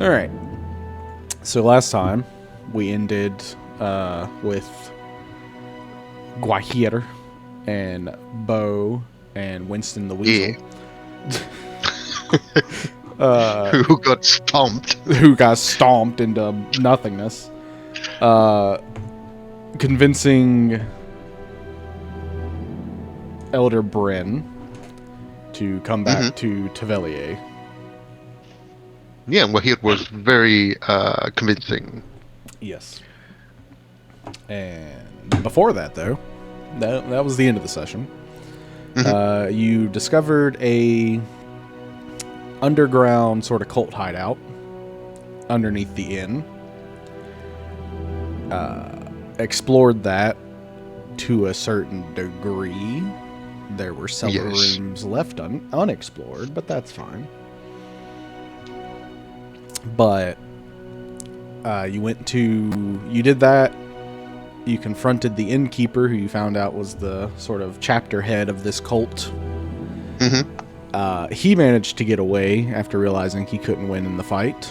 All right. So last time we ended with Guahir and Bo and Winston the Weasel. Who got stomped. Who got stomped into nothingness. Convincing Elder Bryn to come back to Tavelier. Yeah, well, it was very convincing. Yes. And before that, though, that was the end of the session. You discovered a underground sort of cult hideout underneath the inn. Explored that to a certain degree. There were several rooms left unexplored, but that's fine. But you did that. You confronted the innkeeper, who you found out was the sort of chapter head of this cult. He managed to get away after realizing he couldn't win in the fight.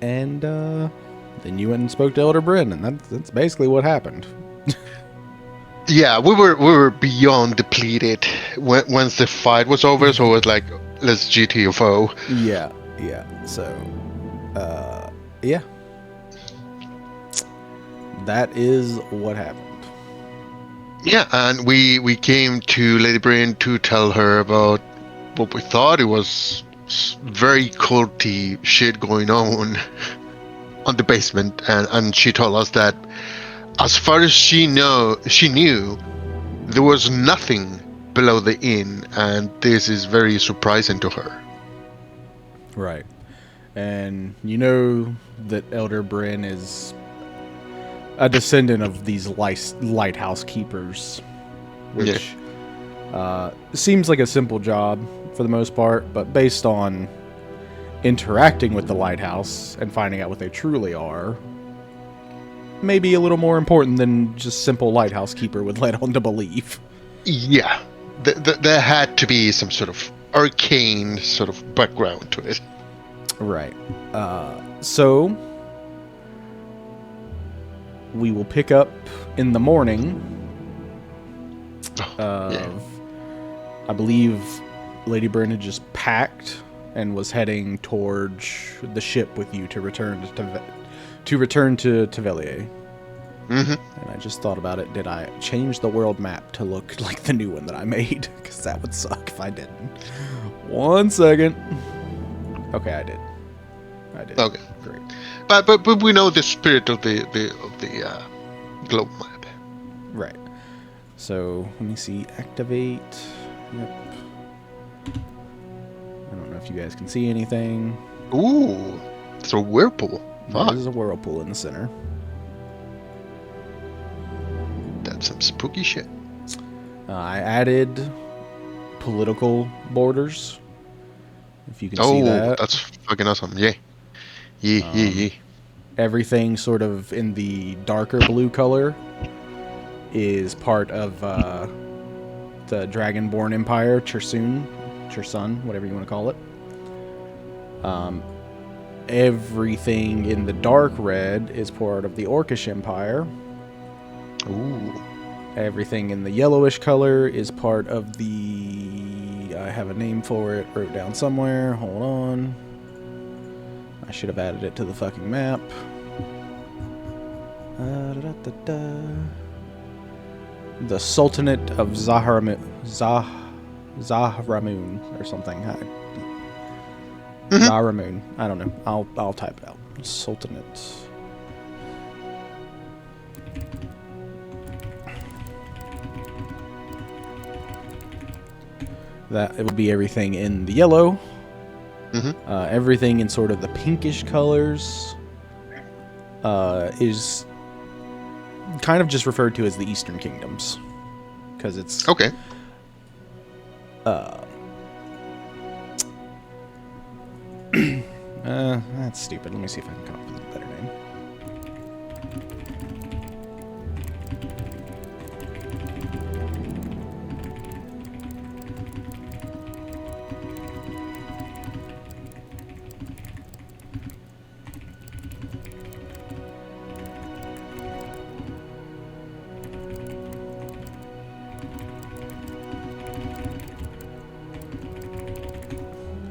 And then you went and spoke to Elder Bryn, and that's basically what happened. Yeah, we were beyond depleted once the fight was over, so it was like, let's GTFO. Yeah. So, yeah. That is what happened. Yeah, and we came to Lady Bryn to tell her about what we thought it was very culty shit going on the basement, and she told us that as far as she knew, there was nothing below the inn, and this is very surprising to her. Right. And you know that Elder Bryn is a descendant of these lighthouse keepers, which seems like a simple job for the most part, but based on interacting with the lighthouse and finding out what they truly are, maybe a little more important than just simple lighthouse keeper would let on to believe. Yeah, there had to be some sort of arcane sort of background to it. Right. So we will pick up in the morning of, I believe Lady Bryn had just packed and was heading towards the ship with you to return to Tavelier. And I just thought about it. Did I change the world map to look like the new one that I made? Because that would suck if I didn't. 1 second. Okay, I did. Okay, great. But we know the spirit of the globe map. Right. So let me see. Activate. Yep. I don't know if you guys can see anything. Ooh, it's a whirlpool. There's a whirlpool in the center. That's some spooky shit. I added political borders. If you can see that. That's fucking awesome. Yeah. Everything sort of in the darker blue color is part of the Dragonborn Empire, Chersun, whatever you want to call it. Everything in the dark red is part of the Orcish Empire. Ooh. Everything in the yellowish color is part of the... I have a name for it, wrote down somewhere. Hold on. I should have added it to the fucking map. The Sultanate of Zahramoon or something. Zahramoon. I don't know. I'll type it out. Sultanate. That it would be everything in the yellow. Everything in sort of the pinkish colors is kind of just referred to as the Eastern Kingdoms, because it's okay. That's stupid. Let me see if I can come up with a better name.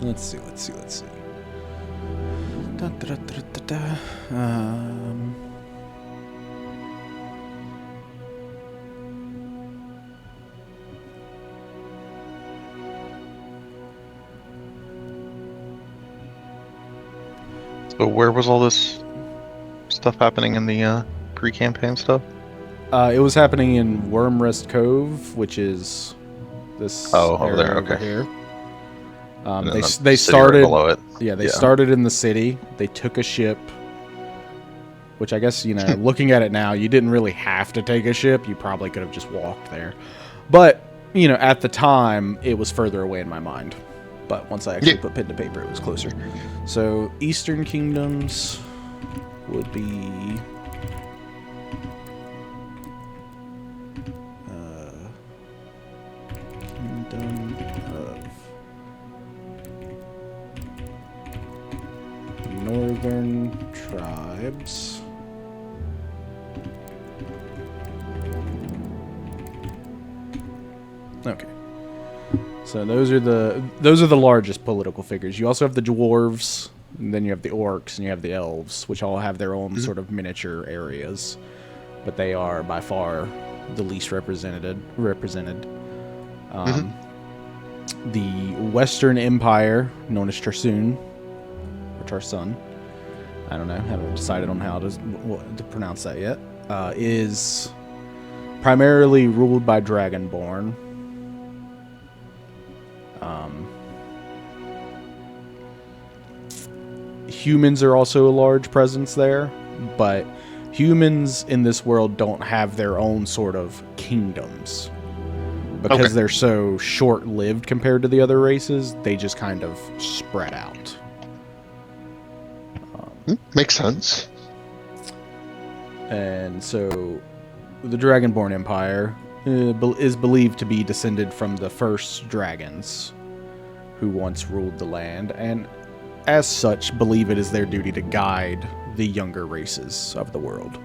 Let's see. Da, da, da, da, da, da. So where was all this stuff happening in the pre-campaign stuff? It was happening in Wormrest Cove, which is this over there, over okay. here. And They city started right below it. Yeah, they started in the city. They took a ship, which I guess, looking at it now, you didn't really have to take a ship. You probably could have just walked there. But, at the time, it was further away in my mind. But once I actually put pen to paper, it was closer. So, Eastern Kingdoms would be... Kingdom of Northern Tribes. Okay. So those are the largest political figures. You also have the dwarves, and then you have the orcs, and you have the elves, which all have their own sort of miniature areas, but they are by far the least represented. The Western Empire, known as Chersun, or Chersun, I don't know, haven't decided on how to pronounce that yet, is primarily ruled by Dragonborn. Humans are also a large presence there, but humans in this world don't have their own sort of kingdoms. Because they're so short-lived compared to the other races, they just kind of spread out. Makes sense. And so, the Dragonborn Empire is believed to be descended from the first dragons who once ruled the land, and as such, believe it is their duty to guide the younger races of the world.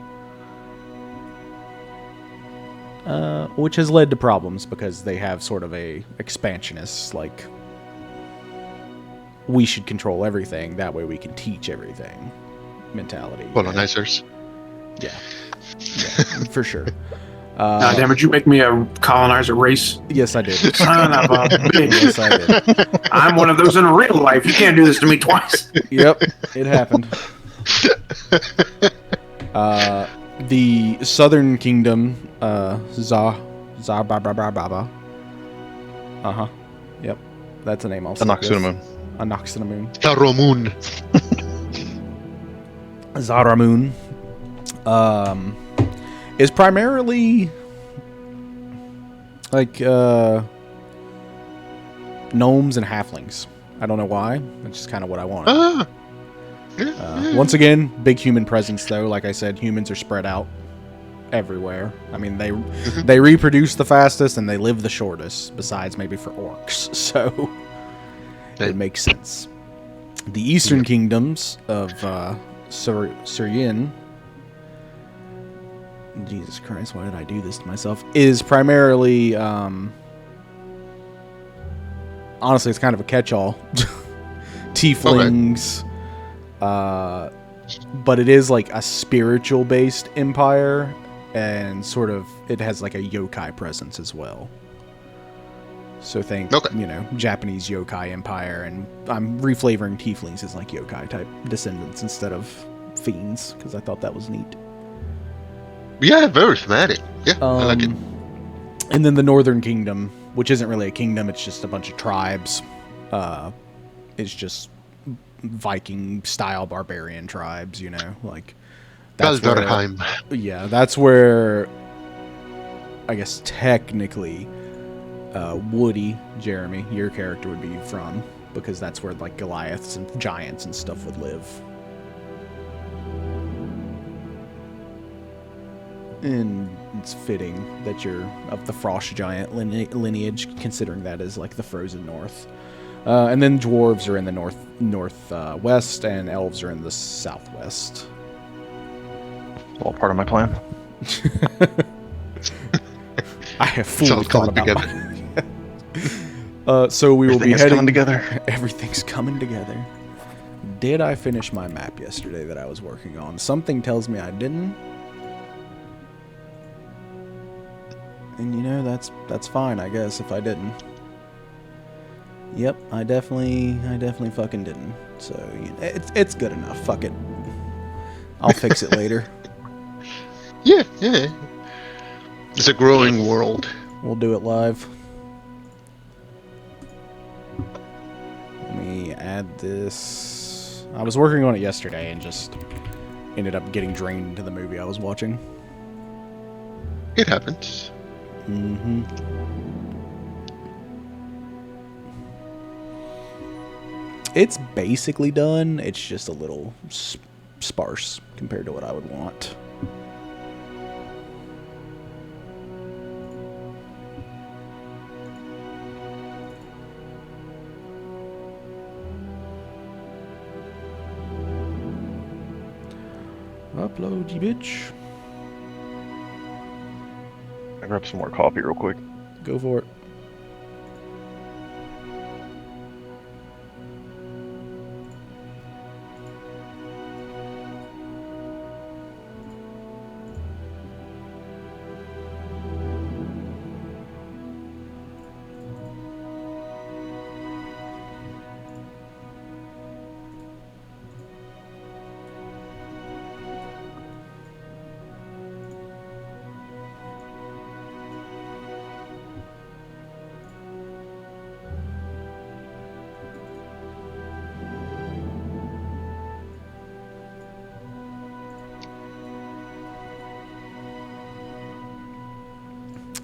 Which has led to problems because they have sort of a expansionist, like, we should control everything, that way we can teach everything mentality. Colonizers. Yeah, for sure. Damn it, you make me a colonizer race. Yes, I did. Son of a bitch. Yes, I did. I'm one of those in real life. You can't do this to me twice. Yep, it happened. The Southern Kingdom, Baba. Yep, that's a name also. Anaxunamun. Zaramun. Is primarily like gnomes and halflings. I don't know why. That's just kind of what I want. Once again, big human presence though. Like I said, humans are spread out everywhere. I mean, they reproduce the fastest and they live the shortest, besides maybe for orcs. So it makes sense. The Eastern Kingdoms of Suryin, Jesus Christ, why did I do this to myself? Is primarily, honestly, it's kind of a catch-all. Tieflings, but it is like a spiritual-based empire, and sort of it has like a yokai presence as well. So think, Japanese yokai empire, and I'm reflavoring tieflings as like yokai type descendants instead of fiends because I thought that was neat. Yeah, very thematic. Yeah, I like it. And then the Northern Kingdom, which isn't really a kingdom, it's just a bunch of tribes. It's just Viking-style barbarian tribes, like... That's Valderheim. Yeah, that's where, I guess, technically, Woody, Jeremy, your character would be from, because that's where, like, Goliaths and giants and stuff would live. And it's fitting that you're of the frost giant lineage, considering that is like the frozen north. And then dwarves are in the northwest, and elves are in the southwest. All part of my plan. I have fully thought about So we will be Everything is heading coming together. Everything's coming together. Did I finish my map yesterday that I was working on? Something tells me I didn't. And you know, that's fine, I guess, if I didn't. Yep, I definitely fucking didn't. So you know, it's good enough. Fuck it. I'll fix it later. Yeah. It's a growing world. We'll do it live. Let me add this. I was working on it yesterday and just ended up getting drained into the movie I was watching. It happens. Mm-hmm. It's basically done. It's just a little sparse compared to what I would want. Upload, you bitch. I'll grab some more coffee real quick. Go for it.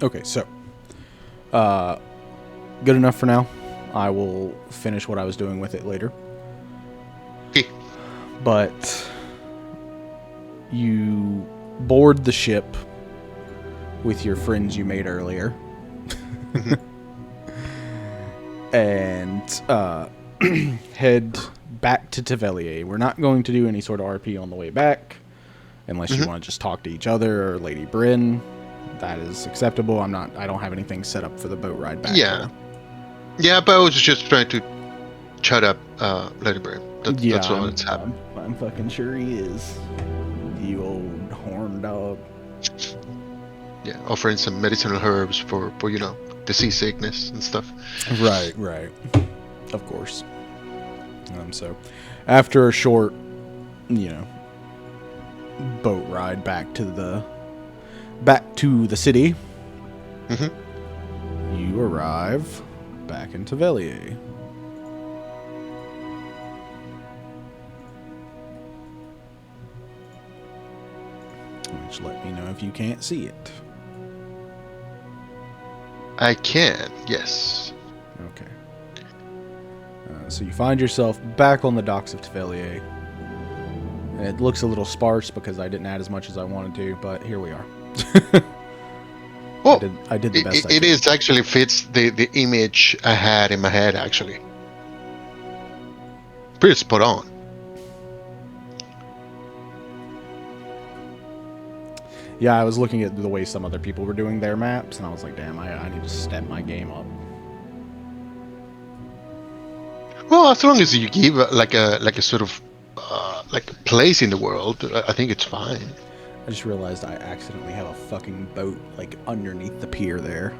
Okay, so good enough for now. I will finish what I was doing with it later. Okay. But you board the ship with your friends you made earlier. And head back to Tavelier. We're not going to do any sort of RP on the way back, unless you want to just talk to each other or Lady Bryn. That is acceptable. I don't have anything set up for the boat ride back. Yeah. Yeah, but I was just trying to chat up Lady Bryn. That's all that's happened. I'm fucking sure he is. You old horn dog. Yeah, offering some medicinal herbs for you know, the seasickness and stuff. Right. Of course. So, after a short, you know, boat ride back to the city, you arrive back in Tavelier. Which let me know if you can't see it. I can, yes. Okay. So you find yourself back on the docks of Tavelier. It looks a little sparse because I didn't add as much as I wanted to, but here we are. Oh, I did the best I it could. is actually fits the image I had in my head, actually. Pretty spot on. Yeah, I was looking at the way some other people were doing their maps, and I was like, damn, I need to step my game up. Well, as long as you give like a sort of like a place in the world, I think it's fine. I just realized I accidentally have a fucking boat, like, underneath the pier there.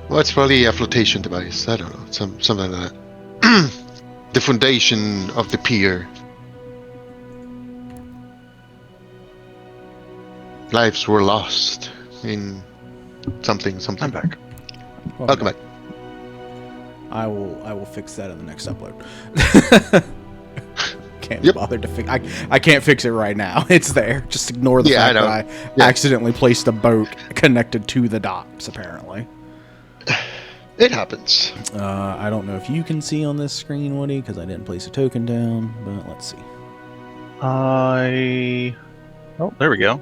Well, it's probably a flotation device. I don't know, something like that. The foundation of the pier. Lives were lost in something. I'm back. Welcome back. I will fix that in the next upload. Can't Yep. be bothered to fix. I can't fix it right now. It's there. Just ignore the Yeah, I fact know. that I Yeah. accidentally placed a boat connected to the docks. Apparently. It happens. I don't know if you can see on this screen, Woody, because I didn't place a token down. But let's see. Oh, there we go.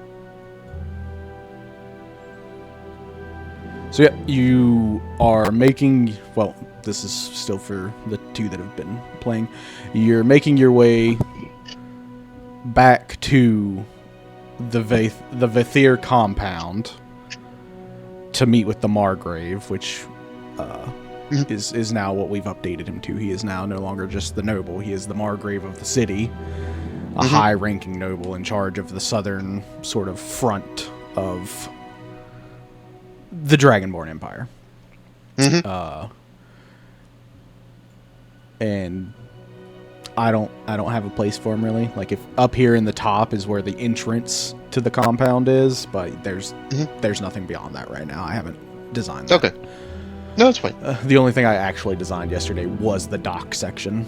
So yeah, you are making, well, this is still for the two that have been playing. You're making your way back to the Veythir compound to meet with the Margrave, which is now what we've updated him to. He is now no longer just the noble. He is the Margrave of the city, a high-ranking noble in charge of the southern sort of front of the Dragonborn Empire. And I don't have a place for him really. Like, if up here in the top is where the entrance to the compound is, but there's nothing beyond that right now. I haven't designed that. Okay. No, it's fine. The only thing I actually designed yesterday was the dock section.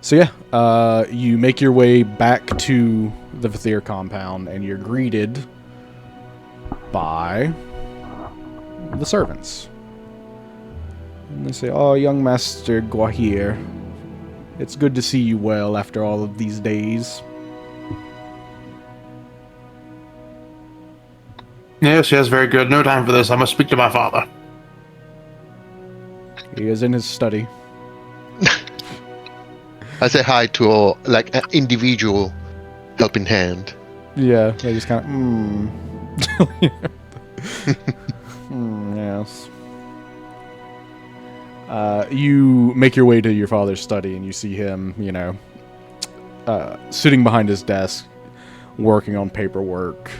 So yeah, you make your way back to the Veythir compound, and you're greeted by the servants. And they say, "Oh, young Master Gwahir, it's good to see you well after all of these days." Yes, yes, very good. No time for this. I must speak to my father. He is in his study. I say hi to all, like, an individual helping hand. Yeah, they just kind of, yes. You make your way to your father's study, and you see him, sitting behind his desk, working on paperwork,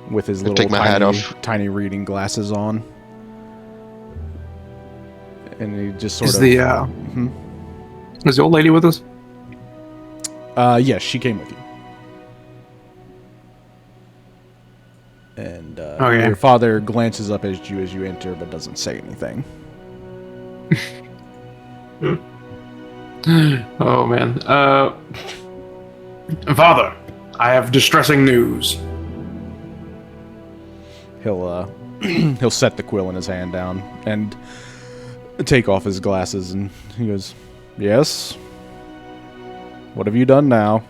with his little take my hat off. tiny reading glasses on. And he just sort Is of... Is the old lady with us? Yes, she came with you. And Okay. your father glances up at you as you enter, but doesn't say anything. Oh, man. Father, I have distressing news. He'll he'll set the quill in his hand down and take off his glasses, and he goes, "Yes? What have you done now?"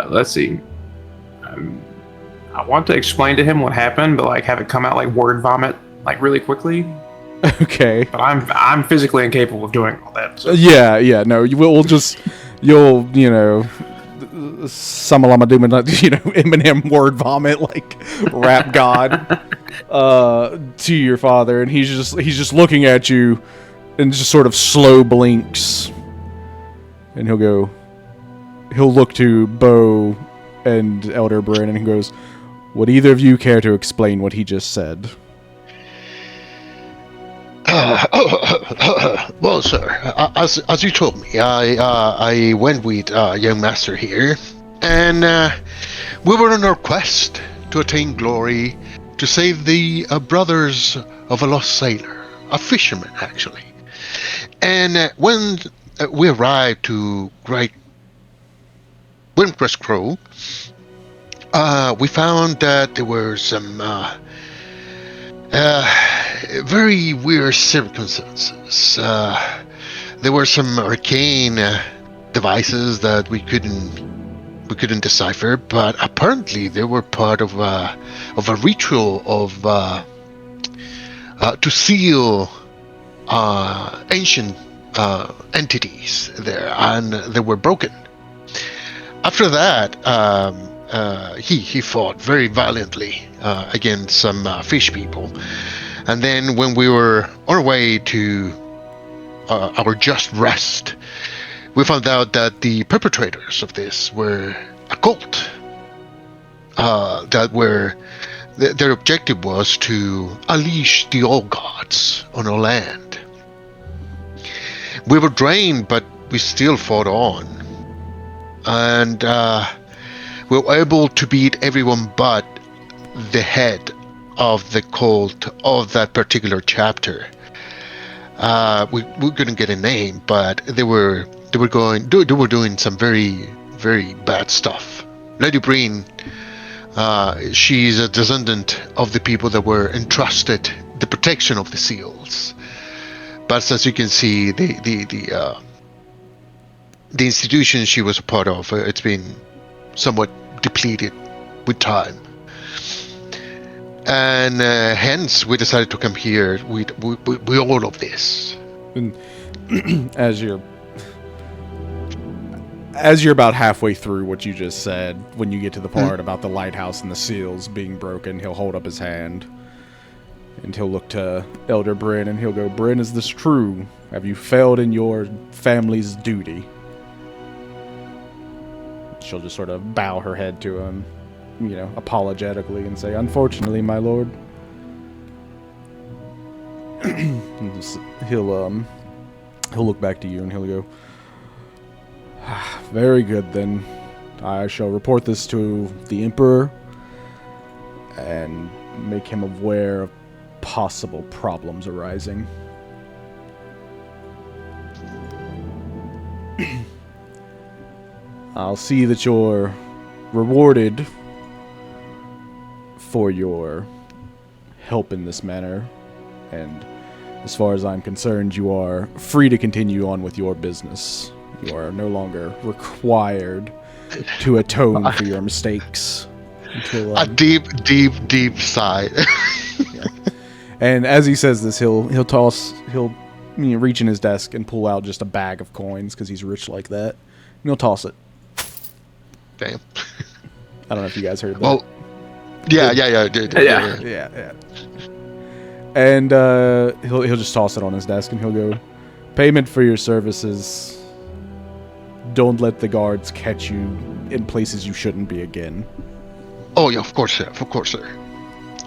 Let's see. I want to explain to him what happened, but have it come out like word vomit, really quickly. Okay. But I'm physically incapable of doing all that. So. Yeah. No, we'll just you'll Samalama Doom, Eminem word vomit rap god to your father, and he's just looking at you and just sort of slow blinks, and he'll look to Bo and Elder Bryn, and he goes, "Would either of you care to explain what he just said?" Well, sir, as you told me, I went with young master here, and we were on our quest to attain glory, to save the brothers of a lost sailor, a fisherman actually. And when we arrived to Great Windcrest Crow, we found that there were some very weird circumstances. There were some arcane devices that we couldn't decipher, but apparently they were part of a ritual of to seal ancient entities there, and they were broken. After that, he fought very valiantly against some fish people. And then when we were on our way to our just rest, we found out that the perpetrators of this were a cult. Their objective was to unleash the old gods on our land. We were drained, but we still fought on. And we were able to beat everyone but the head of the cult of that particular chapter. We couldn't get a name, but they were doing some very, very bad stuff. Lady Breen, she's a descendant of the people that were entrusted the protection of the seals. But as you can see, the institution she was a part of, it's been somewhat depleted with time. And hence we decided to come here with all of this. As you're about halfway through what you just said, when you get to the part about the lighthouse and the seals being broken, he'll hold up his hand. And he'll look to Elder Bryn and he'll go, Bryn, is this true? Have you failed in your family's duty? She'll just sort of bow her head to him, apologetically and say, unfortunately, my lord. He'll look back to you and he'll go, very good then. I shall report this to the Emperor and make him aware of possible problems arising. I'll see that you're rewarded for your help in this manner, and as far as I'm concerned, you are free to continue on with your business. You are no longer required to atone for your mistakes. Until, a deep sigh. Yeah. And as he says this, he'll reach in his desk and pull out just a bag of coins because he's rich like that, and he'll toss it. Damn. I don't know if you guys heard that. Well, Yeah. And he'll just toss it on his desk and he'll go, payment for your services. Don't let the guards catch you in places you shouldn't be again. Oh yeah, of course, sir.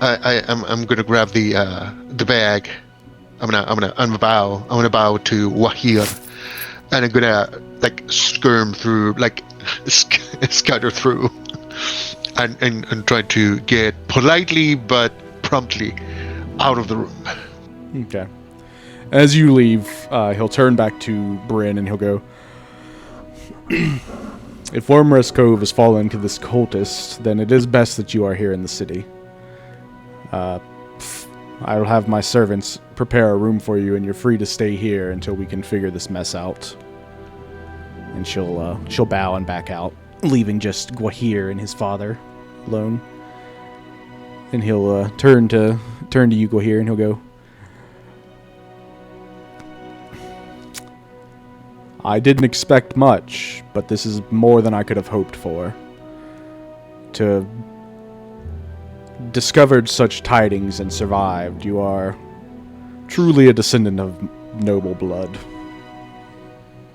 I'm gonna grab the bag. I'm gonna bow to Veythir, and I'm gonna skirm through, scatter through, and try to get politely but promptly out of the room. Okay. As you leave, he'll turn back to Bryn and he'll go, if Wormrest Cove has fallen to this cultist, then it is best that you are here in the city. I will have my servants prepare a room for you, and you're free to stay here until we can figure this mess out. And she'll bow and back out, leaving just Veythir and his father alone. And he'll turn to you, Veythir, and he'll go, I didn't expect much, but this is more than I could have hoped for. To have discovered such tidings and survived, you are truly a descendant of noble blood.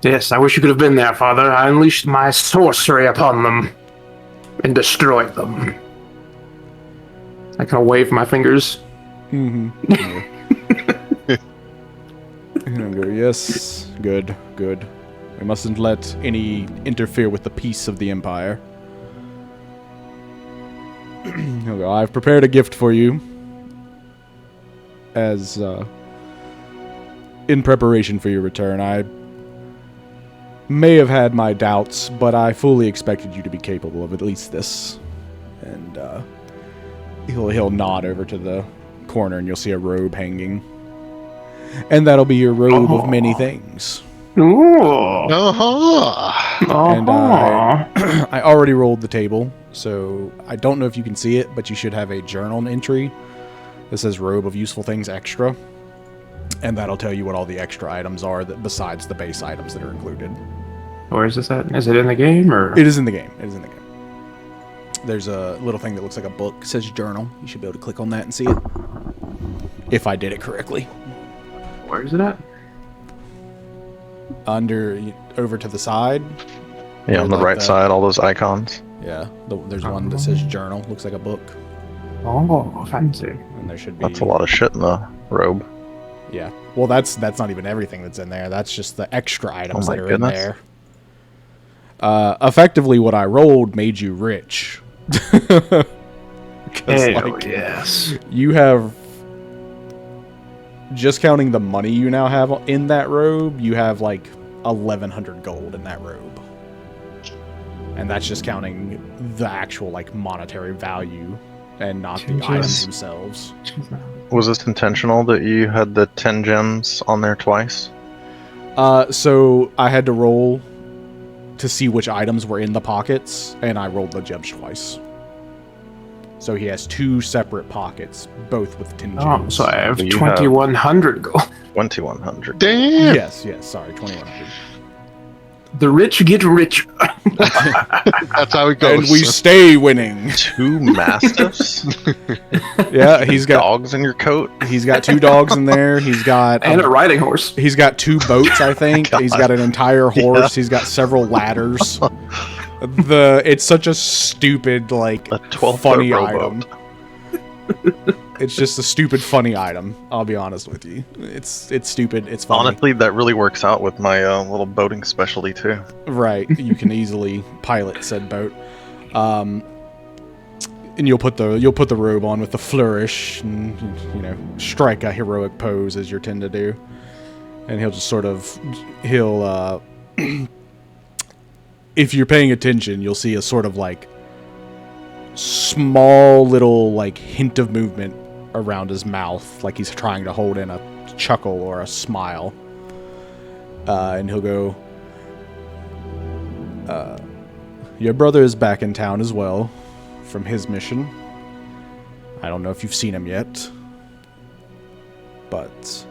Yes, I wish you could have been there, Father. I unleashed my sorcery upon them and destroyed them. I kind of wave my fingers. Mm-hmm. And I'll go, yes, good. We mustn't let any interfere with the peace of the Empire. He'll go, I've prepared a gift for you as in preparation for your return. I may have had my doubts, but I fully expected you to be capable of at least this. And he'll nod over to the corner, and you'll see a robe hanging. And that'll be your robe of many things. Ooh. And I already rolled the table, so I don't know if you can see it, but you should have a journal entry that says robe of useful things extra. And that'll tell you what all the extra items are besides the base items that are included. Where is this at? Is it in the game, or? It is in the game. There's a little thing that looks like a book. It says journal. You should be able to click on that and see it. If I did it correctly. Where is it at? Over to the side. Yeah, on the right side, all those icons. Yeah, there's one that says journal. Looks like a book. Oh, fancy. And there should be... That's a lot of shit in the robe. Yeah. Well, that's not even everything that's in there. That's just the extra items that are in there. Effectively, what I rolled made you rich. Yes. You have... Just counting the money you now have in that robe, you have 1,100 gold in that robe. And that's just counting the actual monetary value and not the items themselves. Was this intentional that you had the 10 gems on there twice? So I had to roll to see which items were in the pockets, and I rolled the gems twice. So he has 2 separate pockets, both with 10 Oh, gems. so I have You have- 2,100 gold. 2100. Damn. Yes, sorry, 2100. The rich get richer. That's how it goes. And we stay winning. 2 mastiffs? Yeah, he's got dogs in your coat? He's got 2 dogs in there. He's got And a riding horse. He's got 2 boats, I think. God. He's got an entire horse. Yeah. He's got several ladders. It's such a stupid, like, A 12-foot funny rowboat. item. It's just a stupid, funny item. I'll be honest with you. It's stupid. It's funny. Honestly, that really works out with my little boating specialty too. Right. You can easily pilot said boat. And you'll put the robe on with the flourish and, you know, strike a heroic pose as you tend to do. And he'll just sort of if you're paying attention, you'll see a sort of like small little like hint of movement around his mouth, like he's trying to hold in a chuckle or a smile. And he'll go, your brother is back in town as well from his mission. I don't know if you've seen him yet, but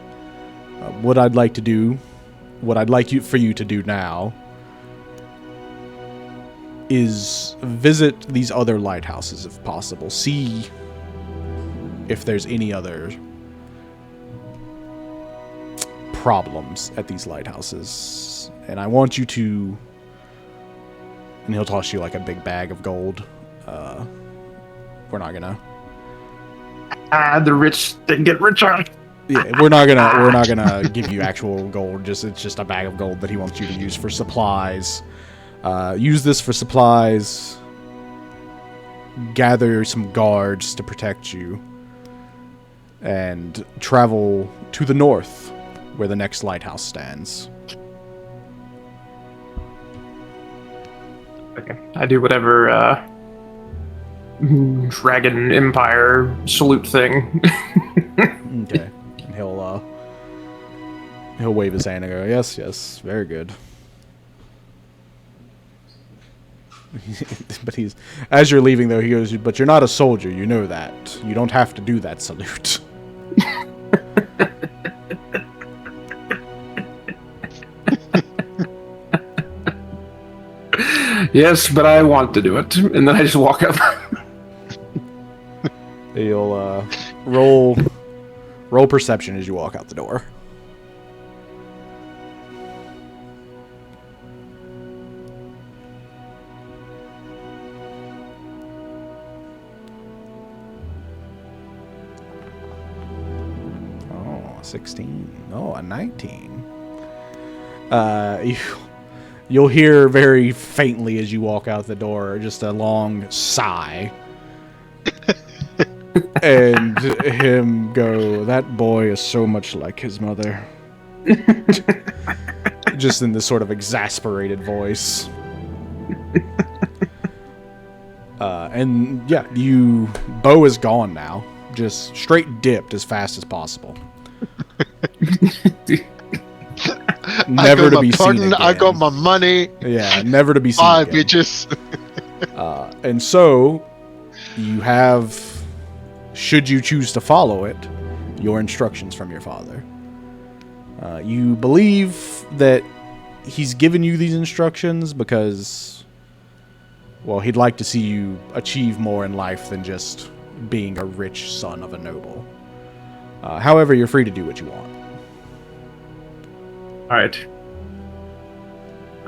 what I'd like for you to do now is visit these other lighthouses if possible. See if there's any other problems at these lighthouses. And I want you to... And he'll toss you like a big bag of gold. We're not gonna... The rich they get richer. Yeah, we're not gonna give you actual gold. It's just a bag of gold that he wants you to use for supplies. Use this for supplies. Gather some guards to protect you. And travel to the north, where the next lighthouse stands. Okay. I do whatever Dragon Empire salute thing. Okay. And he'll wave his hand and go, yes, very good. But as you're leaving though, he goes, but you're not a soldier, you know that. You don't have to do that salute. Yes, but I want to do it. And then I just walk up. You'll roll perception as you walk out the door. Oh, 16. Oh, a 19. You'll hear very faintly as you walk out the door just a long sigh. And him go, that boy is so much like his mother. Just in this sort of exasperated voice. And yeah, Bo is gone now. Just straight dipped as fast as possible. Never to be seen again. I got my money. Yeah, never to be seen Bye, again. bitches. And so, you have, should you choose to follow it, your instructions from your father. You believe that he's given you these instructions because, well, he'd like to see you achieve more in life than just being a rich son of a noble. However, you're free to do what you want. Alright.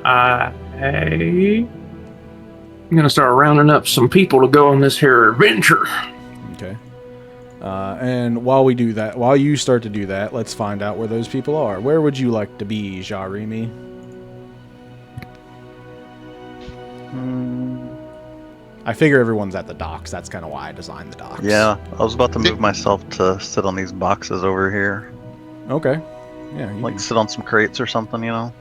I'm gonna start rounding up some people to go on this here adventure. Okay. And while you start to do that, let's find out where those people are. Where would you like to be, Jarimi? I figure everyone's at the docks. That's kind of why I designed the docks. Yeah, I was about to move myself to sit on these boxes over here. Okay. Yeah. You Like can sit on some crates or something, you know?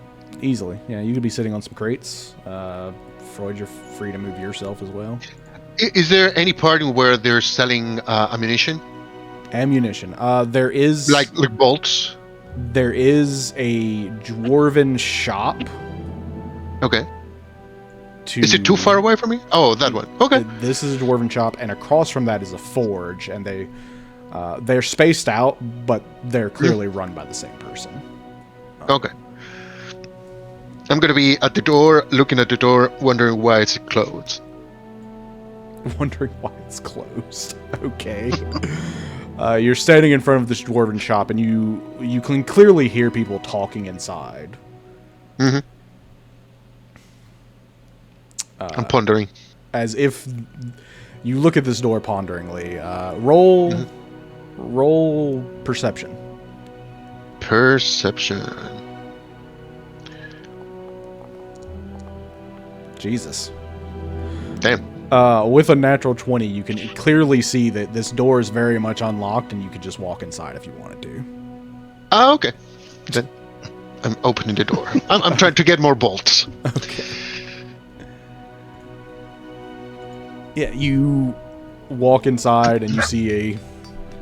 easily. Yeah, you could be sitting on some crates. Freud, you're free to move yourself as well. Is there any part where they're selling ammunition? Ammunition. There is Like bolts? there is a dwarven shop. Okay. to... Is it too far away from me? Oh, that one. Okay. This is a dwarven shop, and across from that is a forge, and they're spaced out, but they're clearly run by the same person. Okay. I'm gonna be at the door, looking at the door, wondering why it's closed. Wondering why it's closed. Okay. You're standing in front of this dwarven shop, and you can clearly hear people talking inside. Mm-hmm. I'm pondering. As if you look at this door ponderingly. Roll perception. Perception. Jesus. Damn. With a natural 20, you can clearly see that this door is very much unlocked, and you could just walk inside if you wanted to. Oh, okay. Then I'm opening the door. I'm trying to get more bolts. Okay. Yeah, you walk inside, and you see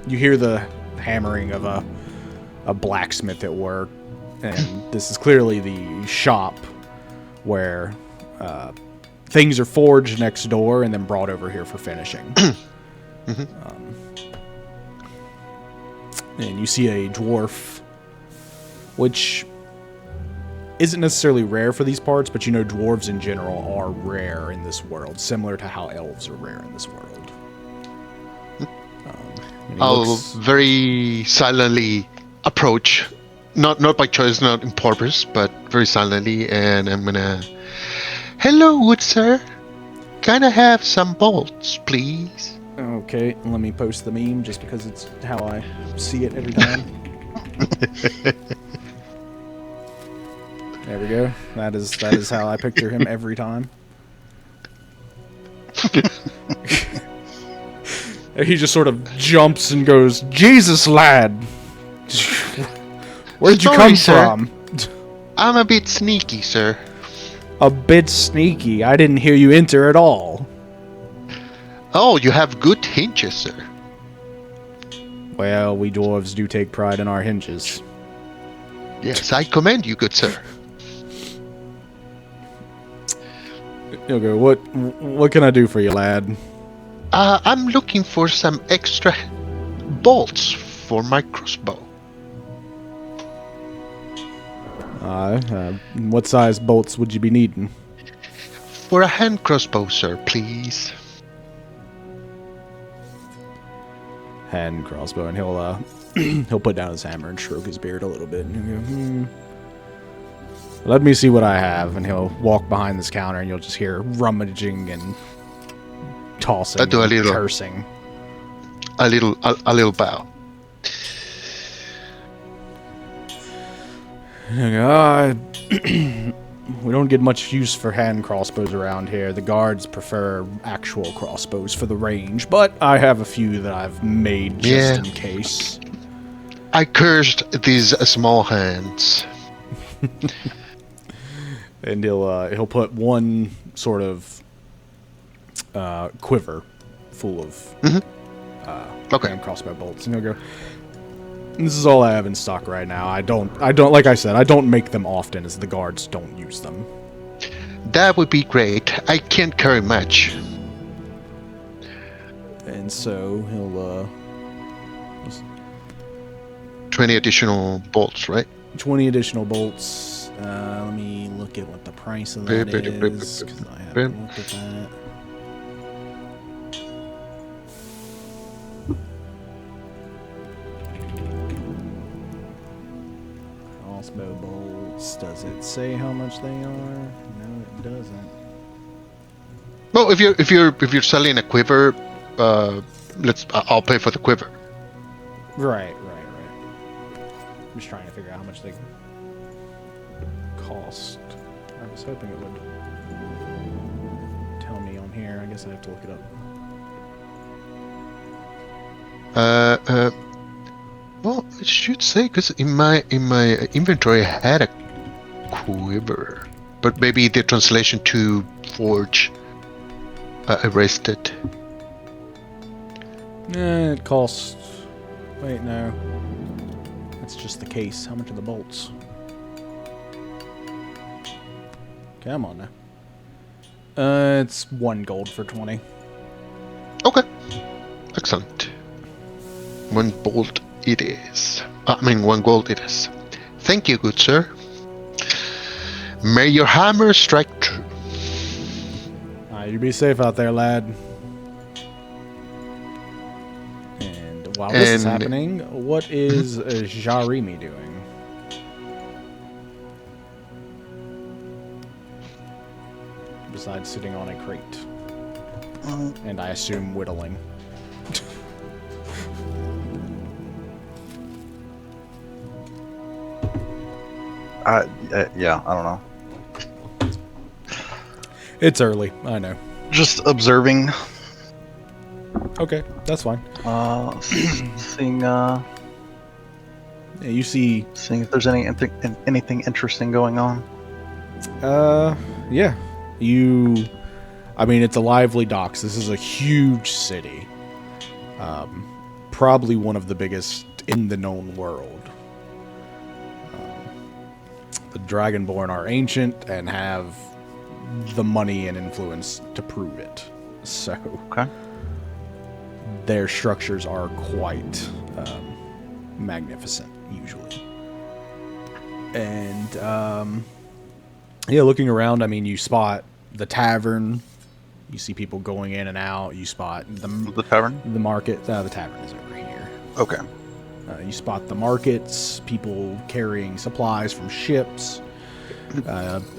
you hear the hammering of a blacksmith at work, and this is clearly the shop where things are forged next door and then brought over here for finishing. Mm-hmm. And you see a dwarf, which isn't necessarily rare for these parts, but you know dwarves in general are rare in this world, similar to how elves are rare in this world. I'll very silently approach, not by choice, not in purpose, but very silently, and I'm gonna... Hello, good sir. Can I have some bolts, please? Okay, let me post the meme just because it's how I see it every time. There we go. That is how I picture him every time. He just sort of jumps and goes, "Jesus, lad! Where'd you come from?" I'm a bit sneaky, sir. A bit sneaky. I didn't hear you enter at all. Oh, you have good hinges, sir. Well, we dwarves do take pride in our hinges. Yes, I commend you, good sir. Okay, what can I do for you, lad? I'm looking for some extra bolts for my crossbow. What size bolts would you be needing? For a hand crossbow, sir, please. Hand crossbow, and he'll he'll put down his hammer and stroke his beard a little bit, and he'll go, Let me see what I have, and he'll walk behind this counter, and you'll just hear rummaging and tossing, I do a and little cursing. A little bow. We don't get much use for hand crossbows around here. The guards prefer actual crossbows for the range, but I have a few that I've made just in case. I cursed these small hands. And he'll put one sort of quiver full of hand crossbow bolts, and he'll go, "This is all I have in stock right now. I don't like I said, I don't make them often, as the guards don't use them." That would be great. I can't carry much. And so he'll 20 additional bolts, right? 20 additional bolts. Let me look at what the price of that is, because I haven't looked at that. Crossbow bolts. Does it say how much they are? No, it doesn't. Well, if you're selling a quiver, I'll pay for the quiver. Right. I'm just trying to figure out how much they cost. I was hoping it would tell me on here. I guess I have to look it up. Well, it should say, because in my inventory I had a quiver, but maybe the translation to forge erased it. It costs. Wait, no. That's just the case. How much are the bolts? Come on now. It's 1 gold for 20. Okay. Excellent. 1 bolt it is. 1 gold it is. Thank you, good sir. May your hammer strike true. You be safe out there, lad. And while this is happening, what is Jarimi doing? Besides sitting on a crate. And I assume whittling. Yeah, I don't know. It's early, I know. Just observing. Okay, that's fine. Seeing Yeah, you see... seeing if there's anything interesting going on. Yeah. You... I mean, it's a lively docks. This is a huge city. Probably one of the biggest in the known world. The Dragonborn are ancient and have the money and influence to prove it. So, Okay. their structures are quite magnificent, usually. And, yeah, looking around, I mean, you spot the tavern. You see people going in and out. You spot The tavern? the market. The tavern is over here. Okay. You spot the markets, people carrying supplies from ships.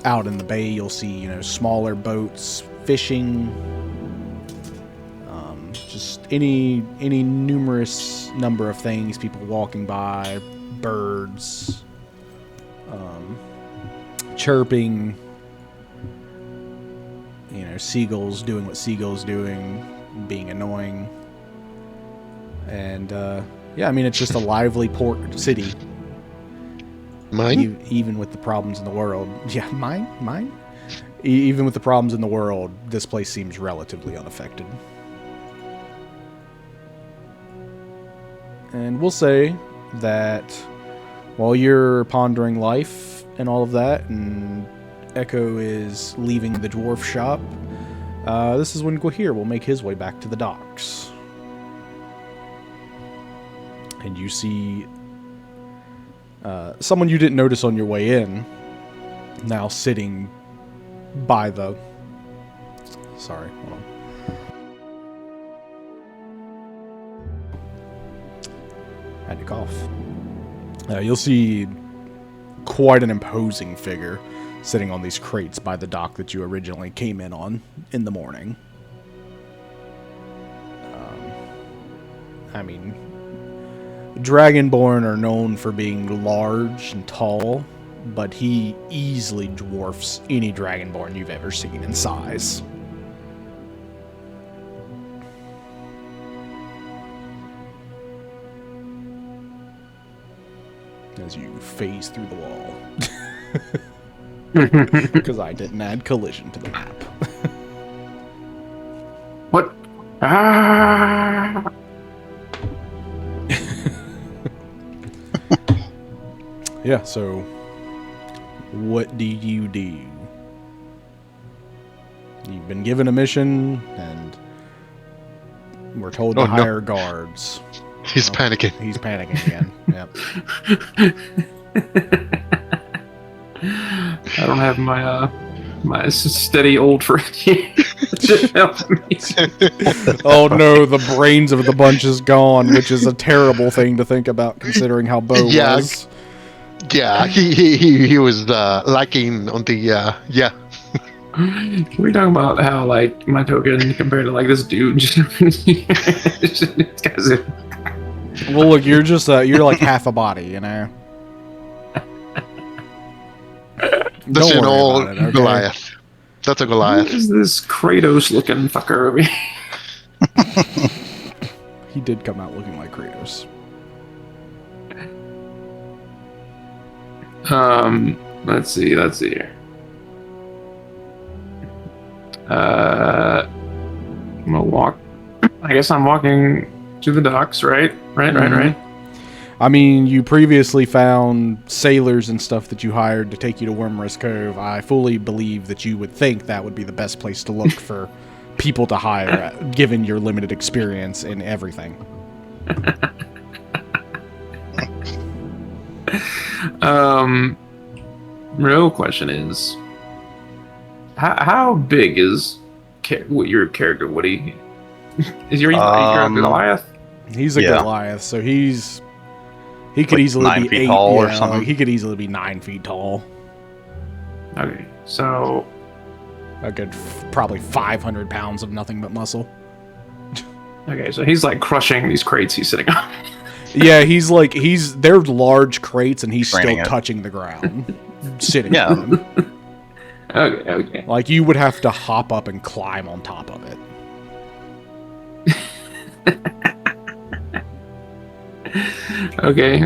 Out in the bay, you'll see, smaller boats fishing. Just any numerous number of things, people walking by, birds, chirping. Seagulls doing what seagulls doing, being annoying. And, yeah, I mean, it's just a lively port city. Mine? Even with the problems in the world. Yeah, mine? Even with the problems in the world, this place seems relatively unaffected. And we'll say that while you're pondering life and all of that, and Echo is leaving the dwarf shop, this is when Gwahir will make his way back to the docks. And you see someone you didn't notice on your way in, now sitting by the... Sorry, hold on. I had to cough. You'll see quite an imposing figure sitting on these crates by the dock that you originally came in on in the morning. I mean, Dragonborn are known for being large and tall, but he easily dwarfs any Dragonborn you've ever seen in size. As you phase through the wall. Because I didn't add collision to the map. What? Ah! Yeah, so what do you do? You've been given a mission, and we're told to hire guards. He's panicking. He's panicking again. Yep. I don't have my my steady old friend here to help me. Oh no, the brains of the bunch is gone, which is a terrible thing to think about considering how Bo was. Yeah, he was lacking on the yeah. Can we talk about how my token compared to this dude? Well, look, you're just you're like half a body, you know. That's Don't an worry old about it, okay? Goliath. That's a Who Goliath. is this Kratos-looking fucker over here? He did come out looking like Kratos. Let's see here. I'm gonna walk. I guess I'm walking to the docks, right? Right. I mean, you previously found sailors and stuff that you hired to take you to Wormrest Cove. I fully believe that you would think that would be the best place to look for people to hire, given your limited experience in everything. Real question is, how big is your character, Woody? Is your Goliath? He's a Goliath, so he could Like easily 9 be feet 8, tall or yeah, something? like he could easily be 9 feet tall. Okay, so A good probably 500 pounds of nothing but muscle. he's like crushing these crates he's sitting on. Yeah, they're large crates and he's Training still it. touching the ground, sitting Yeah. on them. Okay. Like you would have to hop up and climb on top of it. Okay,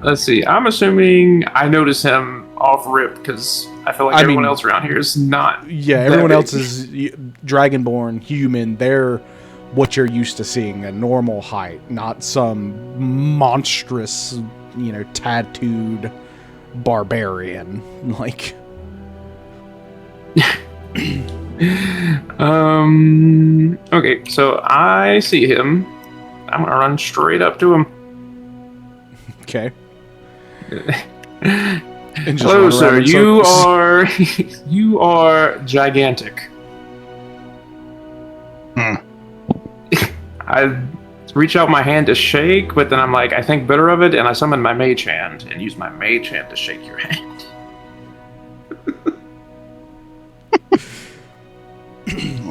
let's see. I'm assuming I notice him off rip because I feel like everyone else around here is not. Yeah, that everyone big. else is dragonborn, human. They're what you're used to seeing, a normal height, not some monstrous, tattooed barbarian. Like, Okay, so I see him. I'm gonna run straight up to him. okay. And just Hello, run around sir. in You circles. you are gigantic. I reach out my hand to shake, but then I'm like, I think better of it, and I summon my mage hand and use my mage hand to shake your hand.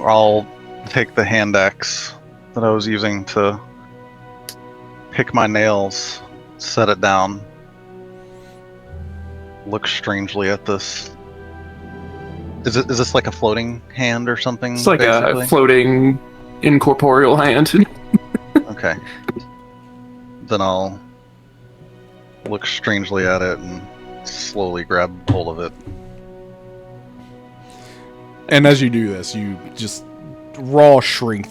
I'll take the hand axe that I was using to pick my nails, set it down, look strangely at this. Is this like a floating hand or something? It's like basically? a floating, incorporeal hand. Okay. Then I'll look strangely at it and slowly grab hold of it. And as you do this, you just raw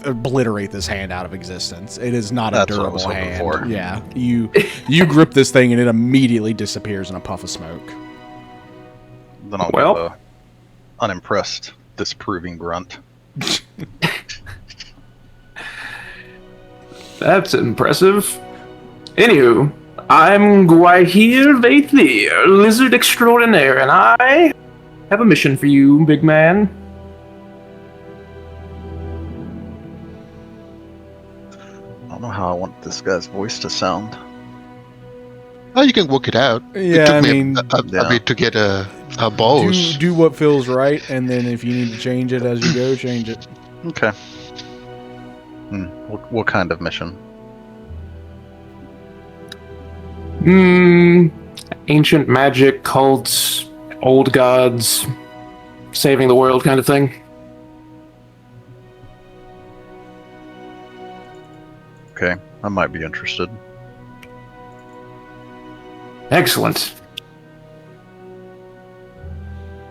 obliterate this hand out of existence. It is not That's a what I was durable hoping hand. for. Yeah, you grip this thing and it immediately disappears in a puff of smoke. Then I'll Well. give a unimpressed, disapproving grunt. That's impressive. Anywho, I'm Margrave Veythir, lizard extraordinaire, and I have a mission for you, big man. I don't know how I want this guy's voice to sound. Oh, you can work it out. Yeah, it took I me mean, a bit to get a boss. do what feels right, and then if you need to change it as you go, change it. Okay. What kind of mission? Ancient magic, cults, old gods, saving the world kind of thing. Okay, I might be interested. Excellent.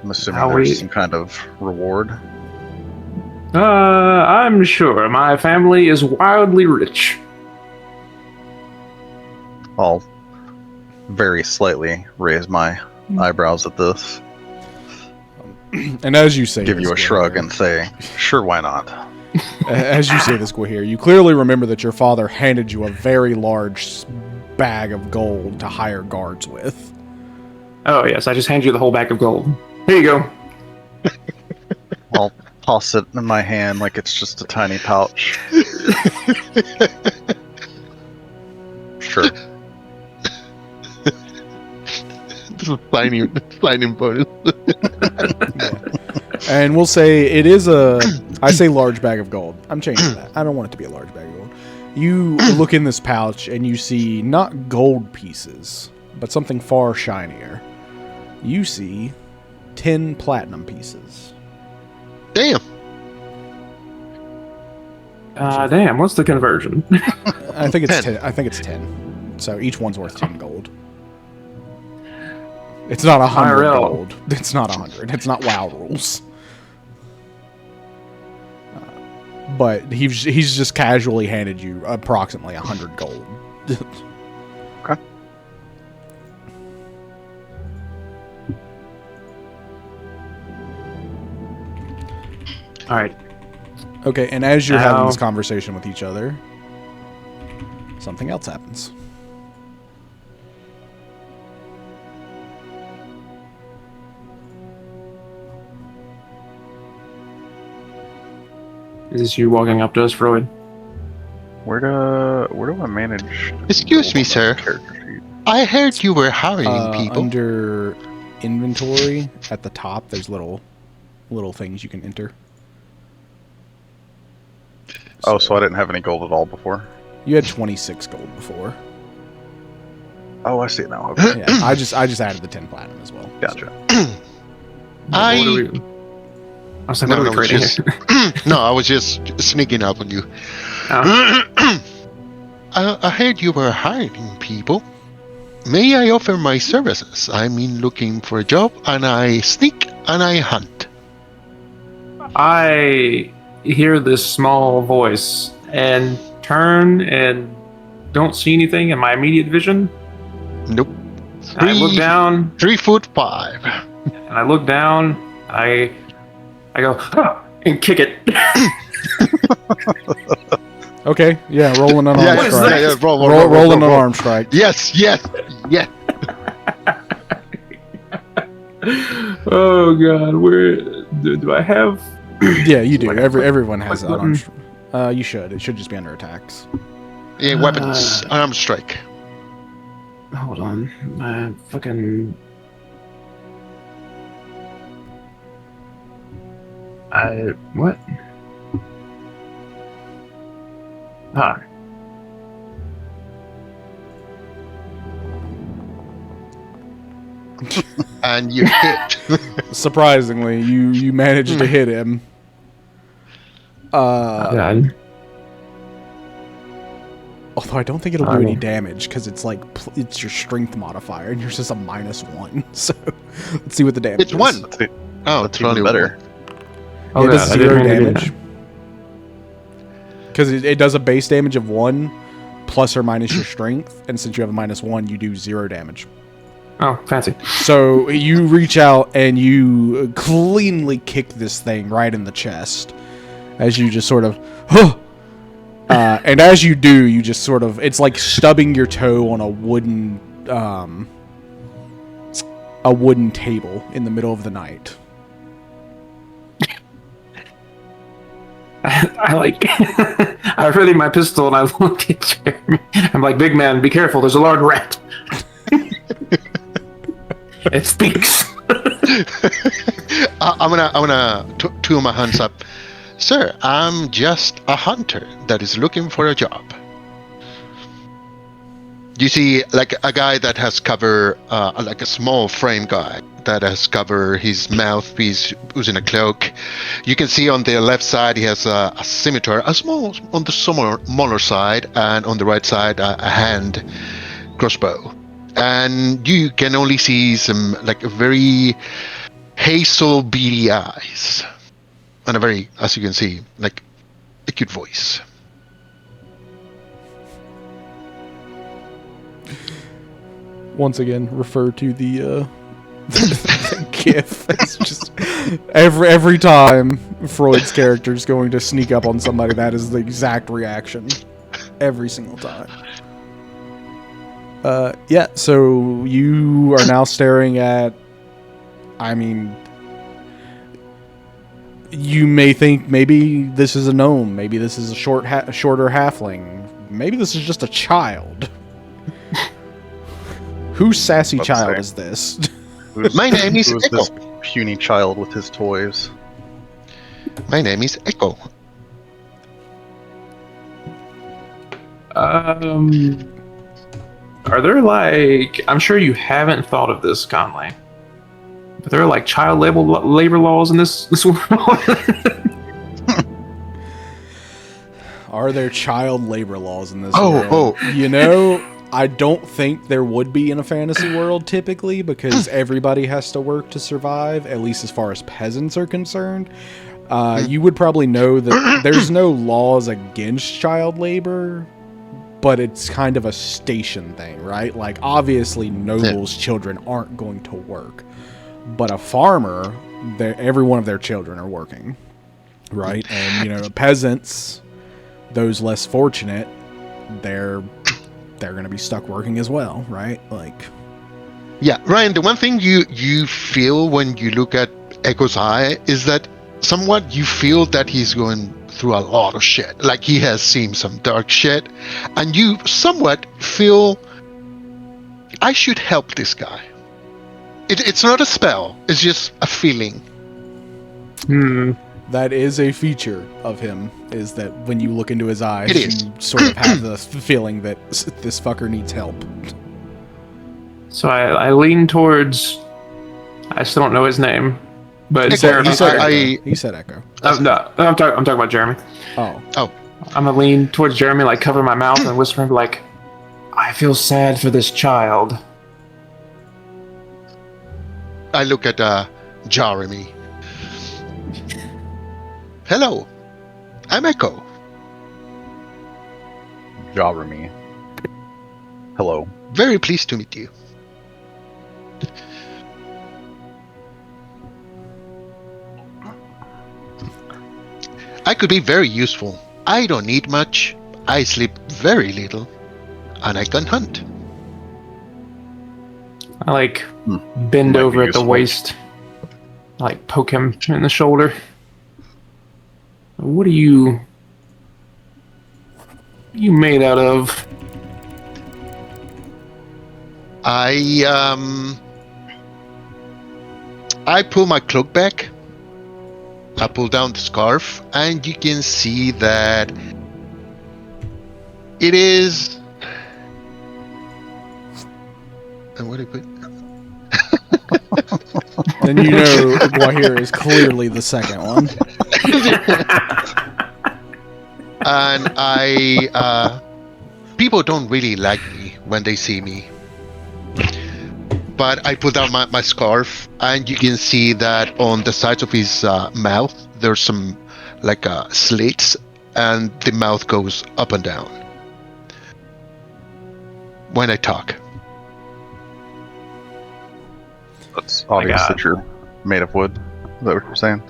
I'm assuming How there's we- some kind of reward. I'm sure my family is wildly rich. I'll very slightly raise my eyebrows at this, And as you say, give you this, a shrug, Guahir, and say, sure, why not? as you say this, Guahir, you clearly remember that your father handed you a very large bag of gold to hire guards with. Oh yes, I just hand you the whole bag of gold. Here you go. I'll toss it in my hand like it's just a tiny pouch. Sure. This is signing bonus. And we'll say it is I say large bag of gold. I'm changing that. I don't want it to be a large bag of gold. You look in this pouch and you see not gold pieces, but something far shinier. You see 10 platinum pieces. Damn. Damn, what's the conversion? I think it's 10. 10. I think it's 10. So each one's worth 10 gold. It's not 100 IRL. gold. It's not 100. It's not WoW rules. But he's just casually handed you approximately 100 gold. All right. Okay, and as you're having Now- this conversation with each other, something else happens. Is this you walking up to us, Freud? Where do I manage? Excuse me, sir. Character sheet? I heard you were hiring people. Under inventory at the top, there's little things you can enter. Oh, so I didn't have any gold at all before. You had 26 gold before. Oh, I see it now. Okay. Yeah, I just added the 10 platinum as well. Gotcha. I- What are we- I was like, No, what are no, we trading just- here? No, I was just sneaking up on you. Oh. I heard you were hiring people. May I offer my services? I'm in looking for a job, and I sneak and I hunt. I hear this small voice and turn and don't see anything in my immediate vision. Nope. I look down 3'5". and I look down. I go "Ah," and kick it. Okay, yeah, rolling an Yeah, arm What is strike. that? yeah, roll, Rolling an arm strike. Yes. Oh god, where do I have? Yeah, you do. Like- Everyone has that like on. You should. It should just be under attacks. Yeah, weapons, arm strike. Hold on, my fucking. What? Ah, And you hit. Surprisingly, you managed to hit him. God. Although I don't think it'll do any damage because it's like it's your strength modifier and yours is a -1. So let's see what the damage It's is. 1. That's it. Oh, it's Even probably better. Oh, Yeah, it does God, I didn't 0 mean to do damage. Because it does a base damage of 1 plus or minus your strength, and since you have a -1, you do 0 damage. Oh, fancy. So you reach out and you cleanly kick this thing right in the chest as you just sort of, and as you do, you just sort of, it's like stubbing your toe on a wooden table in the middle of the night. I like. I ready my pistol and I look at Jeremy. I'm like, big man, be careful. There's a large rat. It speaks. I'm gonna two my hands up. Sir, I'm just a hunter that is looking for a job. You see, like a guy that has cover, like a small frame guy that has cover his mouthpiece using a cloak. You can see on the left side he has a scimitar, a small on the smaller side, and on the right side a hand crossbow. And you can only see some like a very hazel beady eyes and a very, as you can see, like a cute voice. Once again, refer to the GIF. It's just every time Freud's character is going to sneak up on somebody, that is the exact reaction. Every single time. Yeah, so you are now staring at, I mean, you may think maybe this is a gnome, maybe this is a shorter halfling, maybe this is just a child. Whose sassy Let's child say. is this? My name is Who's Echo. this puny child with his toys? My name is Echo. Are there like? I'm sure you haven't thought of this, Conley. But there are like child labor laws in this world. Are there child labor laws in this Oh, world? You know, I don't think there would be in a fantasy world typically because everybody has to work to survive, at least as far as peasants are concerned. You would probably know that there's no laws against child labor, but it's kind of a station thing, right? Like, obviously, nobles' children aren't going to work, but a farmer, every one of their children are working. right? And peasants, those less fortunate, they're going to be stuck working as well, right? Like, Yeah, Ryan, the one thing you feel when you look at Echo's eye is that somewhat you feel that he's going through a lot of shit. Like he has seen some dark shit, and you somewhat feel I should help this guy. It's not a spell, it's just a feeling. that is a feature of him, is that when you look into his eyes, It is. you sort of have the feeling that this fucker needs help. So I lean towards. I still don't know his name, but Echo, Jeremy. He said Echo. No, I'm talking about Jeremy. Oh. I'm gonna lean towards Jeremy, like cover my mouth and whisper, like, "I feel sad for this child." I look at Jeremy. Hello, I'm Echo. Jeremy. Hello. Very pleased to meet you. I could be very useful. I don't need much. I sleep very little, and I can hunt. I like bend Might be over at the useful. waist, like poke him in the shoulder. What are you made out of? I pull my cloak back. I pull down the scarf, and you can see that it is. And what do I put? Then Guahir is clearly the second one. And people don't really like me when they see me. But I pull down my scarf, and you can see that on the sides of his mouth, there's some slits, and the mouth goes up and down when I talk. It's obvious God. that you're made of wood. Is that what you're saying?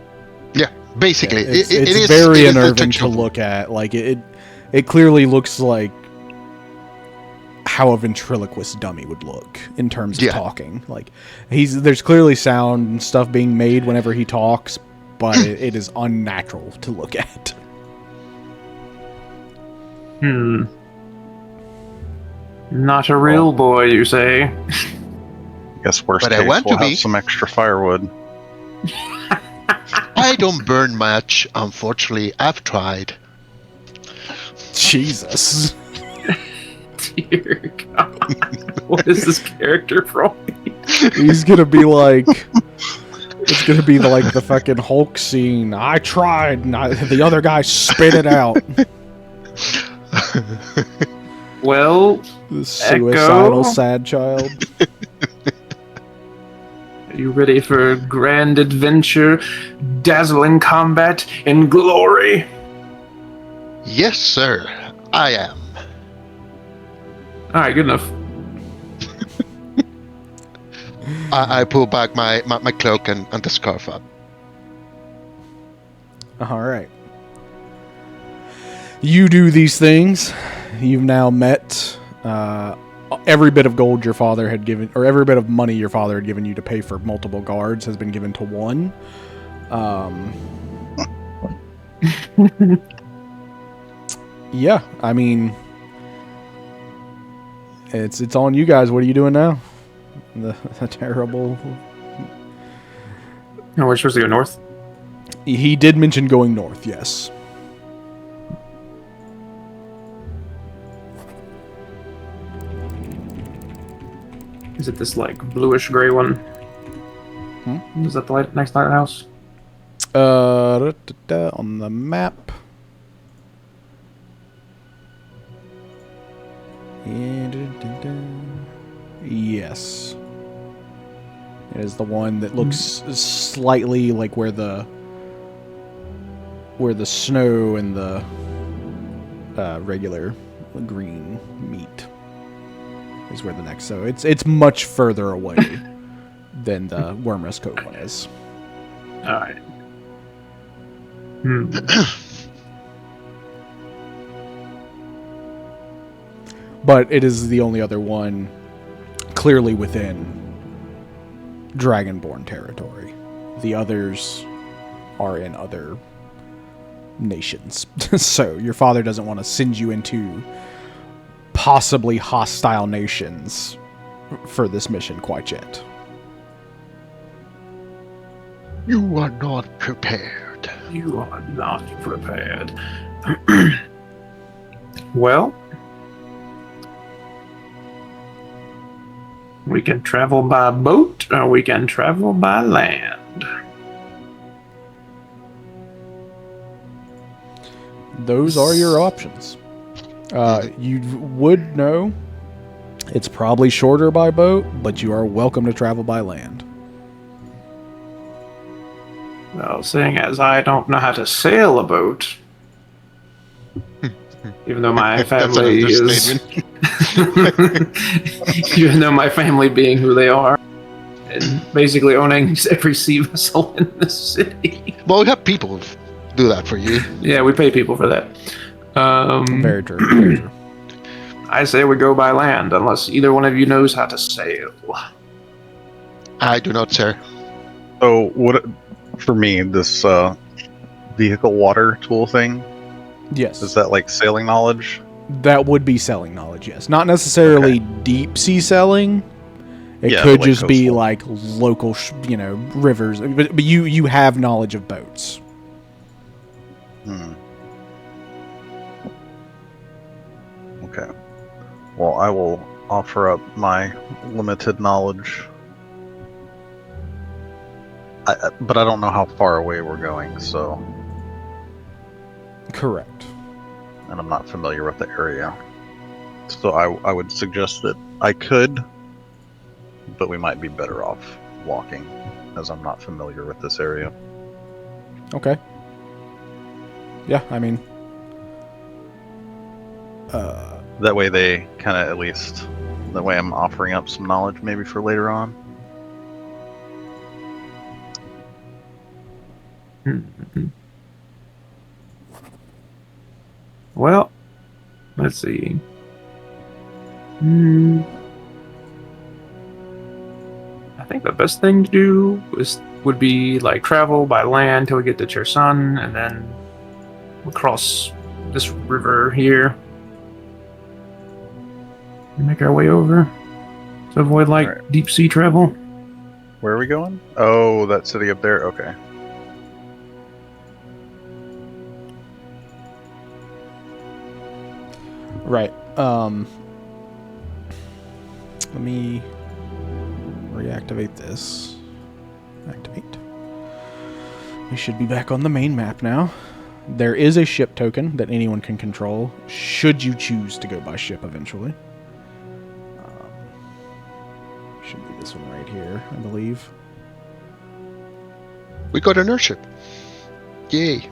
Yeah, basically, It's it is very it is unnerving to intentional. look at. Like it clearly looks like how a ventriloquist dummy would look in terms of Yeah. talking. Like there's clearly sound and stuff being made whenever he talks, but it is unnatural to look at. Not a real boy, you say? Guess worst But I case, want we'll to have be. some extra firewood. I don't burn much, unfortunately. I've tried. Jesus. Dear God. What is this character from? He's gonna be like, it's gonna be like the fucking Hulk scene. I tried, and the other guy spit it out. Well, The suicidal Echo? sad child. are you ready for grand adventure, dazzling combat, and glory? Yes, sir. I am. Alright, good enough. I pull back my cloak and the scarf up. All right. You do these things. You've now met every bit of gold your father had given, or every bit of money your father had given you to pay for multiple guards has been given to one. Yeah, I mean, it's on you guys. What are you doing now? The terrible. No, we're supposed to go north. He did mention going north. Yes. Is it this like bluish gray one? Is that the next lighthouse? On the map. Yes. It is the one that looks slightly like where the snow and the regular green meet is where the next. So it's much further away than the Wormrest Cove one is. Alright. But it is the only other one clearly within Dragonborn territory. The others are in other nations. So your father doesn't want to send you into possibly hostile nations for this mission quite yet. You are not prepared. You are not prepared. Well, we can travel by boat or we can travel by land. Those are your options. You would know it's probably shorter by boat, but you are welcome to travel by land. Well, seeing as I don't know how to sail a boat, even though my family is, even though my family being who they are, and basically owning every sea vessel in the city. Well, we have people do that for you. Yeah, we pay people for that. Very true. Very true. I say we go by land, unless either one of you knows how to sail. I do not, sir. So what? For me, this vehicle water tool thing, Yes. is that like sailing knowledge? That would be selling knowledge, yes. Not necessarily deep sea selling. It Yeah, could like just be coastal. like local, rivers. But you have knowledge of boats. Okay. Well, I will offer up my limited knowledge. But I don't know how far away we're going, so... Correct. And I'm not familiar with the area. So I would suggest that I could, but we might be better off walking, as I'm not familiar with this area. Okay. Yeah, I mean... That way they kind of at least... That way I'm offering up some knowledge maybe for later on. Well, let's see. I think the best thing to do would be like travel by land till we get to Chersun, and then we'll cross this river here and make our way over to avoid like Alright. deep sea travel. Where are we going? Oh, that city up there? Okay. Right. Let me reactivate this. Activate. We should be back on the main map now. There is a ship token that anyone can control, should you choose to go by ship eventually. Should be this one right here, I believe. We got an airship. Yay.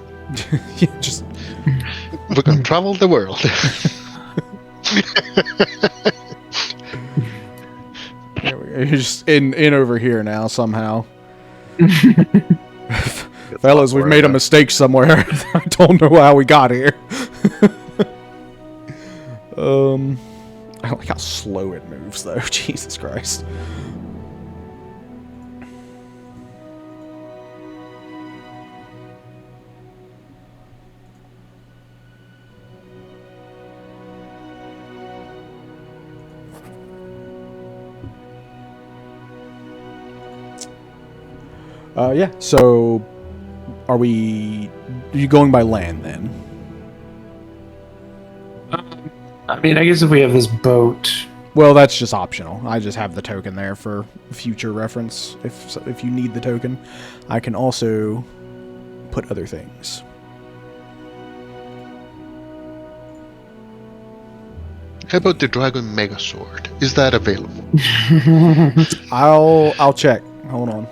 Yeah, just We can travel the world. there we go. You're just in over here now somehow. Fellas, we've made a mistake somewhere. I don't know how we got here. I like how slow it moves though. Jesus Christ. Yeah, so are you going by land then? I mean, I guess if we have this boat, Well, that's just optional. I just have the token there for future reference if you need the token. I can also put other things. How about the Dragon Mega Sword? Is that available? I'll check. Hold on.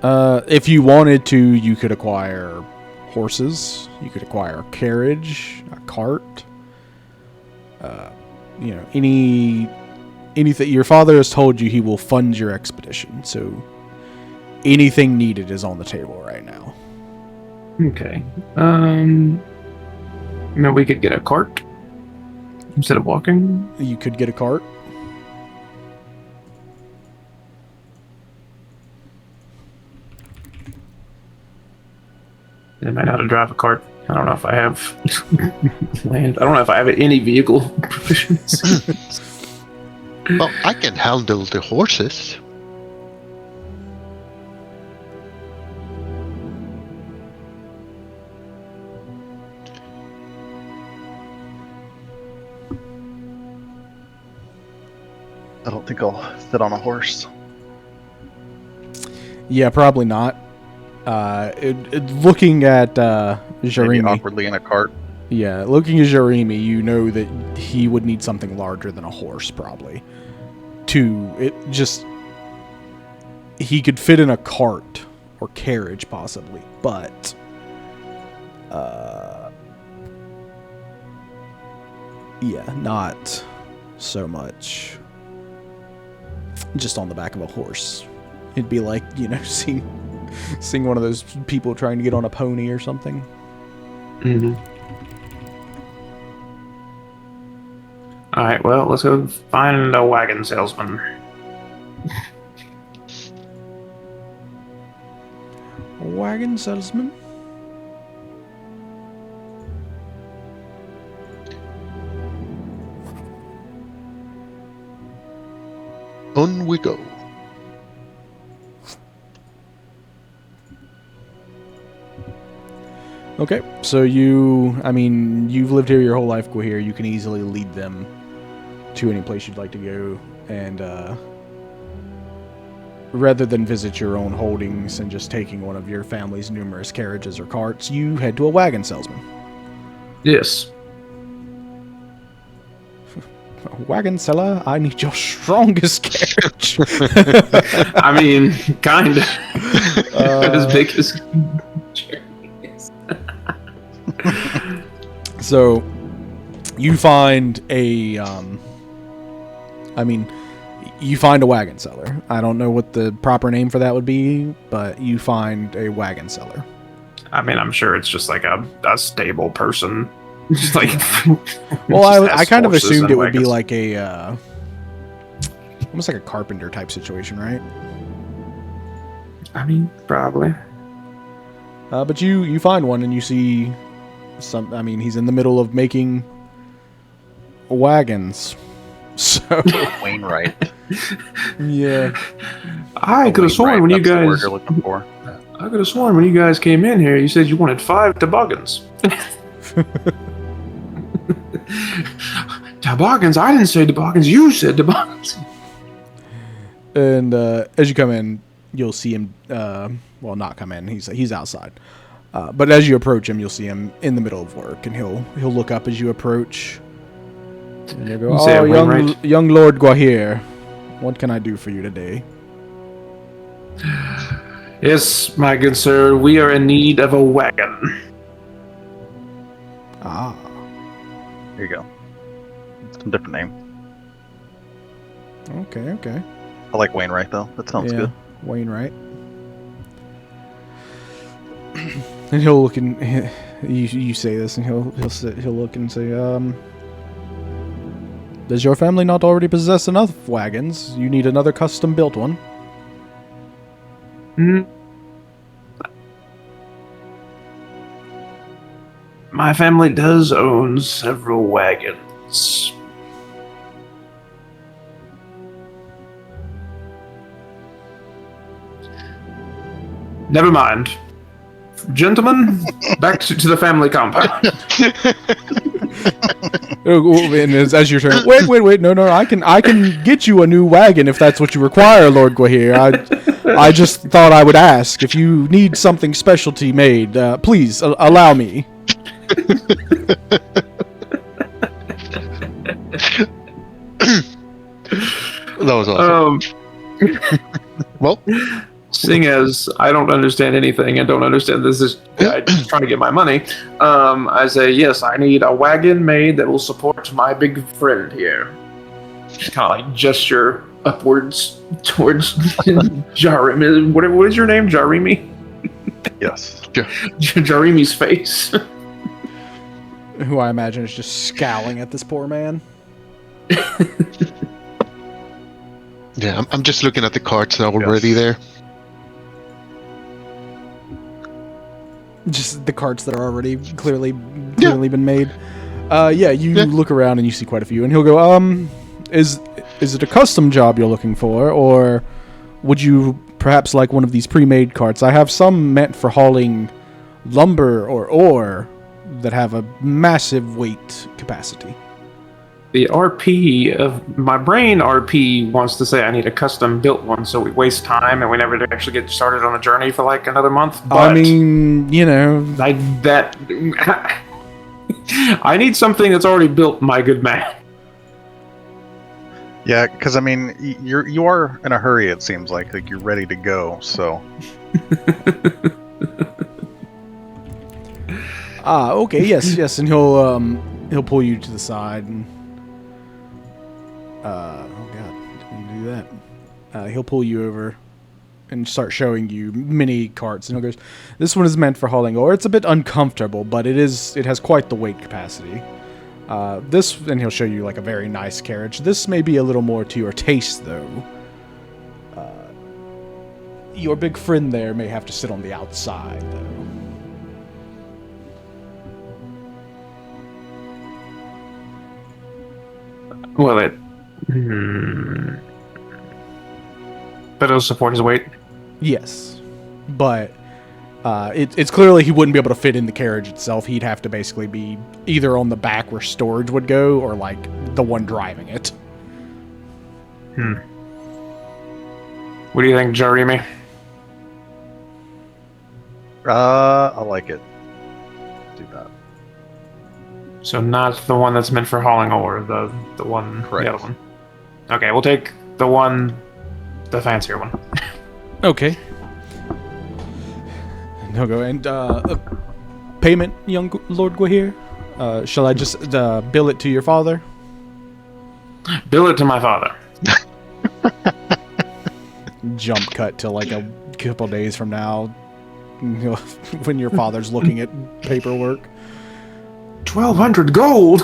If you wanted to, you could acquire horses. You could acquire a carriage, a cart. Anything. Your father has told you he will fund your expedition, so anything needed is on the table right now. Okay. We could get a cart instead of walking. You could get a cart. I might know how to drive a cart. I don't know if I have land. I don't know if I have any vehicle proficiency. Well, I can handle the horses. I don't think I'll fit on a horse. Yeah, probably not. Looking at Maybe Jeremy, awkwardly in a cart. yeah, looking at Jeremy, you know that he would need something larger than a horse, probably. He could fit in a cart or carriage, possibly, but yeah, not so much just on the back of a horse. It'd be like, seeing one of those people trying to get on a pony or something. Mm-hmm. All right, well, let's go find a wagon salesman. A wagon salesman? On we go. Okay, so you've lived here your whole life, Gwahir. You can easily lead them to any place you'd like to go, and rather than visit your own holdings and just taking one of your family's numerous carriages or carts, you head to a wagon salesman. Yes. Wagon seller, I need your strongest carriage. I mean, kind of. As big as... So, you find you find a wagon seller. I don't know what the proper name for that would be, but you find a wagon seller. I mean, I'm sure it's just like a stable person. Just like... Well, I kind of assumed it would be like a... almost like a carpenter type situation, right? I mean, probably. But you find one and you see he's in the middle of making wagons. So Wainwright. yeah. I could have sworn when you That's the word guys... you're looking for. I could have sworn when you guys came in here, you said you wanted 5 toboggans. Toboggans? I didn't say toboggans. You said toboggans. And as you come in, you'll see him. Well, not come in. He's outside. But as you approach him, you'll see him in the middle of work, and he'll look up as you approach. And you'll go, "Oh, young Lord Gwahir, what can I do for you today?" Yes, my good sir, we are in need of a wagon. Ah. Here you go. It's a different name. Okay. I like Wainwright though. That sounds good. Wainwright. And he'll look and you say this, and he'll look and say, does your family not already possess enough wagons? You need another custom built one. My family does own several wagons. Never mind. Gentlemen, back to the family compound. And as you're turning, wait, no, I can get you a new wagon if that's what you require, Lord Gwahir. I just thought I would ask if you need something specialty made. Please allow me. That was awesome. Well, Seeing as I don't understand anything and don't understand this is just trying to get my money, I say, yes, I need a wagon made that will support my big friend here. Just kind of like gesture upwards towards Jarimi. What is your name, Jarimi? Yes. Jarimi's face. Who I imagine is just scowling at this poor man. Yeah, I'm just looking at the carts that are already Yes. there. Just the carts that are already clearly been made. You look around and you see quite a few, and he'll go, is it a custom job you're looking for, or would you perhaps like one of these pre-made carts? I have some meant for hauling lumber or ore that have a massive weight capacity. The RP of my brain RP wants to say I need a custom built one, so we waste time and we never actually get started on the journey for like another month. But I mean, you know, I need something that's already built, my good man. Yeah, because I mean, you are in a hurry. It seems like you're ready to go. So okay, yes, and he'll pull you to the side and oh god, didn't he do that? He'll pull you over and start showing you mini carts, and he'll go, this one is meant for hauling ore. It's a bit uncomfortable, but it has quite the weight capacity. This, and he'll show you like a very nice carriage. This may be a little more to your taste, though. Your big friend there may have to sit on the outside, though. Will it? But it'll support his weight. Yes, but it's clearly he wouldn't be able to fit in the carriage itself. He'd have to basically be either on the back where storage would go, or like the one driving it. What do you think, Jarimi? I like it. Do that. So not the one that's meant for hauling ore, the one, Correct. the other one. Okay, we'll take the fancier one. Okay. And he'll go, and payment, young Lord Gwahir? Shall I just bill it to your father? Bill it to my father. Jump cut to like a couple days from now, when your father's looking at paperwork. 1,200 gold.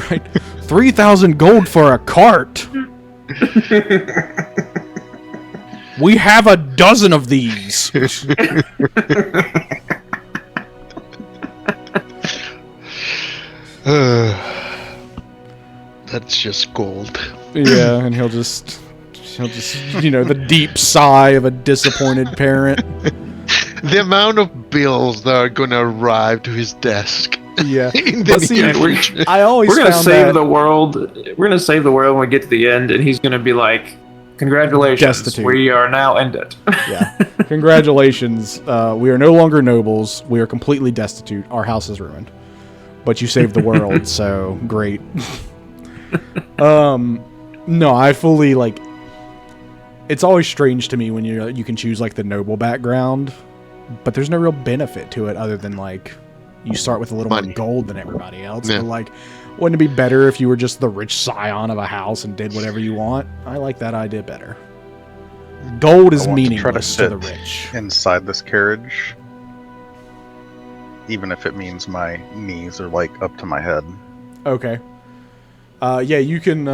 Right, 3,000 gold for a cart. We have a dozen of these. That's just gold. Yeah, and he'll just, the deep sigh of a disappointed parent. The amount of bills that are going to arrive to his desk. Yeah. In But the see, near future. I always We're gonna found save that the world. We're gonna save the world when we get to the end, and he's gonna be like, "Congratulations, Destitute. we are now ended." Yeah. Congratulations. We are no longer nobles. We are completely destitute. Our house is ruined. But you saved the world, so great. No, I fully like. It's always strange to me when you can choose like the noble background, but there's no real benefit to it other than like you start with a little Money. more gold than everybody else. Yeah. But like, wouldn't it be better if you were just the rich scion of a house and did whatever you want? I like that idea better. Gold is I want to try to meaningless to the sit rich. inside this carriage, even if it means my knees are like up to my head. Okay. Yeah, you can.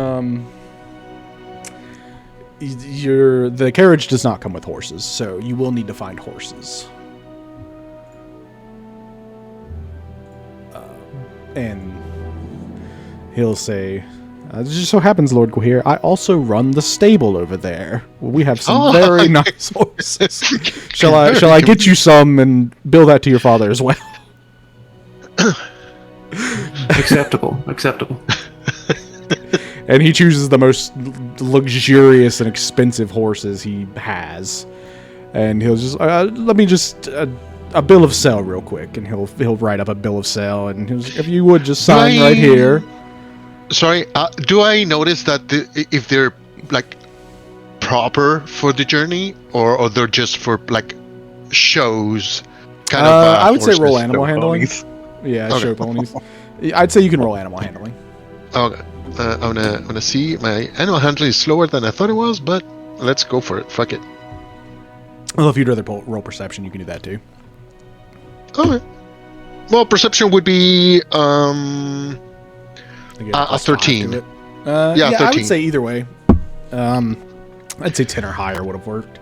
The carriage does not come with horses, so you will need to find horses. And he'll say, "It just so happens, Lord Gwahir, I also run the stable over there. We have some very nice horses. Shall I get you some and bill that to your father as well?" Acceptable. And he chooses the most luxurious and expensive horses he has, and he'll just let me just a bill of sale real quick, and he'll write up a bill of sale, and if you would just sign right here. Sorry, do I notice that if they're like proper for the journey, or they're just for like shows? Kind of. I would say roll horses? animal Show handling. ponies. Yeah, Okay. show ponies. I'd say you can roll animal handling. Okay. I'm gonna see. My animal handling is slower than I thought it was, but let's go for it. Fuck it. Well, if you'd rather roll perception, you can do that too. Okay. Well, perception would be I get a plus 5 to 13. it. Yeah, yeah, I 13. would say either way. I'd say 10 or higher would have worked.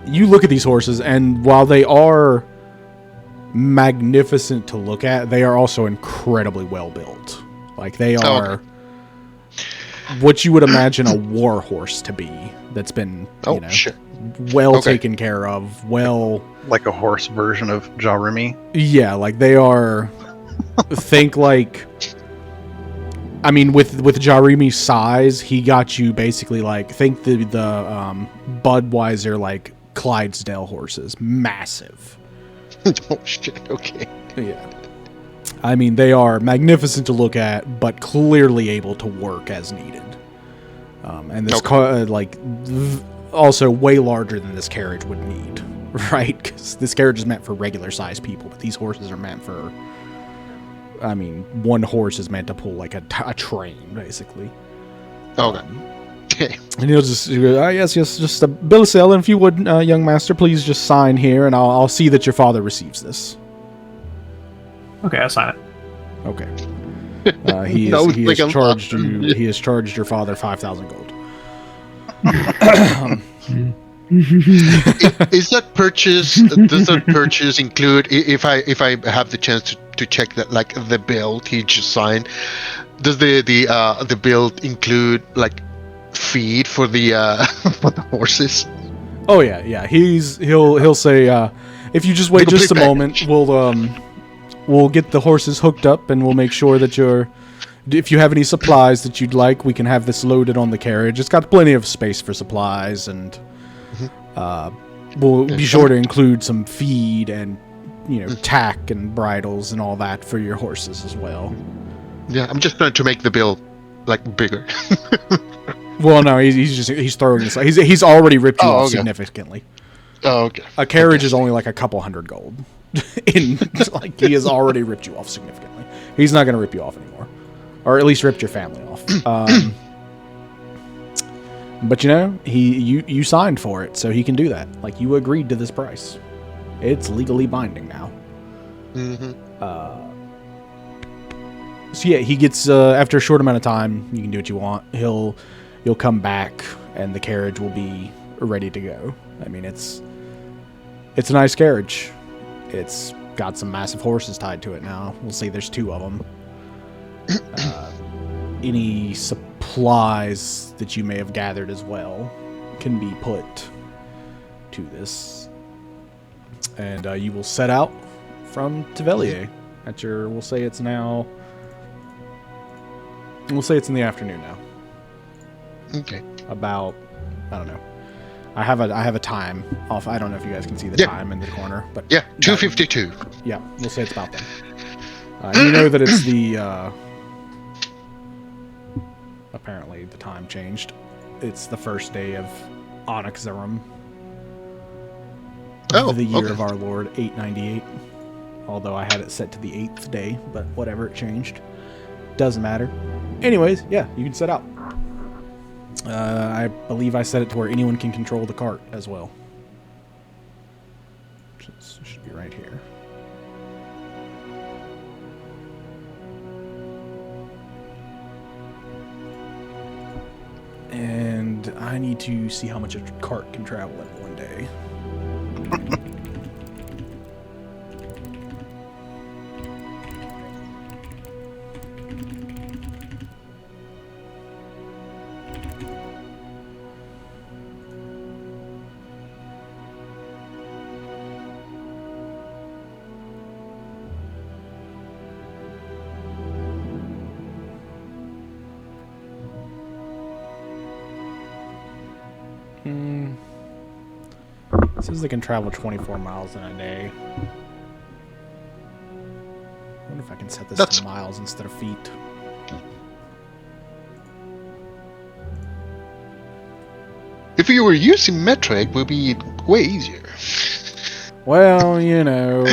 You look at these horses, and while they are magnificent to look at, they are also incredibly well built. Like, they are what you would imagine a war horse to be. That's been, shit. well Okay. taken care of. Well, Like a horse version of Jarimi. yeah, like they are. Think like. I mean, with Jarimi's size, he got you basically like think the Budweiser like Clydesdale horses, massive. Oh shit. Okay. Yeah, I mean they are magnificent to look at, but clearly able to work as needed. And this car, also way larger than this carriage would need, right? Because this carriage is meant for regular sized people, but these horses are meant for. I mean, one horse is meant to pull like a train, basically. Okay. And he'll just go, yes, just a bill of sale, and if you would, young master, please just sign here, and I'll see that your father receives this. Okay, I sign it. Okay. He has charged your father 5,000 gold. Is that purchase? Does that purchase include? If I have the chance to check that, like the bill he just signed, does the bill include like feed for the for the horses? Oh yeah. He'll say, if you just wait just a moment, we'll get the horses hooked up, and we'll make sure that if you have any supplies that you'd like, we can have this loaded on the carriage. It's got plenty of space for supplies, and we'll be sure to include some feed and tack and bridles and all that for your horses as well. Yeah, I'm just trying to make the bill like bigger. Well, no, he's throwing this. He's already ripped you off significantly. Oh, okay. A carriage is only like a couple hundred gold. He has already ripped you off significantly. He's not going to rip you off anymore, or at least ripped your family off. But you signed for it, so he can do that. Like, you agreed to this price. It's legally binding now. Mm-hmm. So yeah, he gets after a short amount of time, you can do what you want. You'll come back, and the carriage will be ready to go. I mean, it's a nice carriage. It's got some massive horses tied to it now. We'll see. There's 2 of them. Any supplies that you may have gathered as well can be put to this, and you will set out from Tevelier at your. We'll say it's in the afternoon now. Okay. About, I don't know. I have a time off. I don't know if you guys can see the time in the corner, but yeah, 2:52. Yeah, we'll say it's about then. You know that it's the. Apparently, the time changed. It's the first day of Onyxarum. The year of our Lord 898. Although I had it set to the 8th day, but whatever, it changed. Doesn't matter. Anyways, yeah, you can set out. I believe I set it to where anyone can control the cart as well. Should be right here. And I need to see how much a cart can travel in one day. It says they can travel 24 miles in a day. I wonder if I can set this to miles instead of feet. If you were using metric, it would be way easier. Well, you know.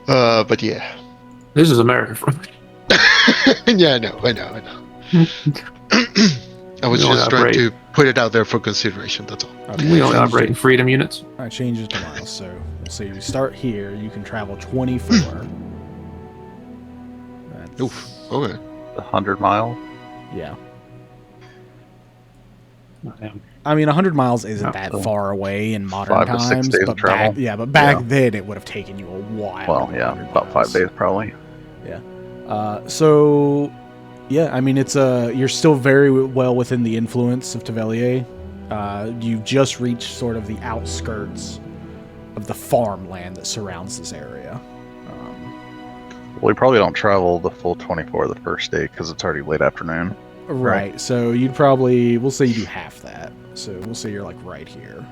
But yeah. This is America for me. Yeah, I know. I was We only just trying operate- to put it out there for consideration, that's all. Okay, We only changed operate in it. freedom units. I changed it to miles, so we'll see. You start here, you can travel 24. That's, Oof. Okay. 100 mile. yeah. Damn. I mean, 100 miles isn't Yeah, that so far away in modern 5 to 6 times, days but of travel. back Yeah. then it would have taken you a while. Well, to go yeah, 100 about 5 miles. days probably. So, yeah, I mean, it's you're still very well within the influence of Tavelier. You've just reached sort of the outskirts of the farmland that surrounds this area. Well, we probably don't travel the full 24 the first day because it's already late afternoon. Right. So we'll say you do half that. So we'll say you're like right here.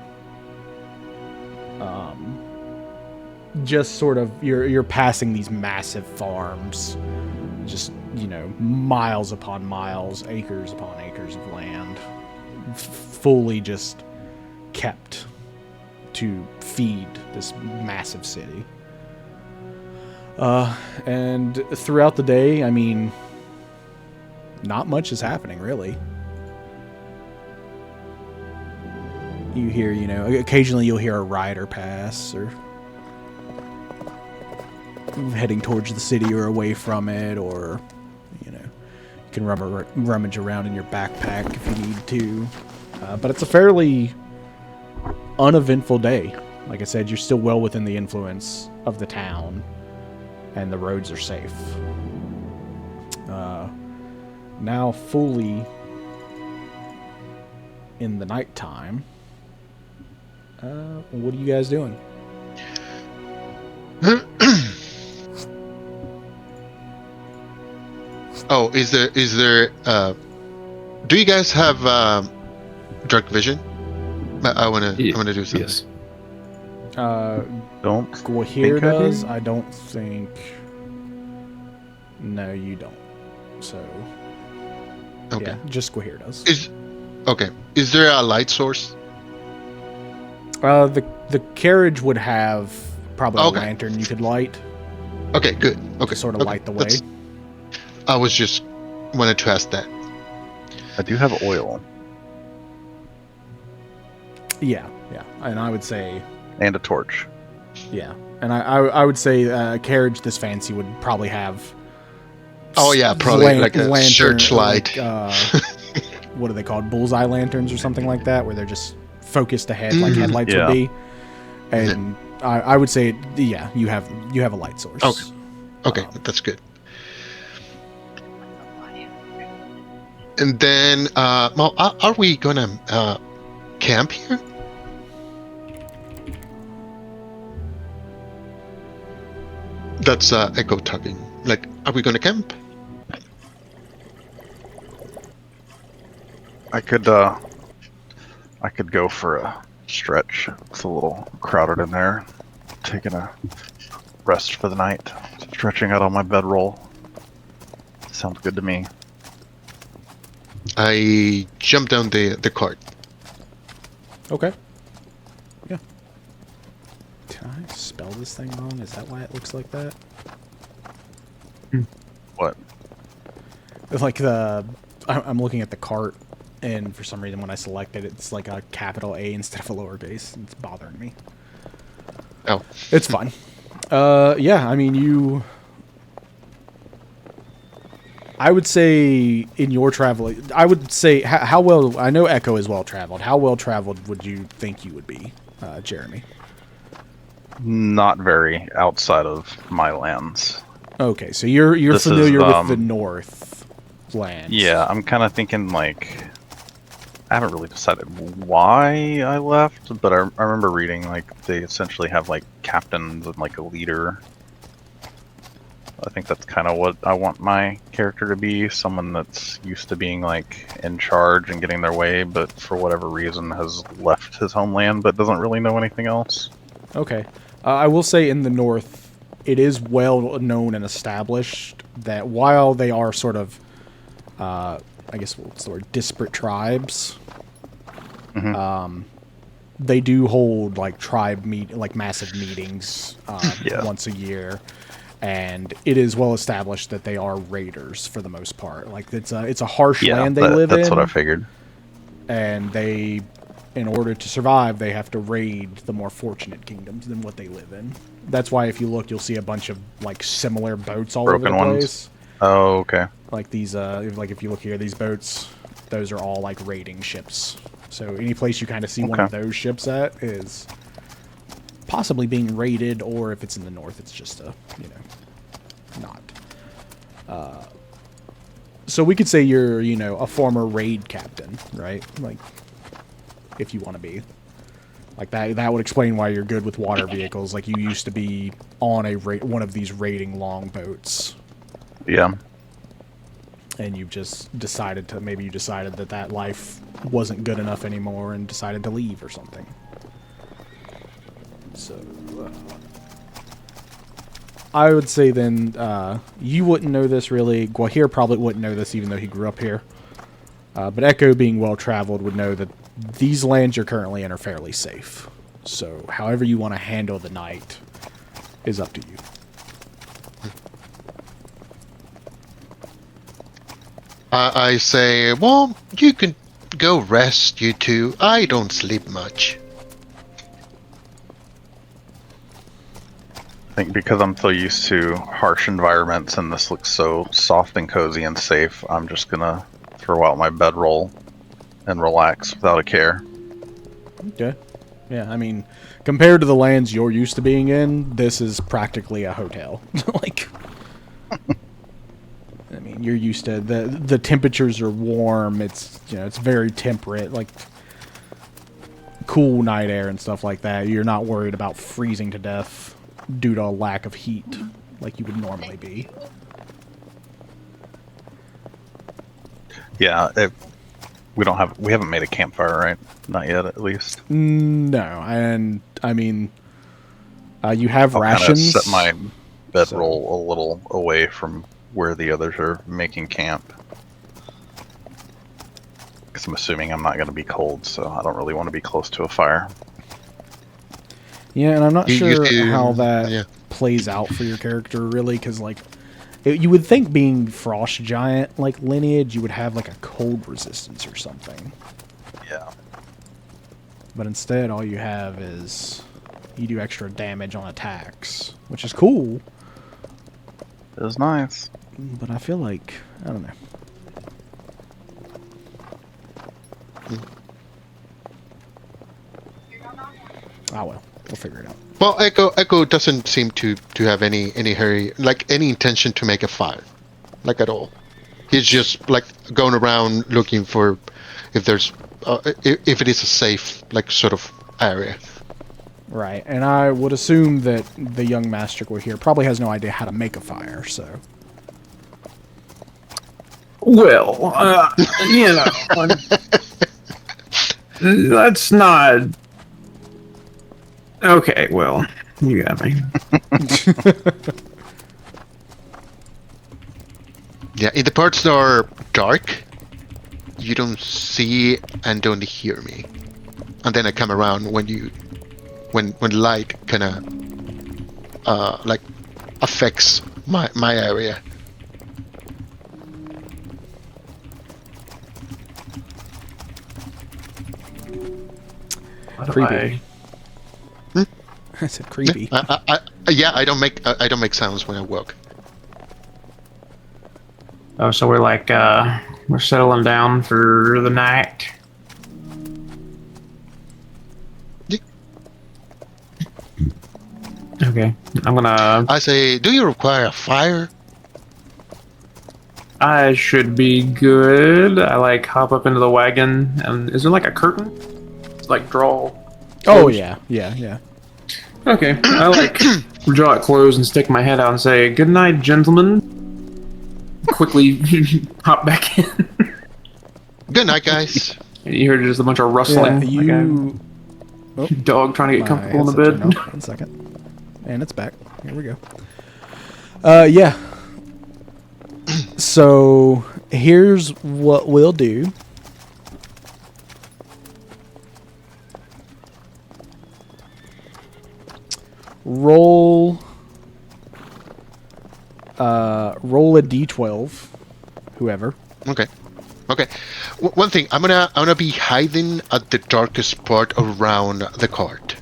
Just sort of, you're passing these massive farms, just, miles upon miles, acres upon acres of land, fully just kept to feed this massive city. And throughout the day, I mean, not much is happening, really. You hear, occasionally you'll hear a rider pass, or heading towards the city or away from it, or, you can rummage around in your backpack if you need to. But it's a fairly uneventful day. Like I said, you're still well within the influence of the town, and the roads are safe. Now fully in the nighttime. What are you guys doing? Oh, is there do you guys have dark vision? I wanna do something. Yes. Don't. Gwahir think I do. does. I don't think. No, you don't. So Okay. yeah, just Gwahir does. Is there a light source? The carriage would have probably Okay. a lantern you could light Okay, good. Okay. to sort of okay. light the way. That's- I was just wanted to ask that. I do have oil Yeah, and I would say and a torch. yeah, and I would say a carriage this fancy would probably have. Oh, yeah, probably like a searchlight. What are they called? Bullseye lanterns or something like that, where they're just focused ahead like Mhm. headlights Yeah. would be. And I would say, yeah, you have a light source. Okay. Okay, that's good. And then, well, are we gonna camp here? That's Echo talking. Like, are we gonna camp? I could go for a stretch. It's a little crowded in there. Taking a rest for the night. Stretching out on my bedroll. Sounds good to me. I jump down the cart. Okay. Yeah. Can I spell this thing wrong? Is that why it looks like that? What? Like I'm looking at the cart, and for some reason when I select it, it's like a capital A instead of a lowercase. It's bothering me. Oh. It's fine. Yeah, I mean, I would say in your travel, I would say how well, I know Echo is well traveled. How well traveled would you think you would be, Jeremy? Not very outside of my lands. Okay, so you're This is, familiar with the North lands. Yeah, I'm kind of thinking like I haven't really decided why I left, but I remember reading like they essentially have like captains and like a leader. I think that's kind of what I want my character to be, someone that's used to being like in charge and getting their way, but for whatever reason has left his homeland but doesn't really know anything else. Okay. I will say in the North, it is well known and established that while they are sort of I guess what's the word, disparate tribes. Mhm. They do hold like massive meetings Yeah. once a year, and it is well established that they are raiders for the most part. Like it's a harsh Yeah, land they live that's in, what I figured. and they, in order to survive, they have to raid the more fortunate kingdoms than what they live in. That's why if you look, you'll see a bunch of like similar boats all Broken over the ones? place. Oh, okay. Like these, like if you look here, these boats, those are all like raiding ships. So any place you kind of see one of Okay. those ships at is possibly being raided, or if it's in the north, it's just not. So we could say you're, a former raid captain, right? Like, if you want to be. Like that would explain why you're good with water vehicles. Like you used to be on one of these raiding longboats. Yeah. And you've just decided that life wasn't good enough anymore and decided to leave or something. So, I would say then, you wouldn't know this really. Gwahir probably wouldn't know this even though he grew up here. But Echo, being well-traveled, would know that these lands you're currently in are fairly safe. So, however you want to handle the night is up to you. I say, well, you can go rest, you two. I don't sleep much. I think because I'm so used to harsh environments and this looks so soft and cozy and safe, I'm just gonna throw out my bedroll and relax without a care. Okay. Yeah, I mean, compared to the lands you're used to being in, this is practically a hotel. Like, I mean, you're used to the temperatures are warm. It's it's very temperate, like cool night air and stuff like that. You're not worried about freezing to death due to a lack of heat like you would normally be. Yeah, we haven't made a campfire, right? Not yet, at least. No, and I mean, you have I'll kinda rations. set my bedroll so- a little away from where the others are making camp. Because I'm assuming I'm not going to be cold, so I don't really want to be close to a fire. Yeah, and I'm not You sure do- how that yeah. plays out for your character, really, because, like, you would think being frost giant, like, lineage, you would have, like, a cold resistance or something. Yeah. But instead, all you have is you do extra damage on attacks, which is cool, It was nice. but I feel like, I don't know. Ah, well, we'll figure it out. Well, Echo doesn't seem to have any hurry, like any intention to make a fire, like at all. He's just like going around looking for if there's if it is a safe like sort of area. Right, and I would assume that the young master here probably has no idea how to make a fire, so... Well, that's not. Okay, well, you got me. Yeah, in the parts that are dark, you don't see and don't hear me, and then I come around when light kind of like affects my area. What do Creepy. I- I said creepy. I don't make sounds when I walk. Oh, so we're like we're settling down for the night. Yeah. Okay, I'm gonna. I say, do you require a fire? I should be good. I like hop up into the wagon, and is there like a curtain? Like draw. Oh, closed? yeah. Okay, I like draw it closed and stick my head out and say, "Good night, gentlemen." Quickly hop back in. Good night, guys. And you heard just a bunch of Yeah, rustling. you... Like a dog trying to get My comfortable in the headset turned bed. off. 1 second. And it's back. Here we go. Yeah. So, here's what we'll do. Roll a d12, whoever. Okay. Okay. One thing, I'm gonna be hiding at the darkest part around the cart.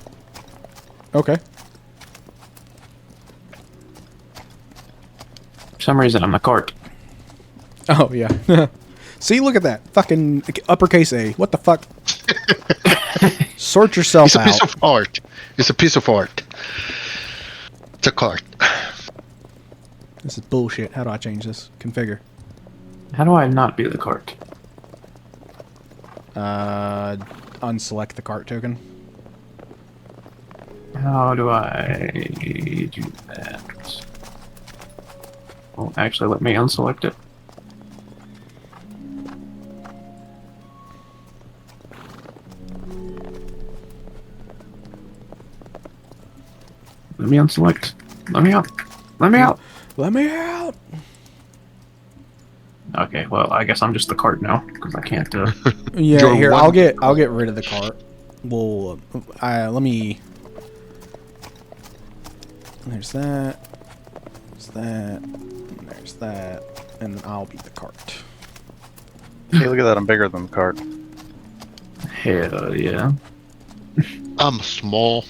Okay. For some reason, I'm a cart. Oh yeah. See, look at that. Fucking uppercase A. What the fuck? Sort yourself It's a out. piece of art. It's a piece of art. It's a cart. This is bullshit. How do I change this? Configure. How do I not be the cart? Unselect the cart token. How do I do that? Well, actually, let me unselect it. Let me unselect. Let me out. Let me out. Let me out. Okay, well, I guess I'm just the cart now because I can't. Yeah, You're here one- I'll get rid of the cart. Well, let me. There's that. There's that. And there's that, and then I'll be the cart. Hey, look at that! I'm bigger than the cart. Hell yeah. I'm small.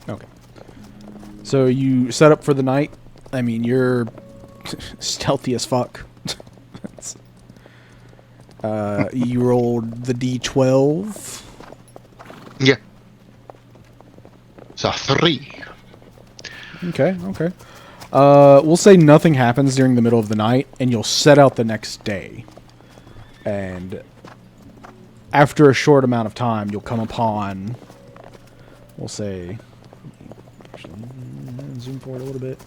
Okay. So you set up for the night. I mean, you're stealthy as fuck. You rolled the d12. Yeah. It's a 3. Okay, okay. We'll say nothing happens during the middle of the night, and you'll set out the next day. And after a short amount of time, you'll come upon, we'll say, actually, zoom forward a little bit.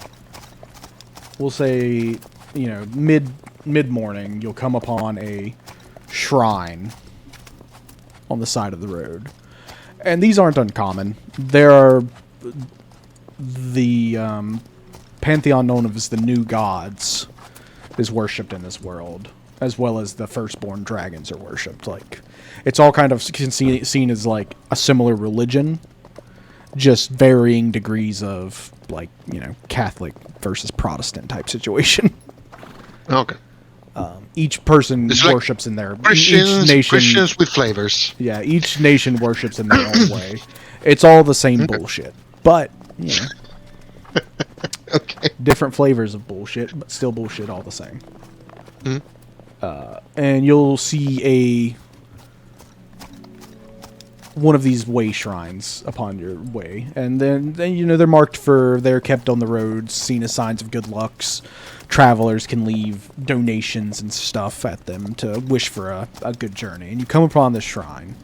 We'll say, you know, mid-morning, you'll come upon a shrine on the side of the road. And these aren't uncommon. There are the pantheon known as the new gods is worshipped in this world, as well as the firstborn dragons are worshipped. Like, it's all kind of seen as like a similar religion, just varying degrees of, like, you know, Catholic versus Protestant type situation. Okay. Each person It's like worships in their Christians, each nation. Christians with flavors. Yeah, each nation worships in their own way. It's all the same bullshit, but you know, Okay. different flavors of bullshit, but still bullshit all the same. Mhm. And you'll see one of these way shrines upon your way, and then you know they're kept on the roads, seen as signs of good lucks. Travelers can leave donations and stuff at them to wish for a good journey. And you come upon this shrine,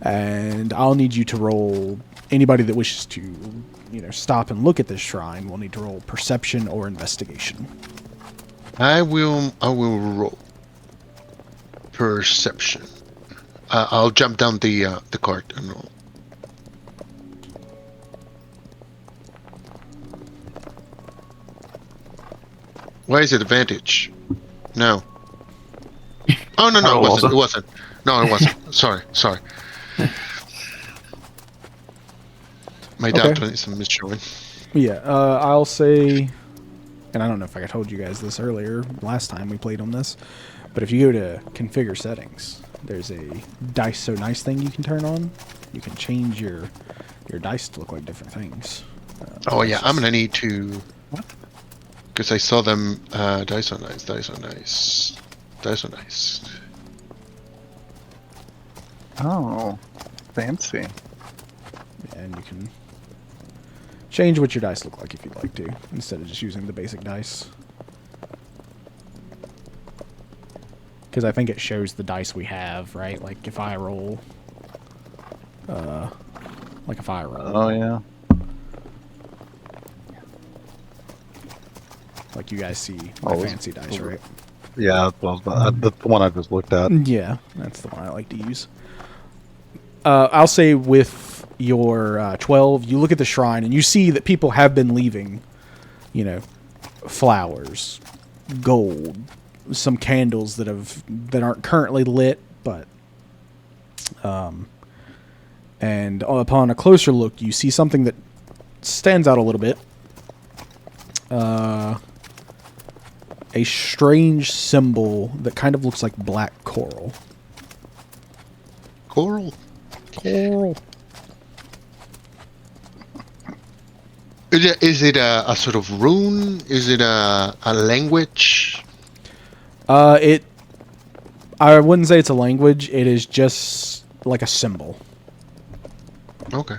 and I'll need you to roll. Anybody that wishes to, you know, stop and look at this shrine will need to roll perception or investigation. I will roll perception. I'll jump down the cart and roll. Why is it advantage? No. Oh no, Oh, it wasn't. also. It wasn't. No, it wasn't. Sorry. My Okay. downturn is a misshowing. Yeah, I'll say, and I don't know if I told you guys this earlier, last time we played on this, but if you go to configure settings, there's a dice so nice thing you can turn on. You can change your dice to look like different things. Oh yeah, I'm gonna need to. Because I saw them. Dice are nice. Dice are nice. Dice are nice. Oh, fancy. And you can change what your dice look like if you'd like to, instead of just using the basic dice. Because I think it shows the dice we have, right? Like if I roll, Oh yeah. like you guys see my Oh, fancy dice, right? Yeah, that's the one I just looked at. Yeah, that's the one I like to use. I'll say with your 12, you look at the shrine and you see that people have been leaving, flowers, gold, some candles that aren't currently lit, but and upon a closer look, you see something that stands out a little bit. A strange symbol that kind of looks like black coral. Coral. Coral. Is it a sort of rune? Is it a language? I wouldn't say it's a language. It is just like a symbol. Okay.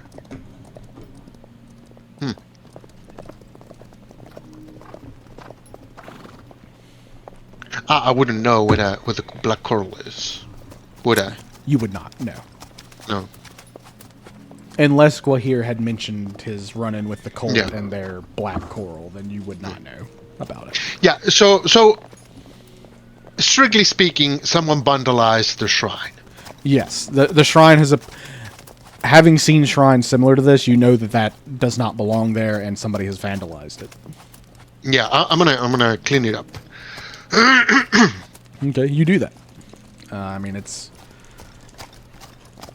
I wouldn't know what the black coral is, would I? You would not, no. No. Unless Gwahir had mentioned his run-in with the cult Yeah. and their black coral, then you would not know about it. Yeah. So strictly speaking, someone vandalized the shrine. Yes, the shrine has a... Having seen shrines similar to this, you know that does not belong there, and somebody has vandalized it. Yeah, I'm gonna clean it up. Okay, you do that. I mean, it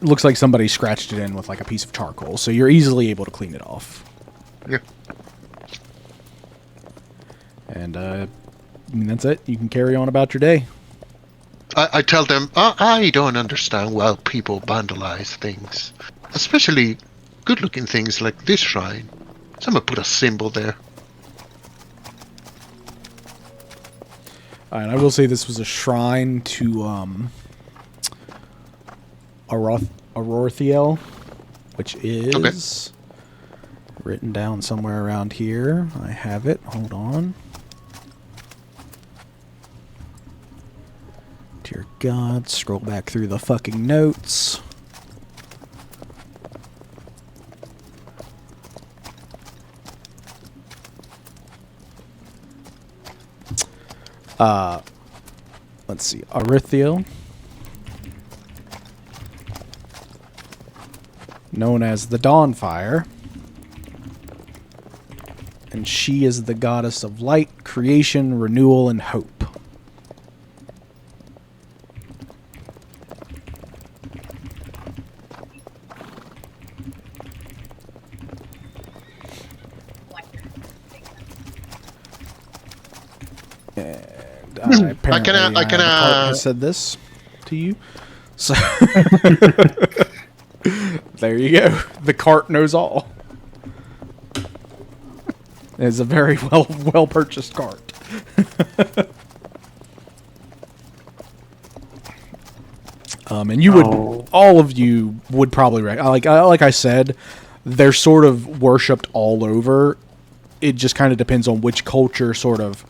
looks like somebody scratched it in with like a piece of charcoal, so you're easily able to clean it off. Yeah. And I mean, that's it. You can carry on about your day. I tell them I don't understand why people vandalize things, especially good-looking things like this shrine. Someone put a symbol there. And I will say this was a shrine to Arorthiel, which is written down somewhere around here. I have it. Hold on. Dear God, scroll back through the fucking notes. Let's see. Arithio, known as the Dawnfire, and she is the goddess of light, creation, renewal, and hope. Apparently, I can the cart has said this to you. So there you go. The cart knows all. It's a very well purchased cart. And you would, all of you would probably like I said, they're sort of worshipped all over. It just kind of depends on which culture sort of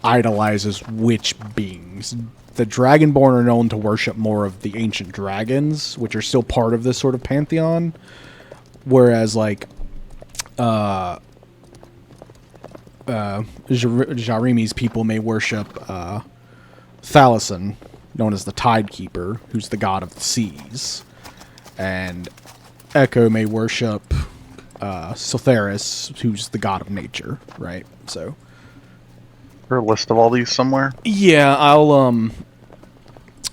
idolizes which beings. The Dragonborn are known to worship more of the ancient dragons, which are still part of this sort of pantheon, whereas like Jarimi's people may worship Thalassen, known as the Tidekeeper, who's the god of the seas, and Echo may worship Siltharis, who's the god of nature, right? So there a list of all these somewhere? yeah,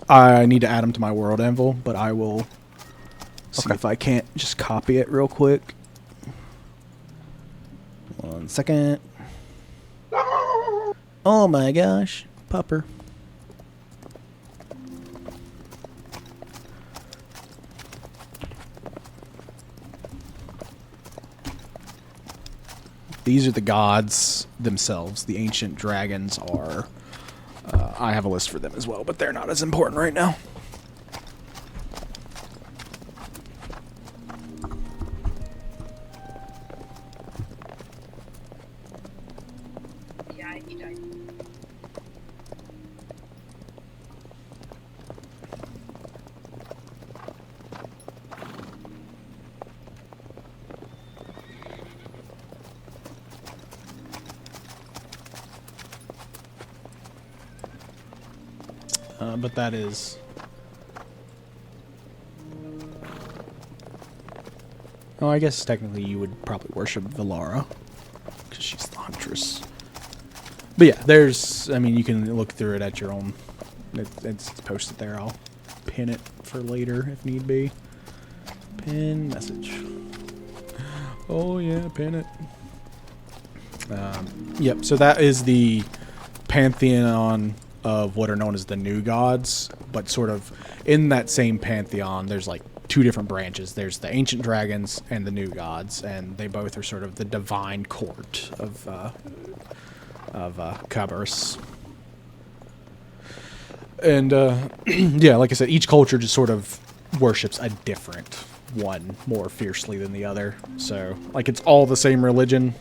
I need to add them to my world anvil, but I will see if I can't just copy it real quick. 1 second. Oh my gosh, pupper. These are the gods themselves. The ancient dragons are... I have a list for them as well, but they're not as important right now. Yeah, he died. But that is... Oh, I guess technically you would probably worship Valara, because she's the huntress. But yeah, there's, I mean, you can look through it at your own. It's posted there. I'll pin it for later if need be. Pin message. Oh yeah, pin it. Yep, so that is the pantheon of what are known as the new gods, but sort of in that same pantheon, there's like two different branches. There's the ancient dragons and the new gods, and they both are sort of the divine court of Khabaris. And yeah, like I said, each culture just sort of worships a different one more fiercely than the other. So, like, it's all the same religion,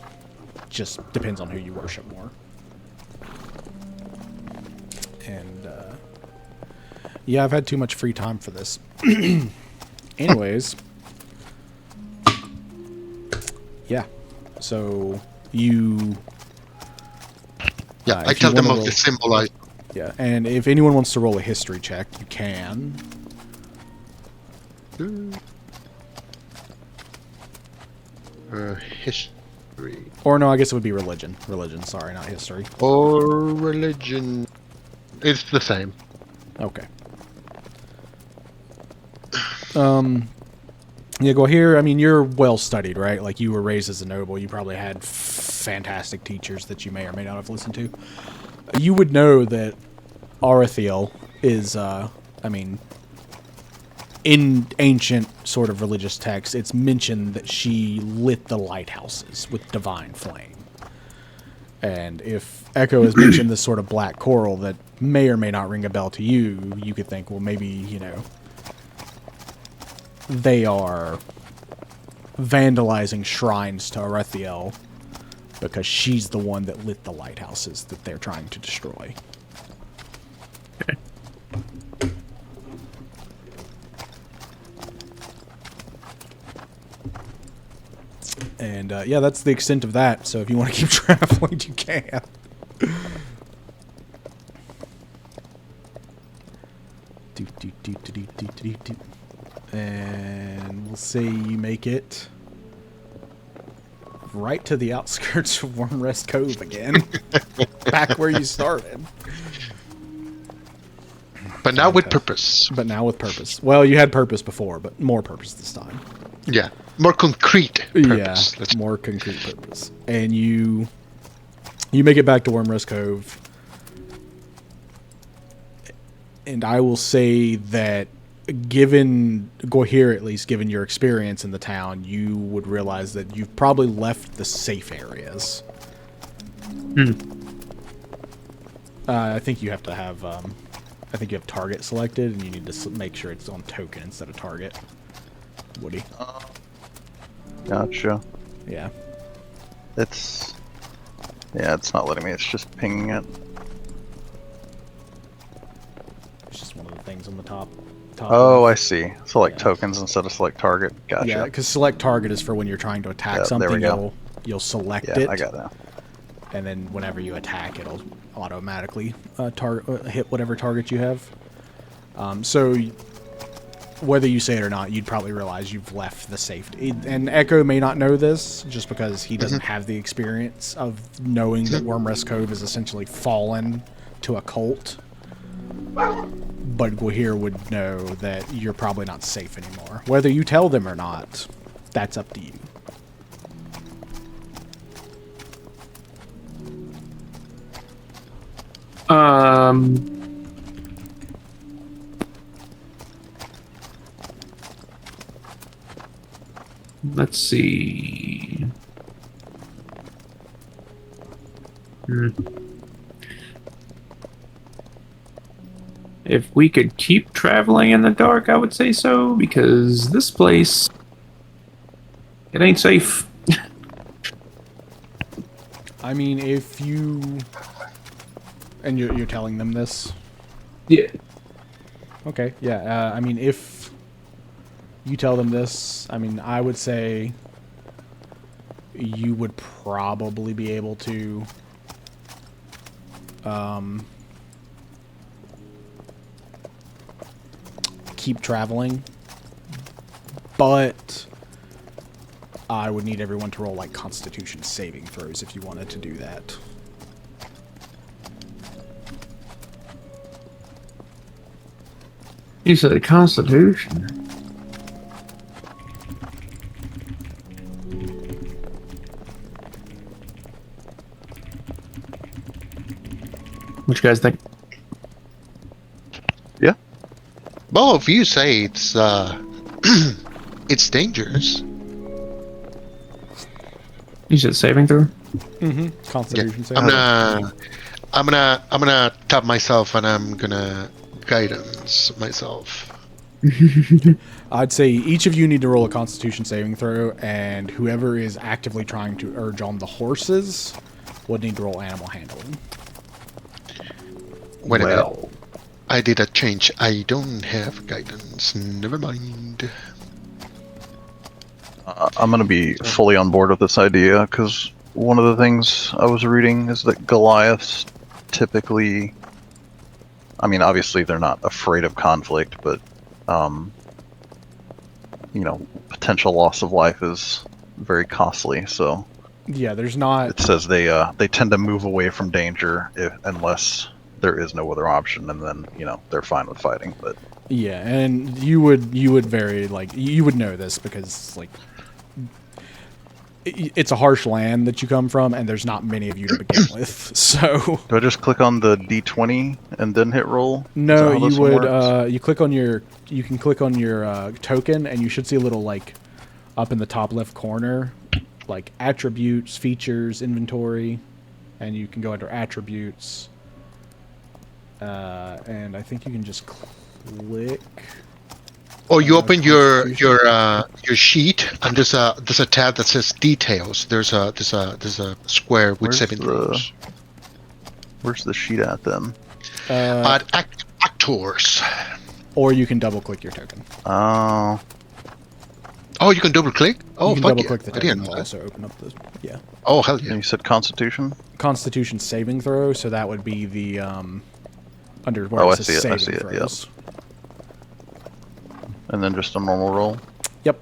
just depends on who you worship more. And yeah, I've had too much free time for this. Anyways, yeah. So you, I tell them of the symbol. Yeah, and if anyone wants to roll a history check, you can. History. Or no, I guess it would be religion. Religion, sorry, not history. Or religion. It's the same. Okay. Yeah, go here. I mean, you're well studied, right? Like, you were raised as a noble. You probably had fantastic teachers that you may or may not have listened to. You would know that Arathiel is, I mean, in ancient sort of religious texts, it's mentioned that she lit the lighthouses with divine flame. And if Echo has mentioned this sort of black coral that may or may not ring a bell to you, you could think, well, maybe, you know, they are vandalizing shrines to Arathiel because she's the one that lit the lighthouses that they're trying to destroy. And yeah, that's the extent of that. So if you want to keep traveling, you can. And we'll say you make it right to the outskirts of Wormrest Cove again. Back where you started. But now with purpose. But now with purpose. Well, you had purpose before, but more purpose this time. Yeah. More concrete purpose. Yeah, more concrete purpose. And you make it back to Wormrest Cove. And I will say that given Gohir, at least given your experience in the town, you would realize that you've probably left the safe areas. I think you have to have I think you have target selected, and you need to make sure it's on token instead of target. Woody. Gotcha. Yeah. It's not letting me. It's just pinging it. It's just one of the things on the top Oh, left. I see. So like Yeah. tokens instead of select target. Gotcha. Yeah, because select target is for when you're trying to attack Yeah, there we something. go. You'll select Yeah, it. I got that. And then whenever you attack, it'll automatically hit whatever target you have. So whether you say it or not, you'd probably realize you've left the safety. And Echo may not know this, just because he doesn't have the experience of knowing that Wormrest Cove is essentially fallen to a cult. But Gohir would know that you're probably not safe anymore. Whether you tell them or not, that's up to you. Let's see. If we could keep traveling in the dark, I would say so, because this place, it ain't safe. I mean, if you... And you're telling them this? Yeah. Okay, yeah. I mean, if you tell them this, I mean, I would say you would probably be able to keep traveling, but I would need everyone to roll like Constitution saving throws if you wanted to do that. You said Constitution. What you guys think? Yeah. Well, if you say it's it's dangerous. You said saving throw? Mm-hmm. Constitution saving. I'm gonna tap myself and I'm gonna guidance myself. I'd say each of you need to roll a Constitution saving throw, and whoever is actively trying to urge on the horses would need to roll animal handling. Wait a minute. I did a change. I don't have guidance. Never mind. I'm going to be fully on board with this idea, because one of the things I was reading is that Goliaths typically... I mean, obviously they're not afraid of conflict, but, you know, potential loss of life is very costly, so... Yeah, there's not... It says they tend to move away from danger unless there is no other option, and then, you know, they're fine with fighting, but... Yeah, and you would very, like, you would know this because, like, it's a harsh land that you come from, and there's not many of you to begin with, so... Do I just click on the D20 and then hit roll? No, you would, you click on your, you can click on your token, and you should see a little, like, up in the top left corner, like, attributes, features, inventory, and you can go under attributes, and I think you can just click... Oh, you open your sheet and there's a tab that says details. There's a square with Where's 7 rows. Where's the sheet at then? At actors. Or you can double click your token. Oh. Oh, you can double click. Oh, you can fuck double yeah. click the I didn't token know to that. also open up the Oh, hell yeah. And you said Constitution? Constitution saving throw, so that would be the under where Oh, it I says see it, I saving see it, throws. And then just a normal roll? Yep.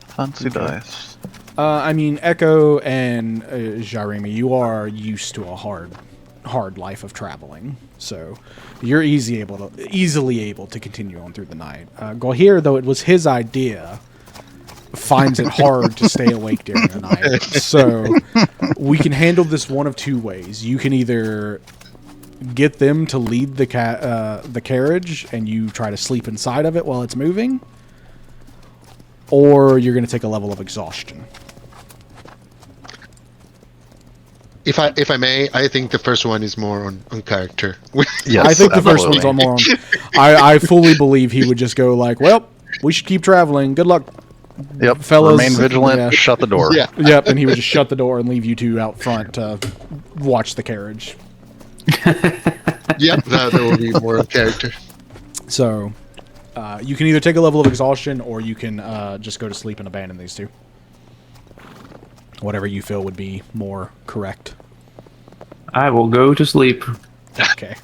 Fancy dice. I mean, Echo and Jarimi, you are used to a hard life of traveling, so you're easily able to continue on through the night. Gohir, though it was his idea, finds it hard to stay awake during the night. So we can handle this one of two ways. You can either get them to lead the carriage, and you try to sleep inside of it while it's moving, or you're going to take a level of exhaustion. If I may, I think the first one is more on character. Yes, I think the first one's absolutely. on more on... I fully believe he would just go like, well, we should keep traveling. Good luck, Yep, fellas. remain vigilant, Yeah. shut the door. Yeah. Yep, and he would just shut the door and leave you two out front to watch the carriage. Yeah, that will be more of character. So, you can either take a level of exhaustion, or you can just go to sleep and abandon these two. Whatever you feel would be more correct. I will go to sleep. Okay.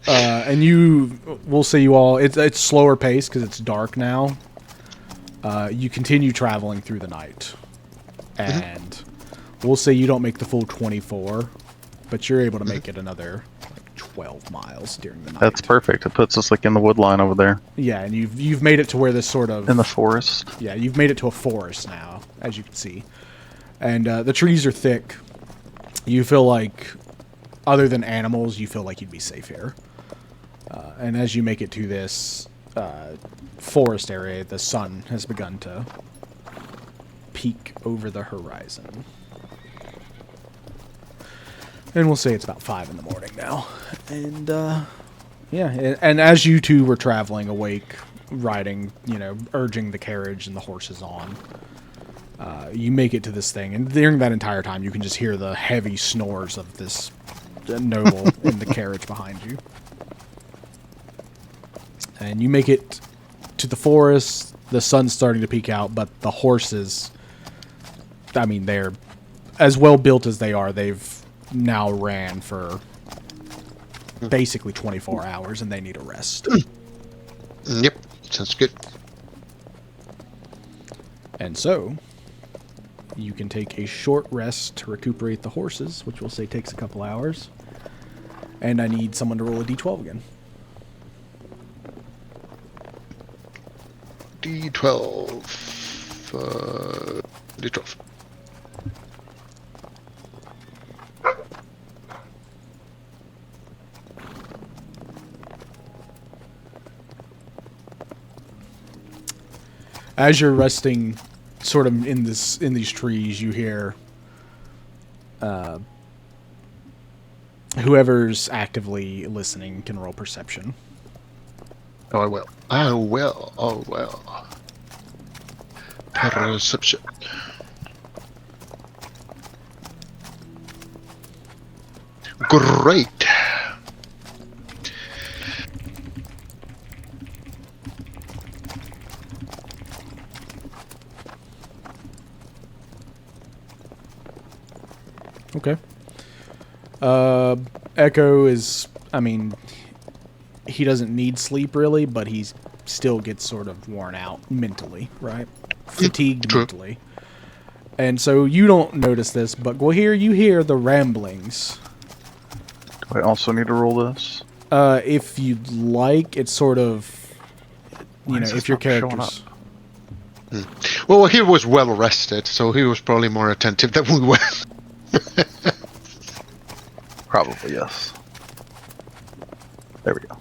And we'll say you all, it's slower pace because it's dark now. You continue traveling through the night. And we'll say you don't make the full 24, but you're able to make it another like 12 miles during the night. That's perfect. It puts us like in the wood line over there. Yeah, and you've made it to where this sort of... In the forest. Yeah, you've made it to a forest now, as you can see. And the trees are thick. You feel like, other than animals, you feel like you'd be safe here. And as you make it to this forest area, the sun has begun to peek over the horizon. And we'll say it's about 5 in the morning now. And, yeah, and as you two were traveling awake, riding, urging the carriage and the horses on, you make it to this thing. And during that entire time, you can just hear the heavy snores of this noble in the carriage behind you. And you make it to the forest. The sun's starting to peek out, but the horses, I mean, they're as well built as they are. They've now ran for basically 24 hours, and they need a rest. Yep, sounds good. And so, you can take a short rest to recuperate the horses, which we'll say takes a couple hours. And I need someone to roll a d12 again. D12. D12. As you're resting, sort of in these trees, you hear whoever's actively listening can roll perception. Oh, I will. I will. Oh, well. Perception. Great. Okay. Echo is, I mean, he doesn't need sleep really, but he still gets sort of worn out mentally, right? Fatigued True. mentally. And so you don't notice this, but you hear the ramblings. Do I also need to roll this? If you'd like, it's sort of, Why is if this your not showing characters... Well, he was well rested, so he was probably more attentive than we were. Probably, yes. There we go.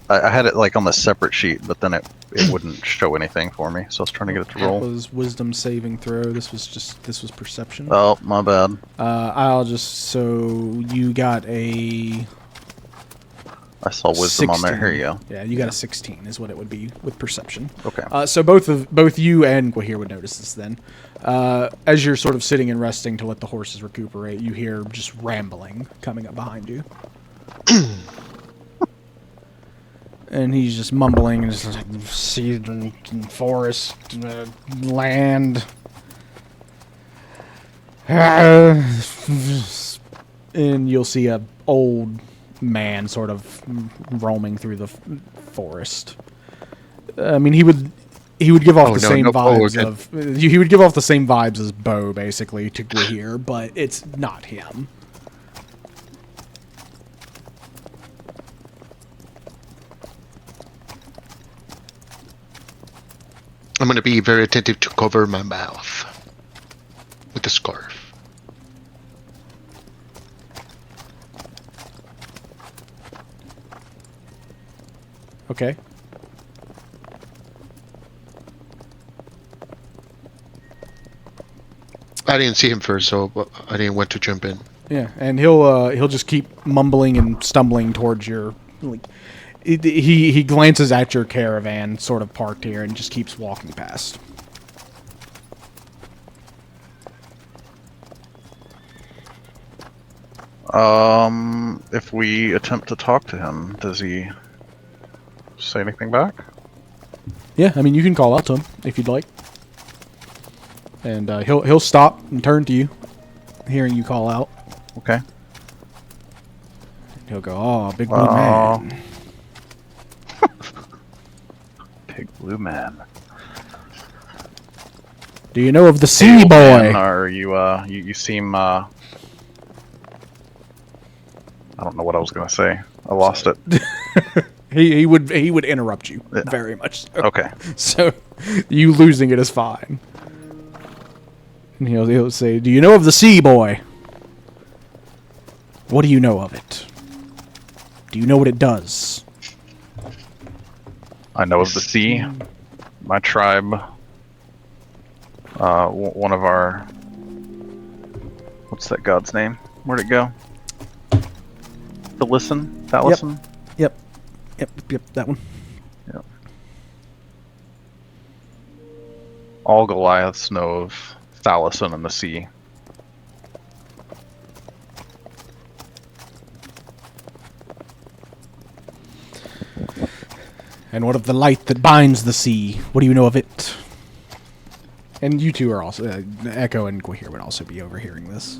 I had it like on the separate sheet, but then it wouldn't show anything for me, so I was trying to get it to That roll. was wisdom saving throw. This was perception. Oh, my bad. So you got a I saw wisdom on there. Here you go. Yeah, you got a 16 is what it would be with perception. Okay. So both you and Gwahir would notice this then. As you're sort of sitting and resting to let the horses recuperate, you hear just rambling coming up behind you. And he's just mumbling and just like, sea and forest, land. And you'll see a old man sort of roaming through the forest. I mean, he would give off vibes okay. of he would give off the same vibes as Bo basically to Gwahir, but it's not him. I'm going to be very attentive to cover my mouth with a scarf. Okay. I didn't see him first, so I didn't want to jump in. Yeah, and he'll just keep mumbling and stumbling towards your he glances at your caravan sort of parked here and just keeps walking past. If we attempt to talk to him, does he say anything back? Yeah, I mean you can call out to him if you'd like. And he'll stop and turn to you, hearing you call out. Okay. He'll go, "Oh, big blue man." Big blue man. Do you know of the Hey, sea old boy? man, are you seem I don't know what I was gonna say. I lost it. He would interrupt you Yeah. very much. So. Okay. So you losing it is fine. And he'll say, "Do you know of the sea boy? What do you know of it? Do you know what it does?" I know of the sea. My tribe. One of our. What's that god's name? Where'd it go? Thalison? Yep, that one. Yep. All Goliaths know of Thalison and the sea. And what of the light that binds the sea? What do you know of it? And you two are also Echo and Gwahir would also be overhearing this.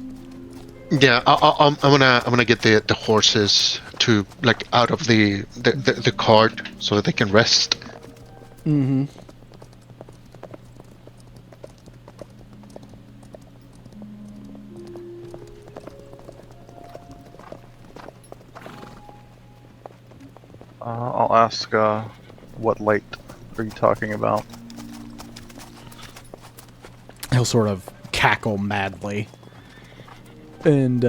Yeah, I'm gonna get the horses to out of the cart so they can rest. Mm-hmm. I'll ask, what light are you talking about? He'll sort of cackle madly. And,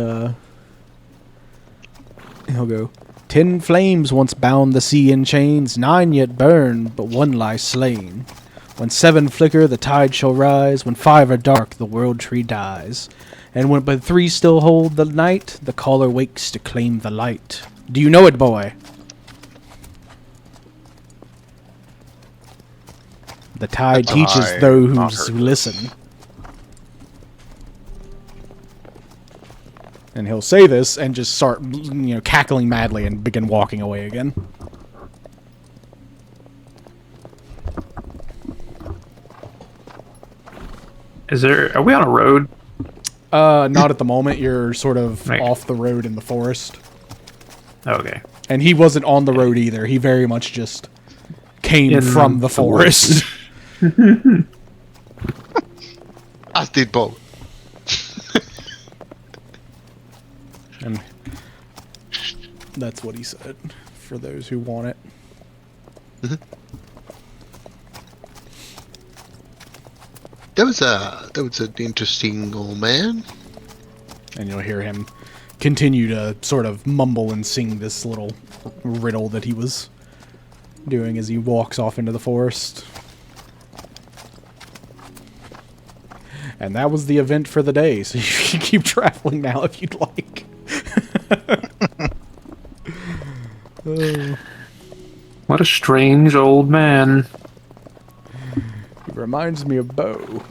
he'll go, 10 flames once bound the sea in chains, 9 yet burn, but 1 lies slain. When 7 flicker, the tide shall rise. When 5 are dark, the world tree dies. And when but 3 still hold the night, the caller wakes to claim the light. Do you know it, boy? The tide teaches I those not who heard listen. And he'll say this and just start, cackling madly and begin walking away again. Are we on a road? Not at the moment. You're sort of Right. off the road in the forest. Okay. And he wasn't on the road either. He very much just came In from the the woods. forest. As did both. And that's what he said, for those who want it. That was an interesting old man. And you'll hear him continue to sort of mumble and sing this little riddle that he was doing as he walks off into the forest. And that was the event for the day, so you can keep traveling now if you'd like. Oh, What a strange old man. he reminds me of Bo.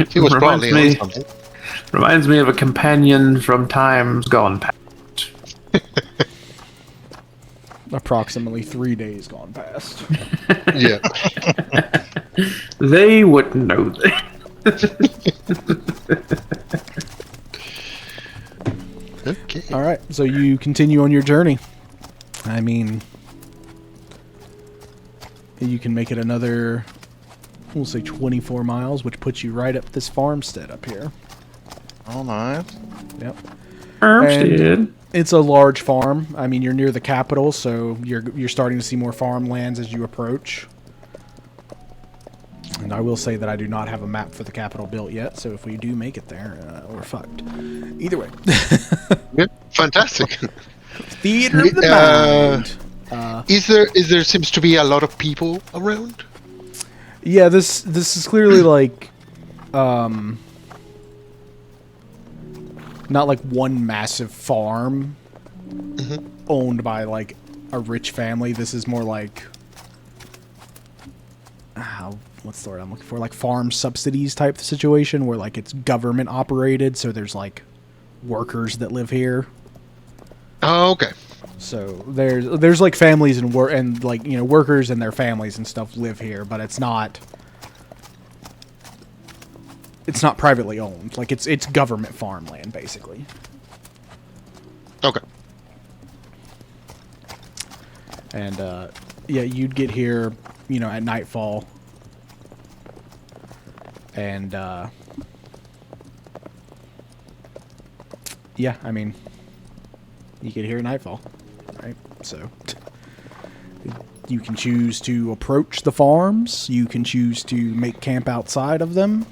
He was Reminds probably me- on something. Reminds me of a companion from times gone past. Approximately 3 days gone past. Yeah. They wouldn't know that. Okay. Alright, so you continue on your journey. I mean, you can make it another, we'll say 24 miles, which puts you right up this farmstead up here. Oh, nice. Yep. Armstead. It's a large farm. I mean, you're near the capital, so you're starting to see more farmlands as you approach. And I will say that I do not have a map for the capital built yet, so if we do make it there, we're fucked. Either way. Yeah, fantastic. Theater of the mind. Is there seems to be a lot of people around? Yeah, this is clearly like, not like one massive farm owned by like a rich family. This is more like, what's the word I'm looking for? Like farm subsidies type situation where like it's government operated. So there's like workers that live here. Oh, okay. So there's like families and like, workers and their families and stuff live here, but it's not privately owned. Like it's government farmland basically. Okay. And yeah, you'd get here, at nightfall. And yeah, I mean, you get here at nightfall, right? So you can choose to approach the farms. You can choose to make camp outside of them.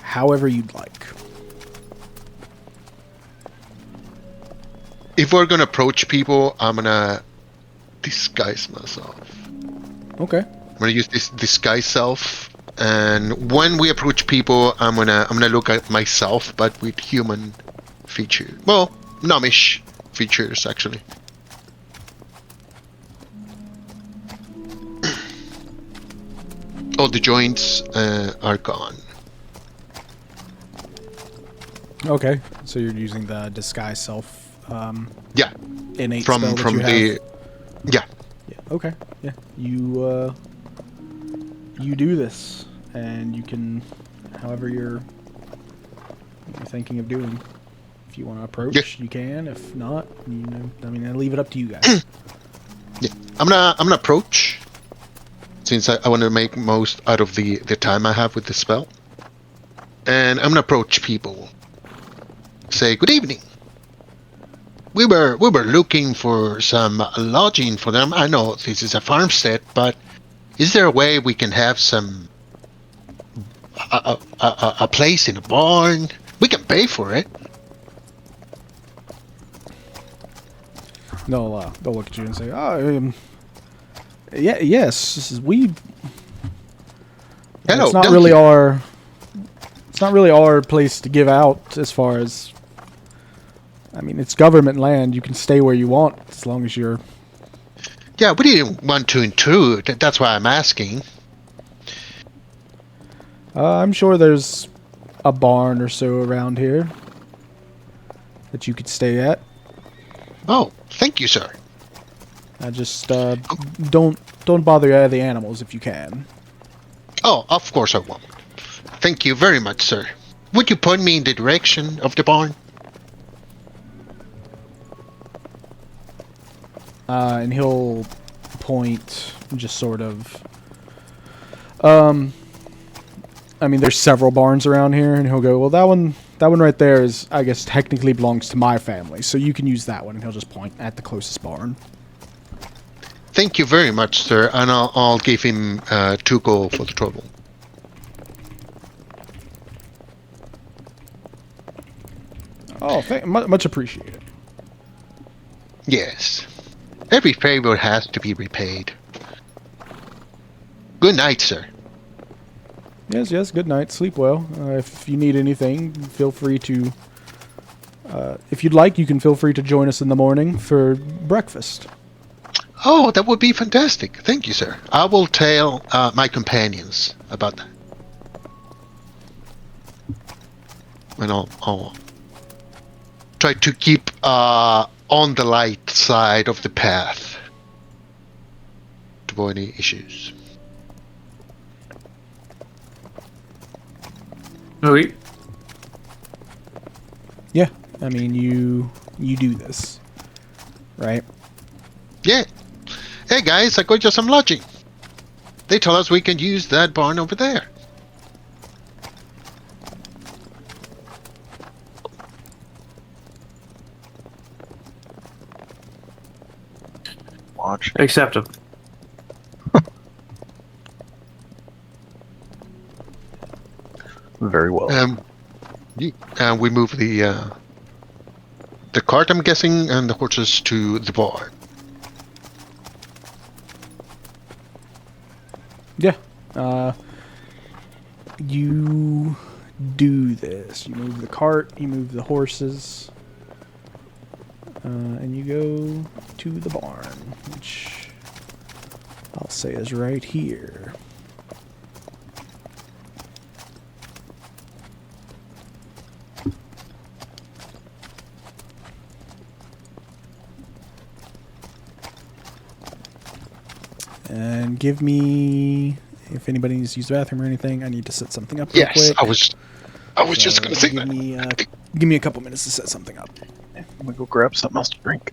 However you'd like. If we're gonna approach people, I'm gonna disguise myself. Okay. I'm gonna use this disguise self, and when we approach people, I'm gonna look at myself, but with human features. Well, gnomish features actually. All the joints are gone. Okay. So you're using the disguise self. Yeah, Innate from spell that you the have. yeah. Yeah. Okay. Yeah. You do this, and you can, however you're thinking of doing. If you want to approach, you can. If not, I leave it up to you guys. Yeah, I'm gonna approach, since I want to make most out of the time I have with the spell, and I'm gonna approach people. Say good evening. We were looking for some lodging for them. I know this is a farmstead, but is there a way we can have some a place in a barn? We can pay for it. They'll look at you and say, yeah, yes, we. Hello, It's not donkey. really our place to give out as far as. I mean, it's government land. You can stay where you want as long as you're. Yeah, we didn't want to intrude. That's why I'm asking. I'm sure there's a barn or so around here that you could stay at. Oh, thank you, sir. Just don't bother the animals if you can. Oh, of course I won't. Thank you very much, sir. Would you point me in the direction of the barn? And he'll point just sort of. There's several barns around here, and he'll go, well, that one right there is, I guess, technically belongs to my family, so you can use that one. And he'll just point at the closest barn. Thank you very much, sir, and I'll give him 2 gold for the trouble. Oh, much appreciated. Yes. Every favor has to be repaid. Good night, sir. Yes, good night. Sleep well. If you need anything, feel free to... if you'd like, you can feel free to join us in the morning for breakfast. Oh, that would be fantastic. Thank you, sir. I will tell my companions about that. And I'll try to keep on the light side of the path to avoid any issues. Okay. Yeah, I mean, you do this, right? Yeah. Hey guys, I got you some lodging. They tell us we can use that barn over there. Watch. Accept him. Very well. We move the cart, I'm guessing, and the horses to the barn. Yeah. You do this. You move the cart, you move the horses, and you go to the barn, which I'll say is right here. And give me, if anybody needs to use the bathroom or anything, I need to set something up real Yes, quick. I was just gonna say give that. Give me a couple minutes to set something up. I'm gonna go grab something else to drink.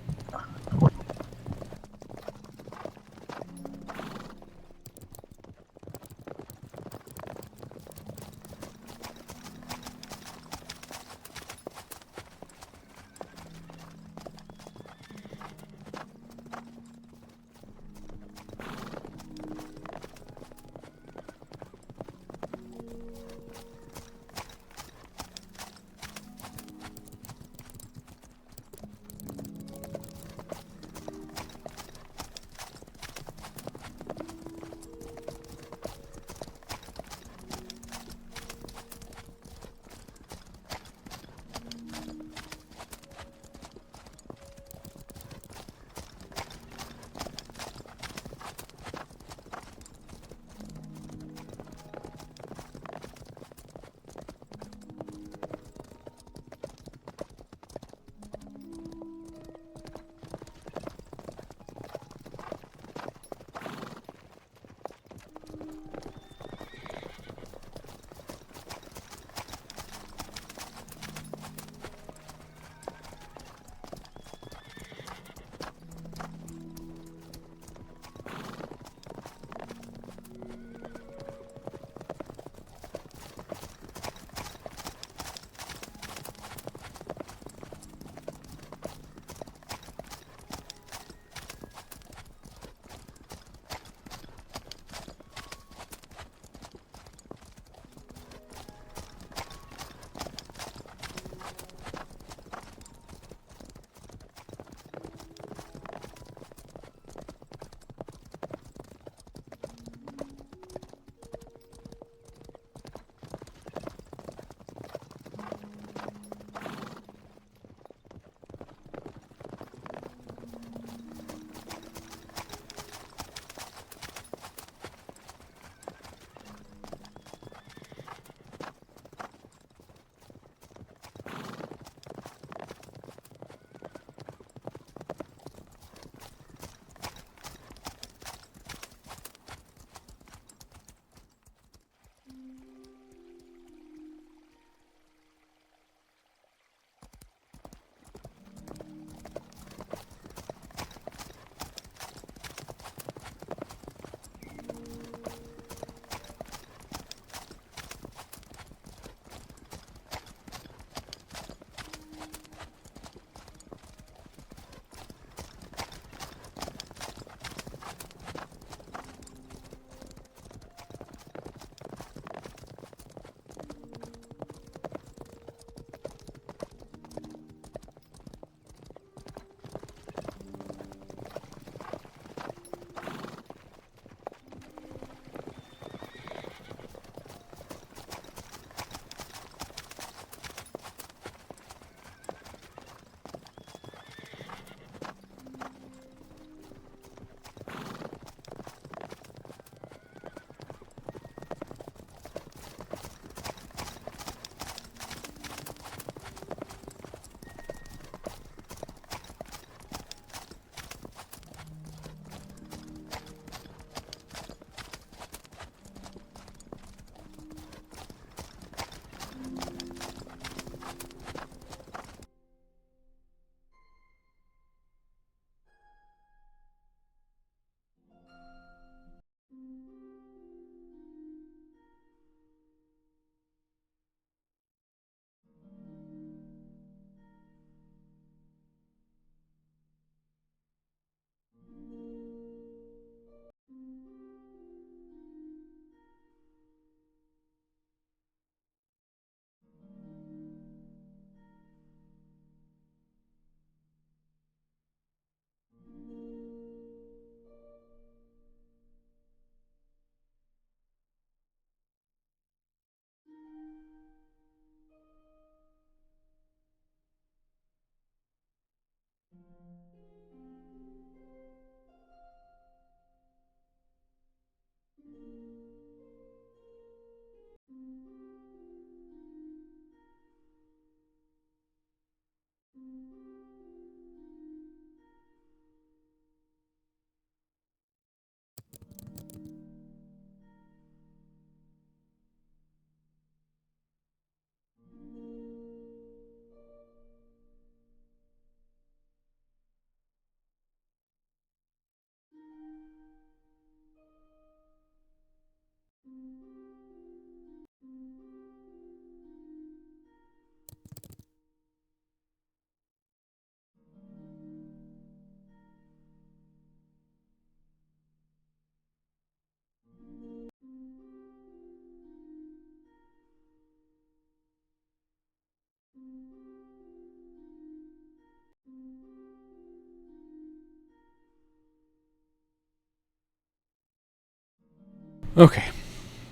Okay,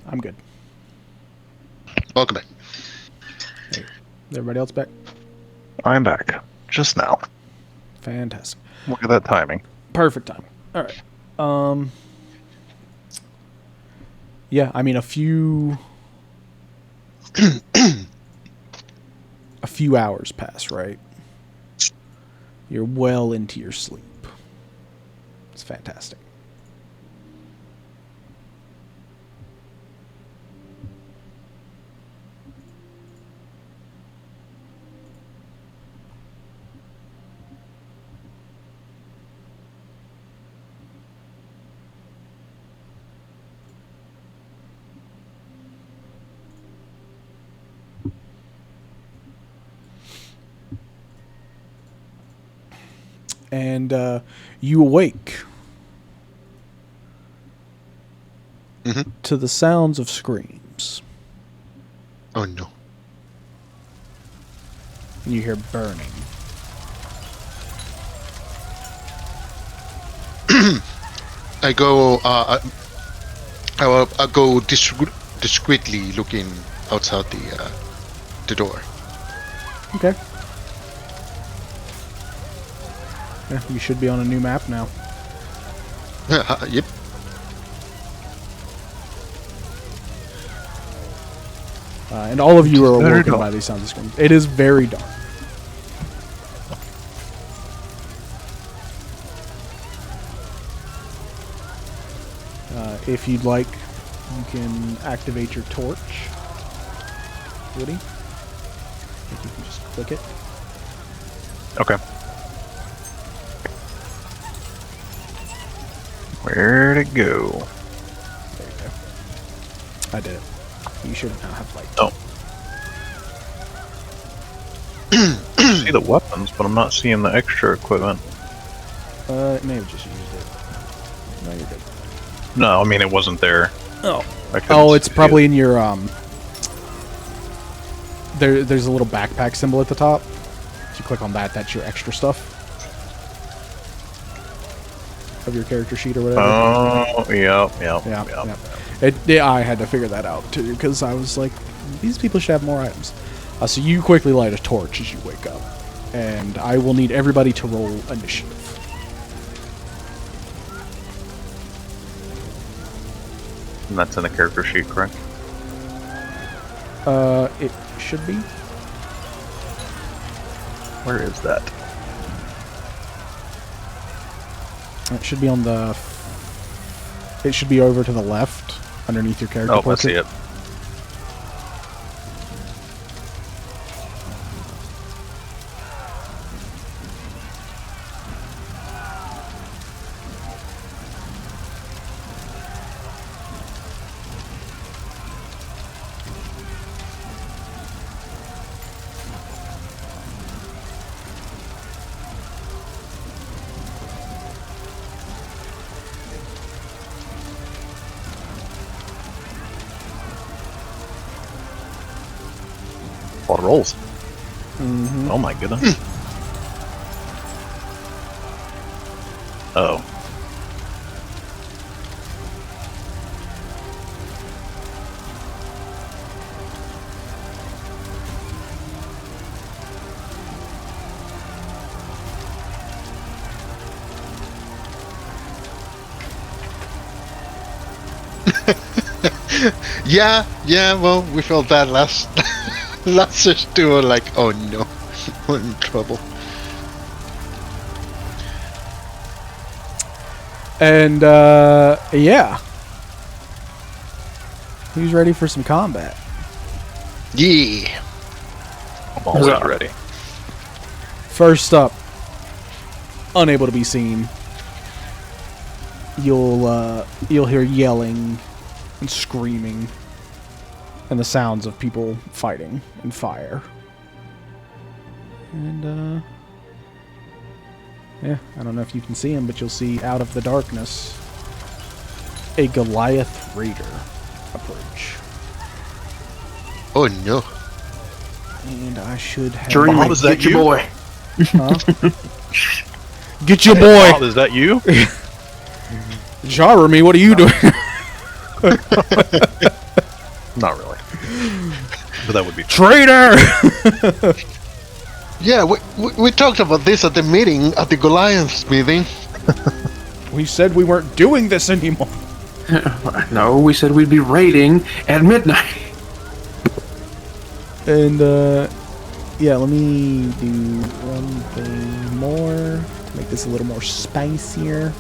I'm good. Welcome back. Is everybody else back? I'm back. Just now. Fantastic. Look at that timing. Perfect timing. All right. Yeah, I mean a few hours pass, right? You're well into your sleep. It's fantastic. And you awake to the sounds of screams. Oh no. And you hear burning. I go. I go discreetly looking outside the door. Okay. Yeah, you should be on a new map now. Yep. And all of you are Very awoken dark. by these sounds of screams. It is very dark. If you'd like, you can activate your torch. Woody? I think you can just click it. Okay. Where'd it go? There you go. I did it. You should now have light. Oh. I see the weapons, but I'm not seeing the extra equipment. It may have just used it. No, you're good. No, I mean it wasn't there. Oh. I couldn't Oh, it's see probably it. in your there's a little backpack symbol at the top. If you click on that, that's your extra stuff of your character sheet or whatever. Oh, yep. Yeah. I had to figure that out too because I was like, these people should have more items. So you quickly light a torch as you wake up, and I will need everybody to roll initiative. And that's in the character sheet, correct? It should be. Where is that? It should be on the. It should be over to the left, underneath your character Oh, I portrait. see it. A lot of rolls. Mm-hmm. Oh my goodness. Oh. Yeah, well, we felt that last search too. We're like, oh no, we're in trouble. And, yeah. Who's ready for some combat? Yeah. I'm always ready. First up, unable to be seen. You'll hear yelling and screaming and the sounds of people fighting and fire. And yeah, I don't know if you can see him, but you'll see out of the darkness a Goliath raider approach. Oh no. And I should have... Dreaming, is that get your you? boy. Huh? Get your boy! Bob, is that you? Jarrah me, what are you doing? Not really. But that would be Traitor! Yeah, we talked about this at the meeting, at the Goliath meeting. We said we weren't doing this anymore. No, we said we'd be raiding at midnight. And, yeah, let me do one thing more to make this a little more spicier.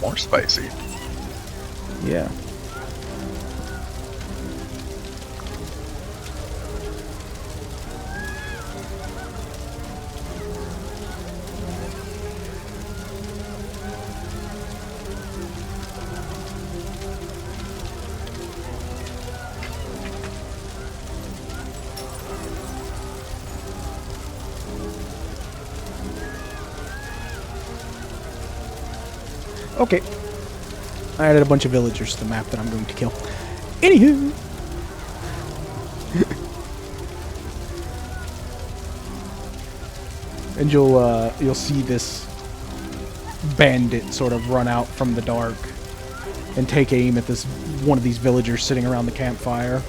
more spicy. Yeah. Okay. I added a bunch of villagers to the map that I'm going to kill. Anywho. And you'll see this bandit sort of run out from the dark and take aim at this one of these villagers sitting around the campfire.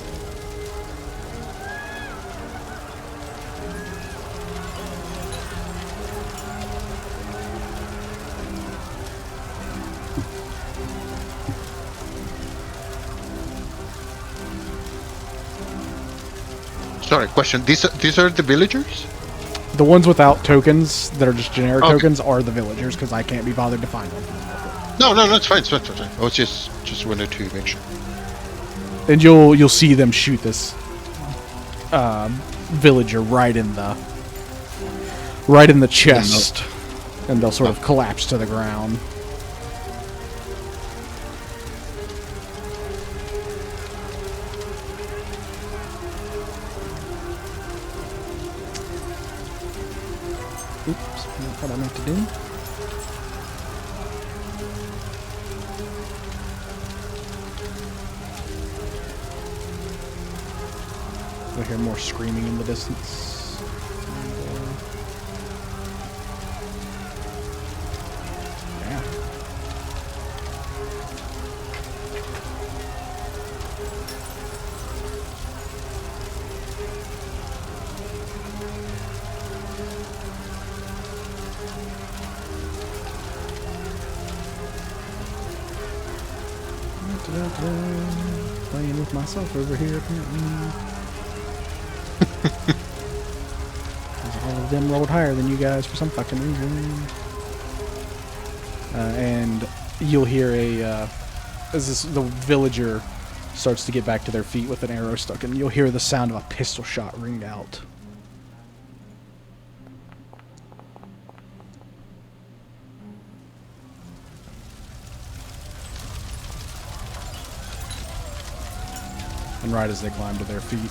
Sorry, question. These are the villagers? The ones without tokens that are just generic Okay. tokens are the villagers because I can't be bothered to find them. No, it's fine. It's fine. I was just wanted to make sure. And you'll see them shoot this villager right in the chest, and they'll sort of collapse to the ground. Oops, not what I meant to do. I hear more screaming in the distance. Yeah. Playing with myself over here, apparently. All of them rolled higher than you guys for some fucking reason. And you'll hear as the villager starts to get back to their feet with an arrow stuck in, you'll hear the sound of a pistol shot ring out. And right as they climb to their feet,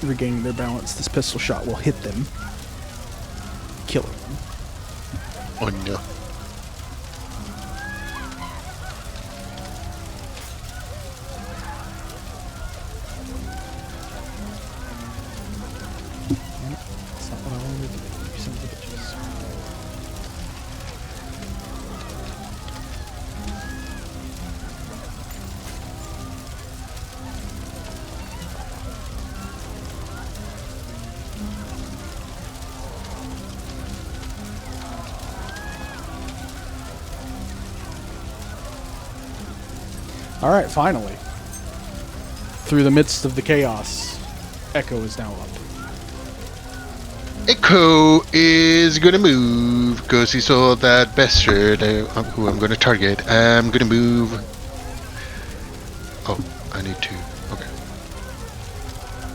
regaining their balance, this pistol shot will hit them, killing them. Oh no. That's not what I wanted to do, you son of a bitches. Alright, finally. Through the midst of the chaos, Echo is now up. Echo is gonna move because he saw that bastard who I'm gonna target. I'm gonna move. Oh, I need to. Okay.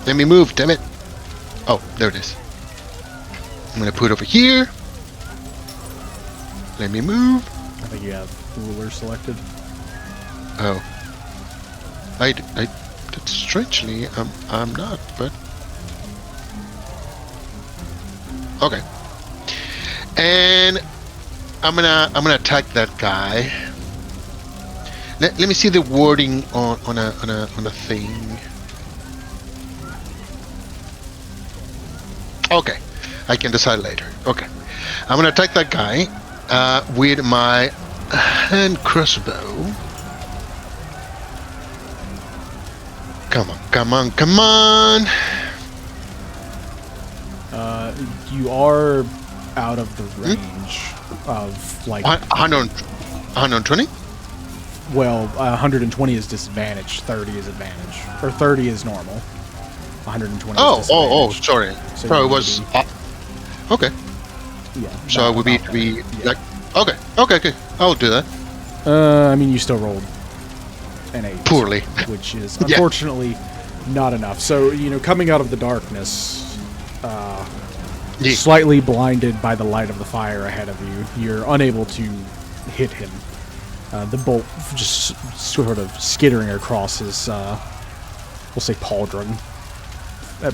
Let me move, damn it. Oh, there it is. I'm gonna put it over here. Let me move. I think you have ruler selected. Oh. That's strangely, I'm not, but. Okay. And I'm gonna attack that guy. Let me see the wording on a thing. Okay, I can decide later. Okay, I'm gonna attack that guy with my hand crossbow. Come on, come on, come on! You are out of the range of like 120? well, 120 is disadvantage, 30 is advantage, or 30 is normal. 120 Oh, is disadvantage. sorry. So So you it would was be- okay. Yeah. So it would be about to be that. Yeah. like okay. I'll do that. I mean, you still rolled an 8. Poorly. Which is Yeah. unfortunately not enough. So, coming out of the darkness, Yeah. slightly blinded by the light of the fire ahead of you, you're unable to hit him. The bolt just sort of skittering across his, we'll say, pauldron,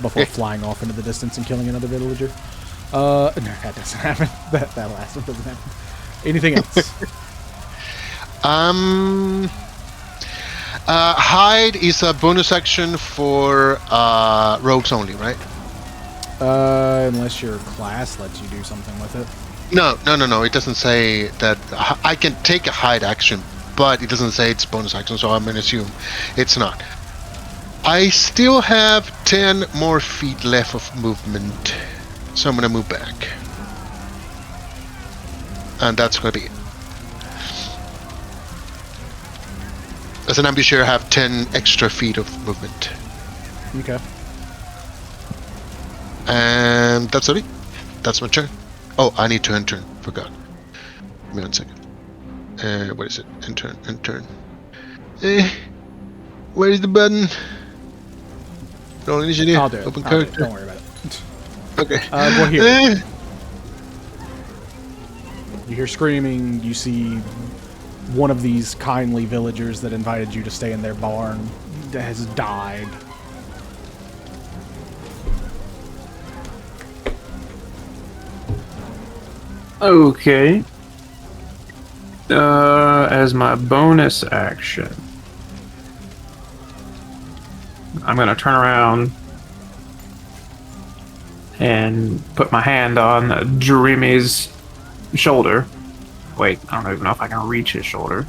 before flying off into the distance and killing another villager. No, that doesn't happen. That last one doesn't happen. Anything else? Hide is a bonus action for rogues only, right? Unless your class lets you do something with it. No. It doesn't say that. I can take a hide action, but it doesn't say it's bonus action, so I'm gonna assume it's not. I still have 10 more feet left of movement, so I'm gonna move back, and that's gonna be it. As an ambusher, I have 10 extra feet of movement, Okay. and that's it. That's my turn. Oh, I need to enter. Forgot. Give me 1 second. What is it? Enter. Where is the button? Roll initiative. I'll do it. Open I'll do it. character. Don't worry about it. Okay. Go here. Eh, You hear screaming. You see one of these kindly villagers that invited you to stay in their barn that has died. Okay. As my bonus action, I'm gonna turn around and put my hand on Dreamy's shoulder. Wait, I don't even know if I can reach his shoulder.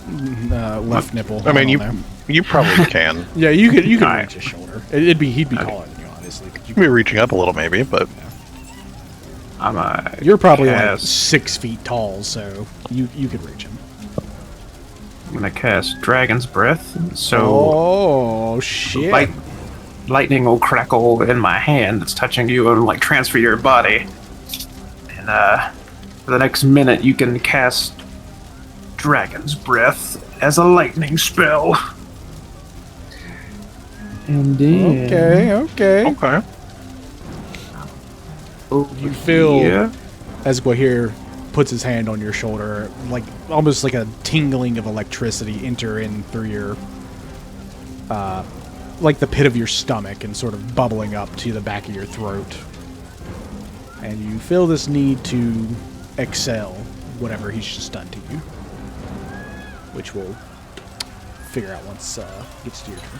Left nipple. I mean, on there. you probably can. Yeah, you could Alright. reach his shoulder. He'd be taller than you, obviously. 'cause You can be reaching up a little, maybe, but you're probably like cast- 6 feet tall, so you could reach him. I'm gonna cast Dragon's Breath. So Oh shit! lightning will crackle in my hand that's touching you and like transfer your body. And for the next minute, you can cast Dragon's Breath as a lightning spell. And then Okay. okay. You feel yeah. as Gwahir puts his hand on your shoulder, like almost like a tingling of electricity enter in through your, like the pit of your stomach and sort of bubbling up to the back of your throat. And you feel this need to excel whatever he's just done to you, which we'll figure out once it gets to your turn.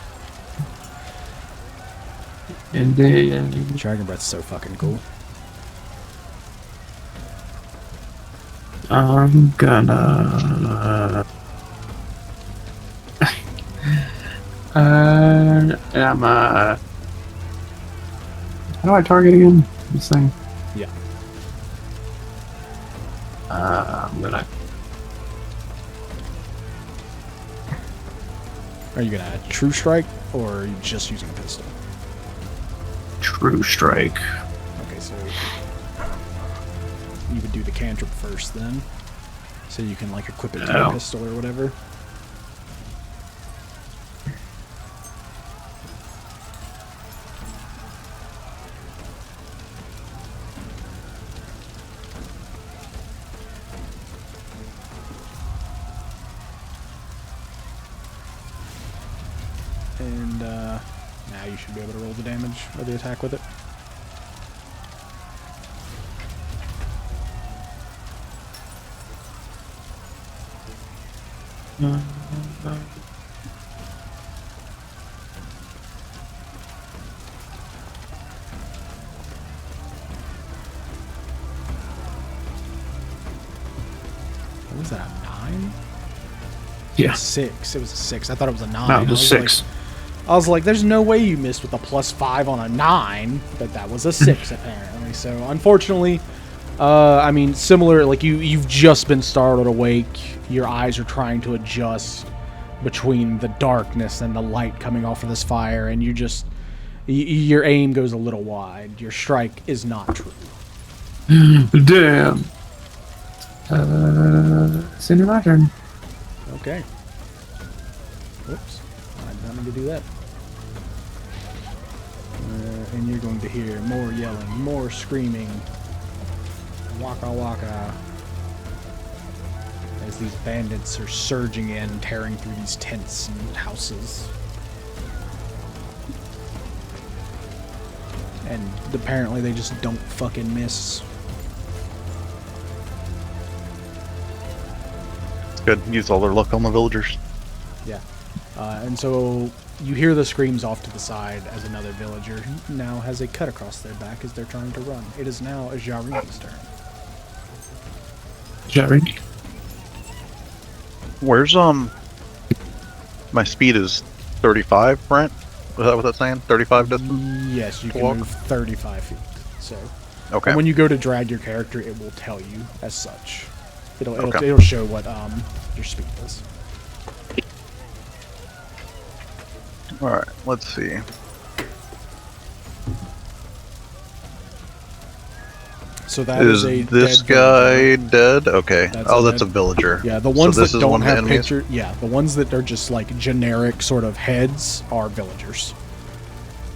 And then Dragon Breath's so fucking cool. I'm gonna. I'm how do I target again? This thing. Yeah. I'm gonna Are you gonna true strike, or are you just using a pistol? True strike. Okay, so you would do the cantrip first, then, so you can like equip it to your pistol or whatever. And now you should be able to roll the damage or the attack with it. What was that, a 9? Yeah. 6. It was a 6. I thought it was a 9. No, it was 6. I was like, there's no way you missed with a +5 on a 9, but that was a 6 apparently. So unfortunately, I mean, similar, like you've just been startled awake. Your eyes are trying to adjust between the darkness and the light coming off of this fire, and your aim goes a little wide. Your strike is not true. Damn. It's in my turn. Okay. Whoops. I did not mean to do that. And you're going to hear more yelling, more screaming. Waka waka. As these bandits are surging in, tearing through these tents and houses. And apparently they just don't fucking miss. Good. Use all their luck on the villagers. Yeah. And so you hear the screams off to the side as another villager now has a cut across their back as they're trying to run. It is now Jarin's turn. Jarin? Where's my speed is 35, Brent? Was that what that's saying? 35 distance? Yes, you can Walk? move 35 feet. So Okay. and when you go to drag your character, it will tell you as such. Okay. It'll show what your speed is. Alright, let's see. So that is a this dead guy villager. dead? Okay. That's that's a a villager. Yeah, the ones So this that is don't one of the have enemies? picture. Yeah, the ones that are just like generic sort of heads are villagers.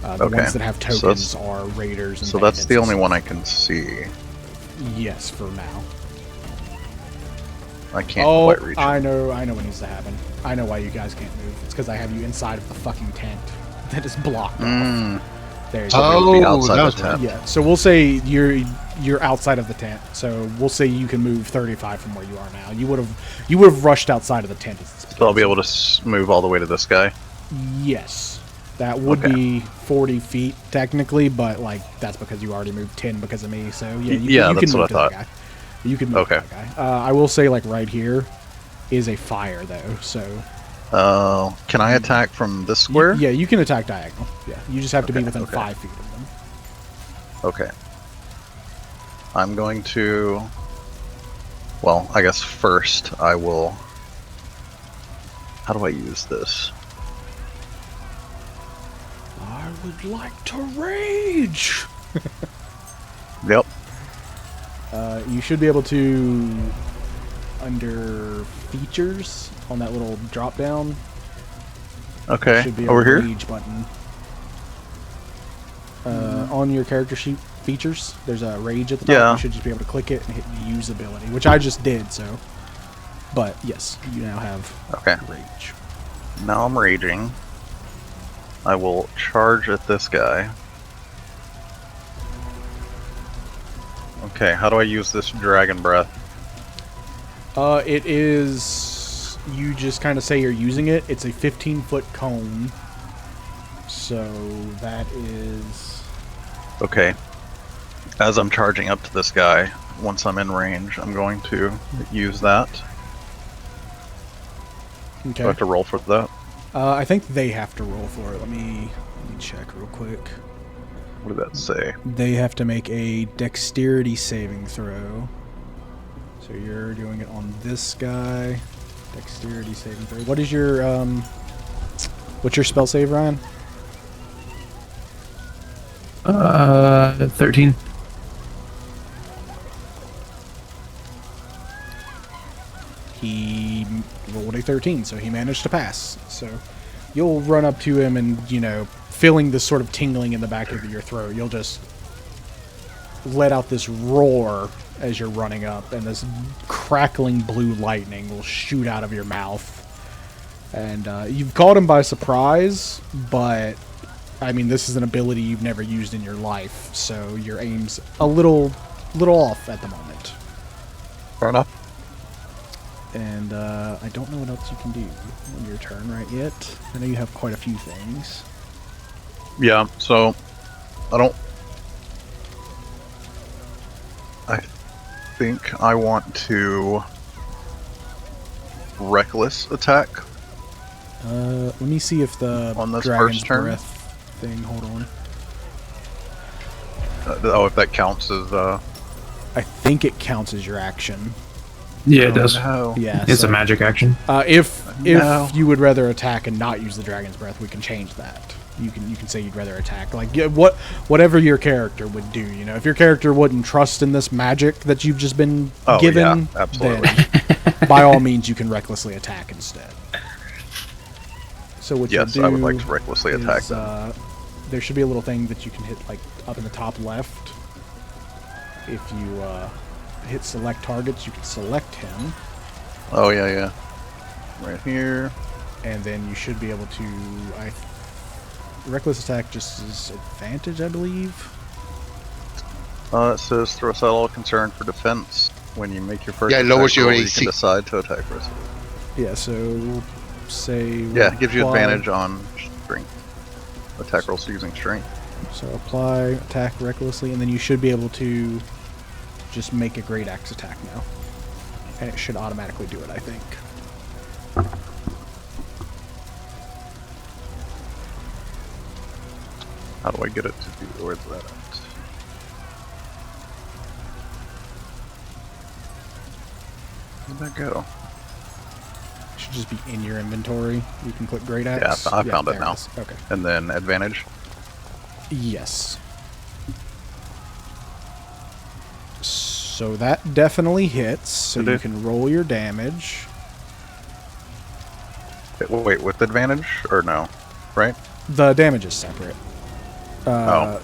The Okay. ones that have So tokens that's- are raiders. And So that's the bandits only and one I can see. stuff. Yes, for now. I can't Oh, quite reach I him. know what needs to happen. I know why you guys can't move. It's because I have you inside of the fucking tent that is blocked off. Mm, There you so go. they would be Oh, outside that's the tent. Yeah, so we'll say you're outside of the tent. So we'll say you can move 35 from where you are now. You would have rushed outside of the tent. So I'll be able to move all the way to this guy. Yes, that would Okay. be 40 feet technically, but like that's because you already moved 10 because of me. So yeah, Yeah, you that's can what move I to that guy. You can move Okay. to that guy. I will say like right here is a fire though. So Can I attack from this square? yeah, you can attack diagonal. Yeah, you just have to be Okay, within okay. 5 feet of them. Okay. I'm going to... Well, I guess first I will... How do I use this? I would like to rage. Yep. You should be able to, under features on that little drop down, Okay. should be a Over here? rage button. On your character sheet features, there's a rage at the top. Yeah. You should just be able to click it and hit use ability, which I just did. So, but yes, you now have Okay. rage. Now I'm raging. I will charge at this guy. Okay, how do I use this dragon breath? It is. You just kind of say you're using it. It's a 15-foot cone. So that is. Okay. As I'm charging up to this guy, once I'm in range, I'm going to use that. Okay. Do I have to roll for that? I think they have to roll for it. Let me check real quick. What did that say? They have to make a dexterity saving throw. So you're doing it on this guy. Dexterity saving throw. What is your What's your spell save, Ryan? 13. He rolled a 13, so he managed to pass. So you'll run up to him and, feeling this sort of tingling in the back of your throat, you'll just let out this roar as you're running up, and this crackling blue lightning will shoot out of your mouth. And you've caught him by surprise, but, I mean, this is an ability you've never used in your life, so your aim's a little off at the moment. Fair enough. And I don't know what else you can do on your turn right yet. I know you have quite a few things. Yeah, so I think I want to reckless attack. Let me see if the On this Dragon's first turn? Breath thing, hold on. If that counts as I think it counts as your action. Yeah, it does. no. Yeah, It's so, a magic action. if No. you would rather attack and not use the Dragon's Breath, we can change that. You can say you'd rather attack, like whatever your character would do. If your character wouldn't trust in this magic that you've just been Oh, given, yeah, absolutely. then by all means you can recklessly attack instead. So what Yes, you'll do I would like to recklessly attack is, them. there should be a little thing that you can hit like up in the top left. If you hit select targets, you can select him, Oh yeah. Right here. and then you should be able to. Reckless attack just is advantage, I believe. It says throw aside all concern for defense. When you make your first Yeah, it attack lowers your roll, you AC. can decide to attack first. Yeah, so say Yeah, it gives you apply- advantage on strength. Attack rolls using strength. So apply attack recklessly, and then you should be able to just make a great axe attack now, and it should automatically do it, I think. How do I get it to do? Where's that at? Where'd that go? It should just be in your inventory. You can click great Yeah, axe. I found it there now. is. Okay. And then advantage. Yes. So that definitely hits. So It you did. can roll your damage. Wait, with advantage or no? Right? The damage is separate. Oh.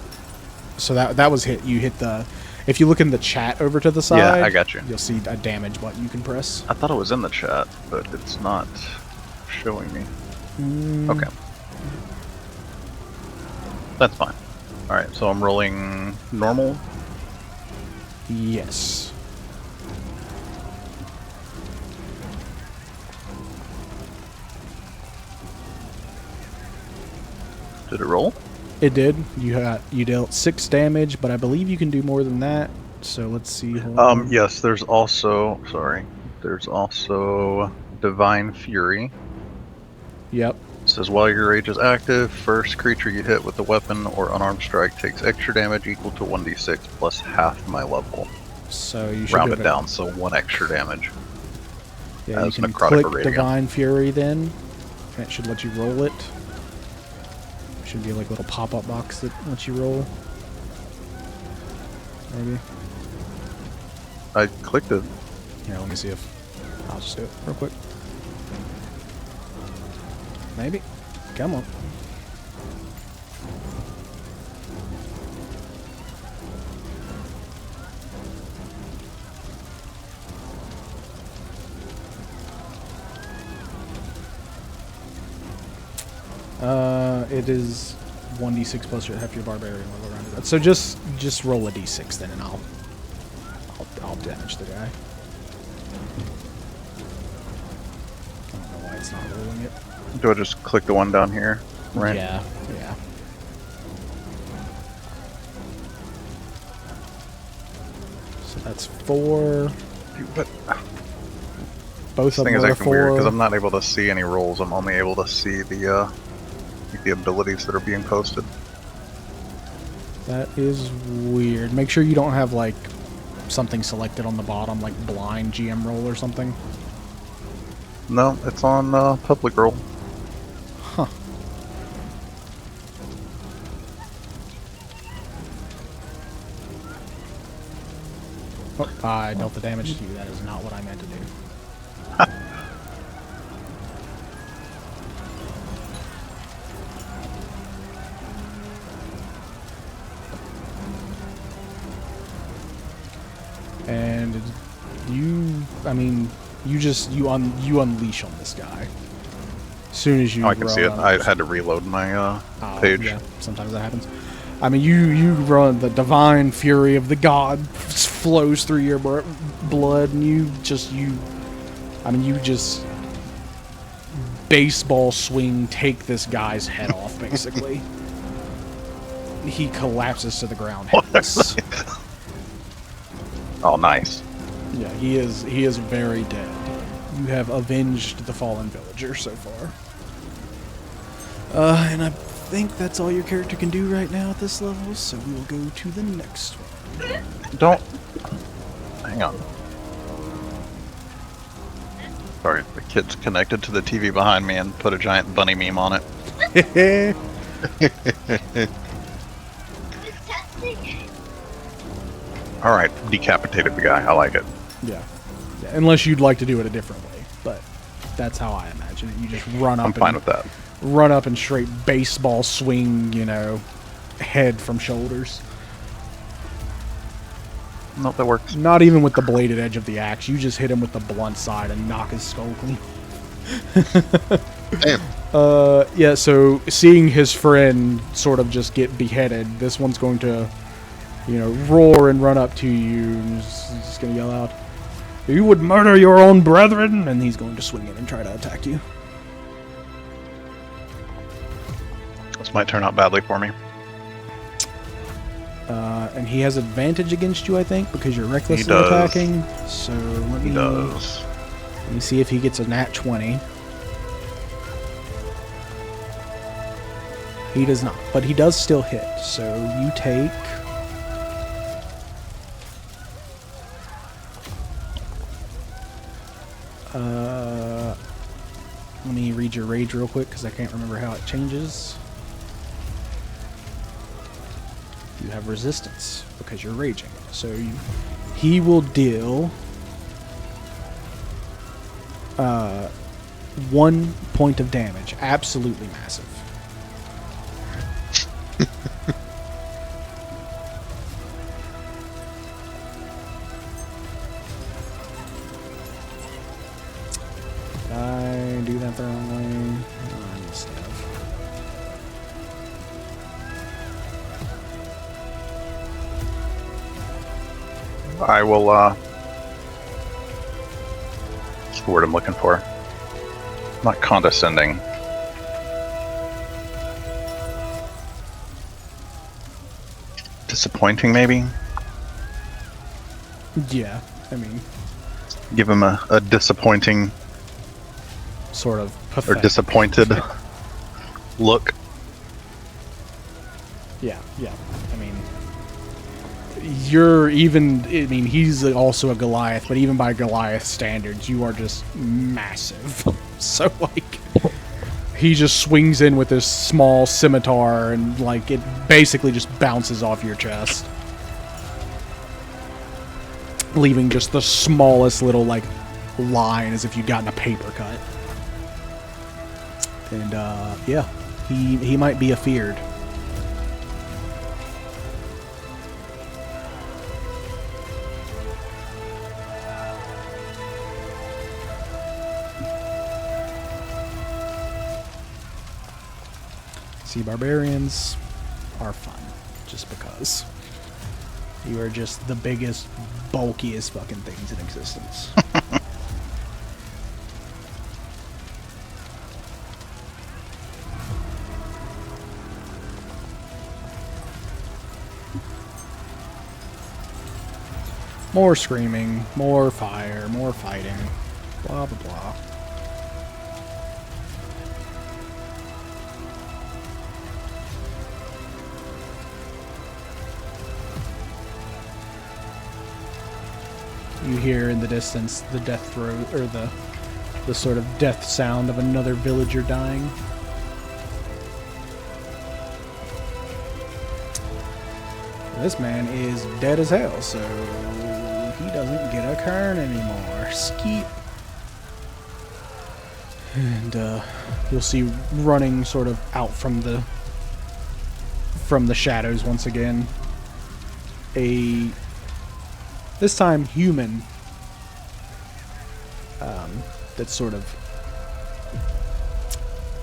So that was hit. You hit the. If you look in the chat over to the side, Yeah, I got you. You'll see a damage button you can press. I thought it was in the chat, but it's not showing me. Mm, Okay. That's fine. Alright, so I'm rolling normal. Yes. Did it roll? It did. You dealt 6 damage, but I believe you can do more than that. So let's see. Hold on. Yes, there's also Divine Fury. Yep. It says while your rage is active, first creature you hit with a weapon or unarmed strike takes extra damage equal to 1d6 plus half my level. So you should Round be it able to- down, so 1 extra damage. Yeah, you as can necrotic click irradiant. Divine Fury then, and it should let you roll it. Should be like a little pop-up box that lets you roll. Maybe. I clicked it. Here, let me see if I'll just do it real quick. Maybe. Come on. It is 1d6 plus half your barbarian level rounded up. So just roll a d6 then, and I'll damage the guy. I don't know why it's not rolling it. Do I just click the one down here? Right? Yeah. So that's 4. But Both this of thing them is are acting weird 4. because I'm not able to see any rolls. I'm only able to see the abilities that are being posted. That is weird. Make sure you don't have like something selected on the bottom, like blind GM roll or something. No, it's on public roll. Huh. Oh, I dealt the damage to you. That is not what I meant to do. And you, I mean, you unleash on this guy. As soon as you Oh, I can see it. run- I had to reload my page. Yeah, sometimes that happens. I mean, you run, the divine fury of the god flows through your blood, and you just baseball swing, take this guy's head off, basically. He collapses to the ground headless. Oh, nice. Yeah, he is very dead. You have avenged the fallen villager so far. And I think that's all your character can do right now at this level, so we will go to the next one. Don't. Hang on. Sorry, the kid's connected to the TV behind me and put a giant bunny meme on it. Alright, decapitated the guy. I like it. Yeah. Unless you'd like to do it a different way, but that's how I imagine it. You just run up I'm fine with that. Run up and straight baseball swing, head from shoulders. No, that works. Not even with the bladed edge of the axe. You just hit him with the blunt side and knock his skull clean. Damn. Yeah, so seeing his friend sort of just get beheaded, this one's going to, roar and run up to you, and just going to yell out, "You would murder your own brethren!" And he's going to swing in and try to attack you. This might turn out badly for me. And he has advantage against you, I think, because you're recklessly He does. attacking. So let He me does. see if he gets a nat 20. He does not, but he does still hit. So you take... let me read your rage real quick, because I can't remember how it changes. You have resistance, because you're raging. So he will deal... 1 point of damage. Absolutely massive. Did I do that the wrong way? Oh, I must have. I will, what's the word I'm looking for? Not condescending. Disappointing, maybe? Yeah, I mean, Give him a disappointing sort of or pathetic. disappointed look. Yeah. I mean, he's also a Goliath, but even by Goliath standards, you are just massive. So, he just swings in with this small scimitar, and, it basically just bounces off your chest, leaving just the smallest little, line as if you'd gotten a paper cut. And, yeah, he might be afeared. See, barbarians are fun, just because. You are just the biggest, bulkiest fucking things in existence. More screaming, more fire, more fighting, blah blah blah. You hear in the distance the death throat, or the sort of death sound of another villager dying. This man is dead as hell, so he doesn't get a turn anymore. Skeet. And you'll see running sort of out from the shadows once again. This time human. That's sort of.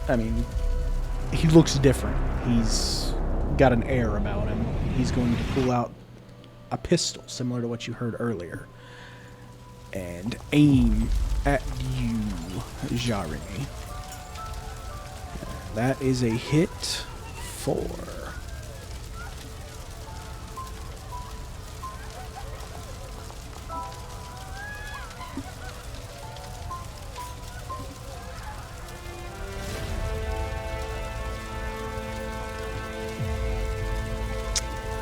I mean, he looks different. He's got an air about him. He's going to pull out a pistol, similar to what you heard earlier, and aim at you, Jaremy. That is a hit for...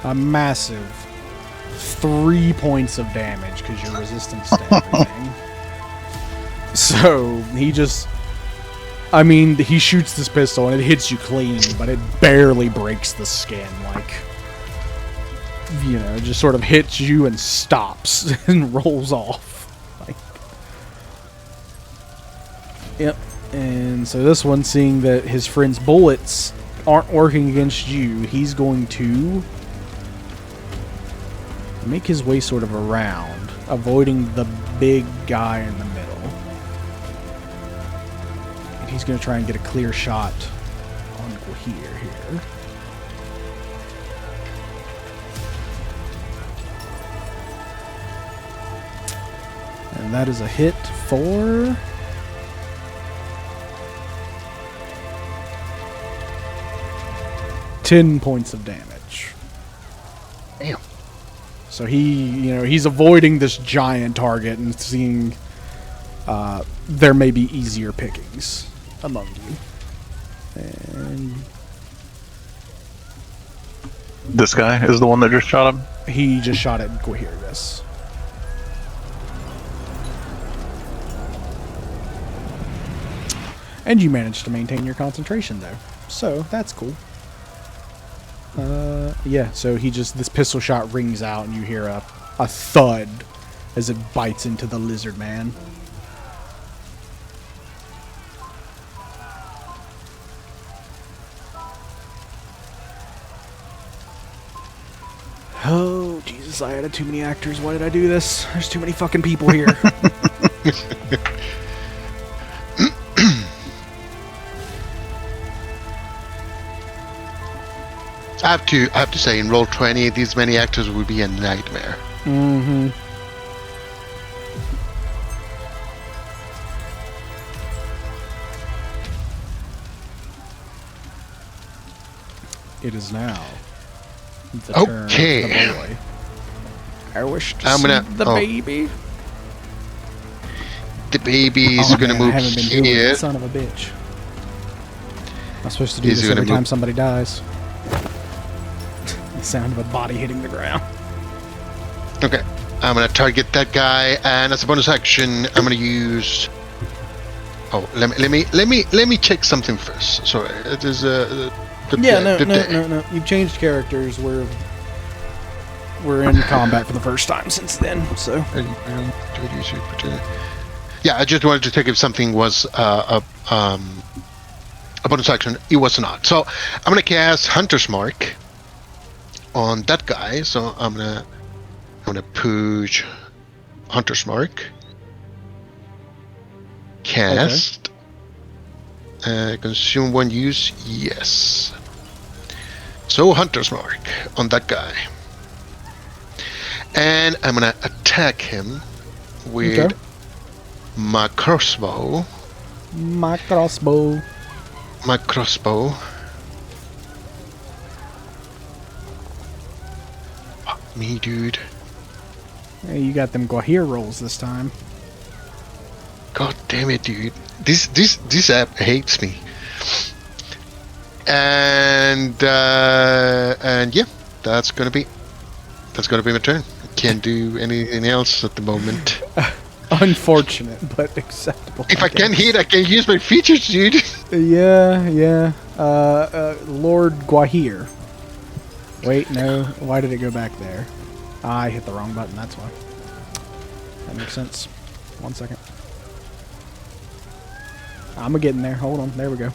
a massive 3 points of damage because you're resistant to everything. So he just, I mean, he shoots this pistol and it hits you clean, but it barely breaks the skin. Like, you know, it just sort of hits you and stops and rolls off. Like, yep. And so this one, seeing that his friend's bullets aren't working against you, he's going to make his way sort of around, avoiding the big guy in the middle. And he's going to try and get a clear shot on Gwahir here. And that is a hit for... $10 points of damage. Damn. So he's avoiding this giant target and seeing there may be easier pickings among you. And This guy is the one that just shot him? he just shot at Gwahir, yes. And you managed to maintain your concentration though. So that's cool. Yeah, so this pistol shot rings out and you hear a thud as it bites into the lizard man. Oh, Jesus, I added too many actors. Why did I do this? There's too many fucking people here. I have to say, in Roll20, these many actors would be a nightmare. Mm-hmm. It is now the turn of the boy. I wish to see the baby. The baby's gonna move I haven't been doing here. it, son of a bitch. I'm supposed to do He's this gonna every time move- somebody dies. The sound of a body hitting the ground. Okay, I'm gonna target that guy, and as a bonus action, I'm gonna use. Oh, let me check something first. Sorry, it is no. You've changed characters. We're in combat for the first time since then. So yeah, I just wanted to check if something was a bonus action. It was not. So I'm gonna cast Hunter's Mark on that guy. So I'm gonna push Hunter's Mark. Cast. Consume one use. Yes. So Hunter's Mark on that guy. And I'm gonna attack him with my crossbow. My crossbow. My crossbow. Fuck me, dude. Hey, you got them Gwahir rolls this time. God damn it, dude. This app hates me. And yeah, that's gonna be my turn. Can't do anything else at the moment. Unfortunate, but acceptable. If I can hit, I can use my features, dude. Yeah. Lord Gwahir. Wait, no. Why did it go back there? I hit the wrong button, that's why. That makes sense. 1 second. I'm getting there. Hold on. There we go.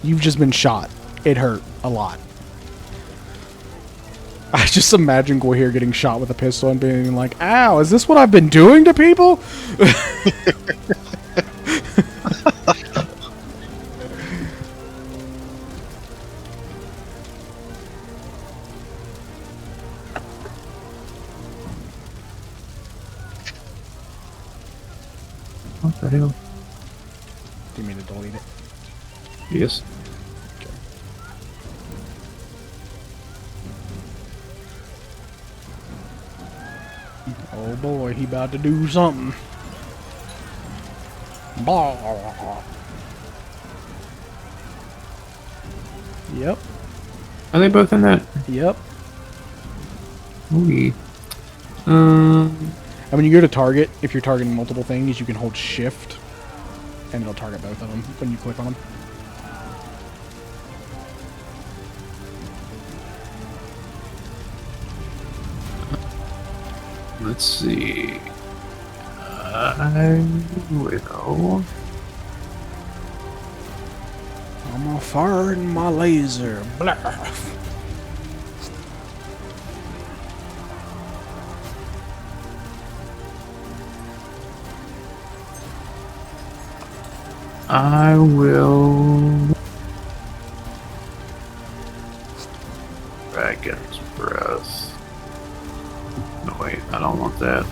You've just been shot. It hurt a lot. I just imagine Goyir getting shot with a pistol and being like, ow, is this what I've been doing to people? What the hell? Do you mean to delete it? Yes. Oh boy, he about to do something. Blah. Yep. Are they both in that? Yep. Ooh. And when you go to target, if you're targeting multiple things, you can hold shift and it'll target both of them when you click on them. Let's see. I will. I'm gonna fire in my laser. Blah. I will. Dragon's Breath. No, wait, I don't want that.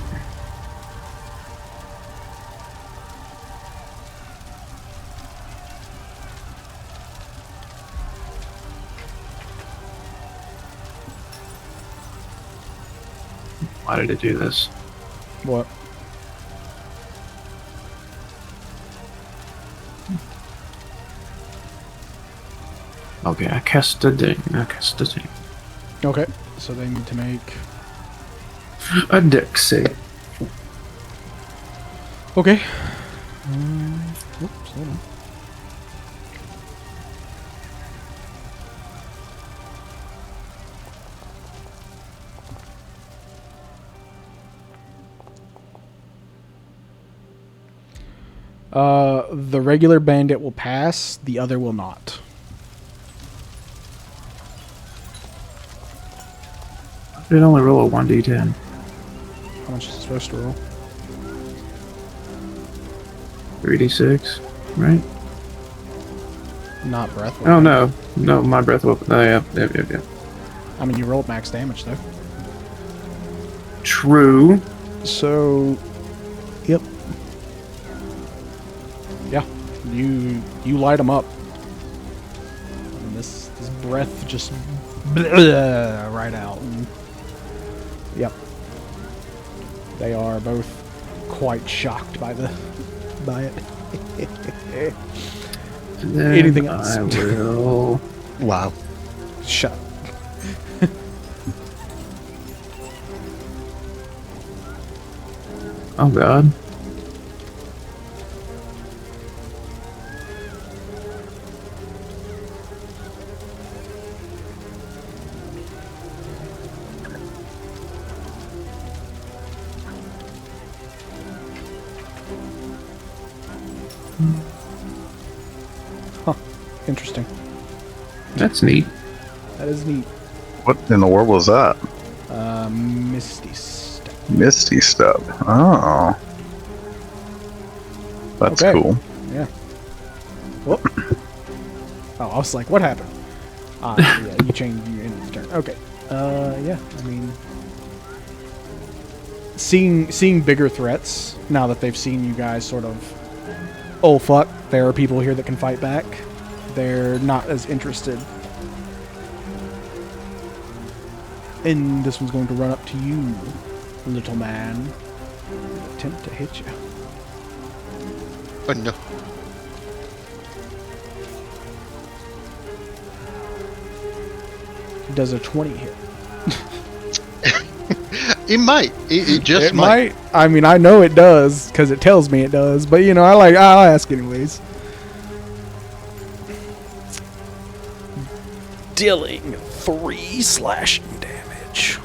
Why did it do this? What? Okay, I cast a ding. Okay, so they need to make... A deck save. Okay. Oops, hold on. The regular bandit will pass, the other will not. It only roll a 1d10. How much is it supposed to roll? 3d6, right? Not breath Oh weapon. no, my breath weapon. Oh yeah. I mean, you rolled max damage though. True. So, yep. Yeah, you light them up. And this breath just right out. And, yep. They are both quite shocked by it. Then Anything else? I will. Wow. Shut. Oh god. Interesting. That's neat. That is neat. What in the world was that? Misty Step. Misty Step. Oh. That's Okay. cool. Yeah. Whoop. Oh, I was like, what happened? Yeah, you changed your end of the turn. Okay. Yeah, I mean... Seeing bigger threats, now that they've seen you guys sort of... Oh, fuck, there are people here that can fight back. They're not as interested. And this one's going to run up to you, little man. Attempt to hit you. Oh no. Does a 20 hit? It might. It just It might. I mean, I know it does because it tells me it does. But you know, I'll ask anyways. Dealing 3 slashing damage. damage.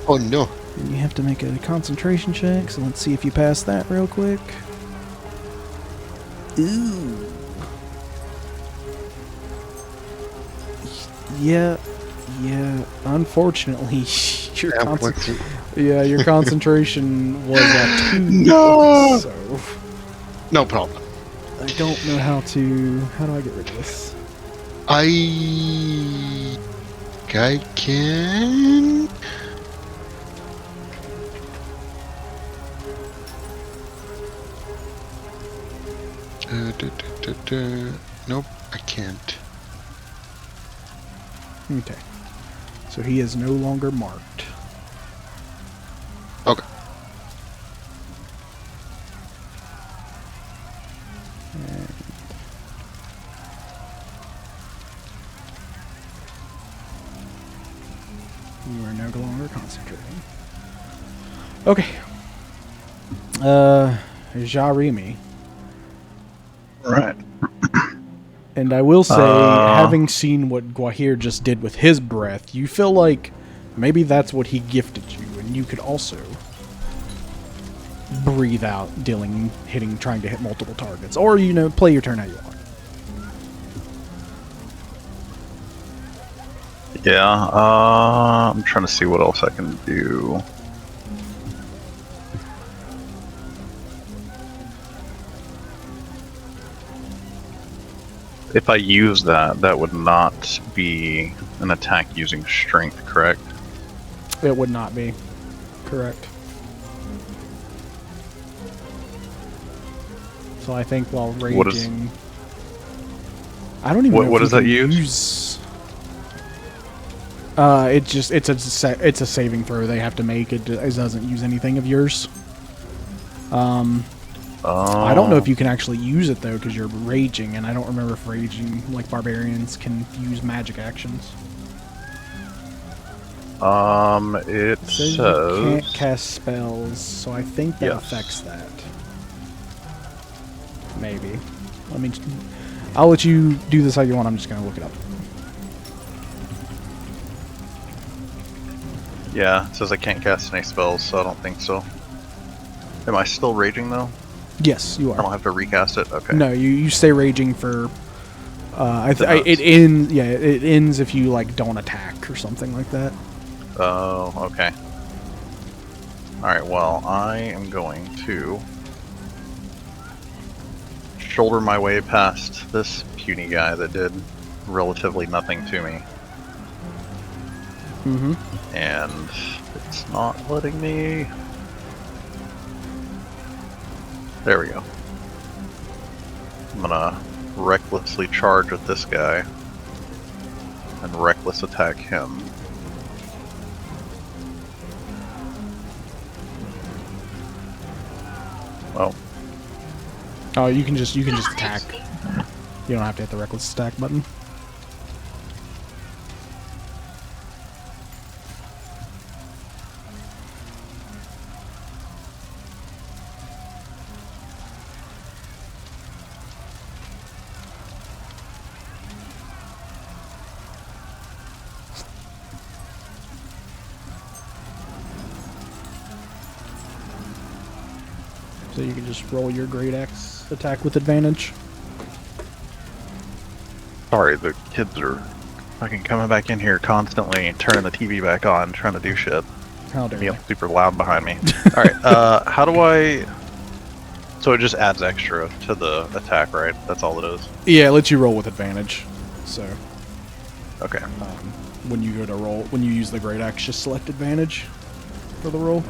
Oh no. And you have to make a concentration check, so let's see if you pass that real quick. Ooh. Yeah. Unfortunately, your concentration was at 2. No! So No problem. I don't know how do I get rid of this? I can. Nope, I can't. Okay. So he is no longer marked. Okay. And you are no longer concentrating. Okay. Jarimi. Right. And I will say, having seen what Gwahir just did with his breath, you feel like maybe that's what he gifted you, and you could also breathe out, trying to hit multiple targets. Or, play your turn how you want. Yeah, I'm trying to see what else I can do. If I use that, that would not be an attack using strength, correct? It would not be. Correct. So I think while raging... I don't even know what if does you that can use? It's a saving throw they have to make. It doesn't use anything of yours. I don't know if you can actually use it though, because you're raging, and I don't remember if raging, like barbarians, can use magic actions. It says says you can't cast spells, so I think that affects that. Maybe. I'll let you do this how you want. I'm just gonna look it up. Yeah, it says I can't cast any spells, so I don't think so. Am I still raging though? Yes, you I don't are. have to recast it. Okay. No, you stay raging for. It ends. Yeah, it ends if you don't attack or something like that. Oh, okay. Alright, well, I am going to shoulder my way past this puny guy that did relatively nothing to me. Mm-hmm. And it's not letting me... There we go. I'm gonna recklessly charge at this guy and reckless attack him. Well, Oh, you can just attack. You don't have to hit the reckless attack button. So you can just roll your great axe attack with advantage. sorry, the kids are fucking coming back in here constantly and turning the TV back on, trying to do shit. How dare Being you? super loud behind me. Alright, how do I... So it just adds extra to the attack, right? That's all it is? Yeah, it lets you roll with advantage. So Okay. when you go to roll, when you use the great axe, just select advantage for the roll.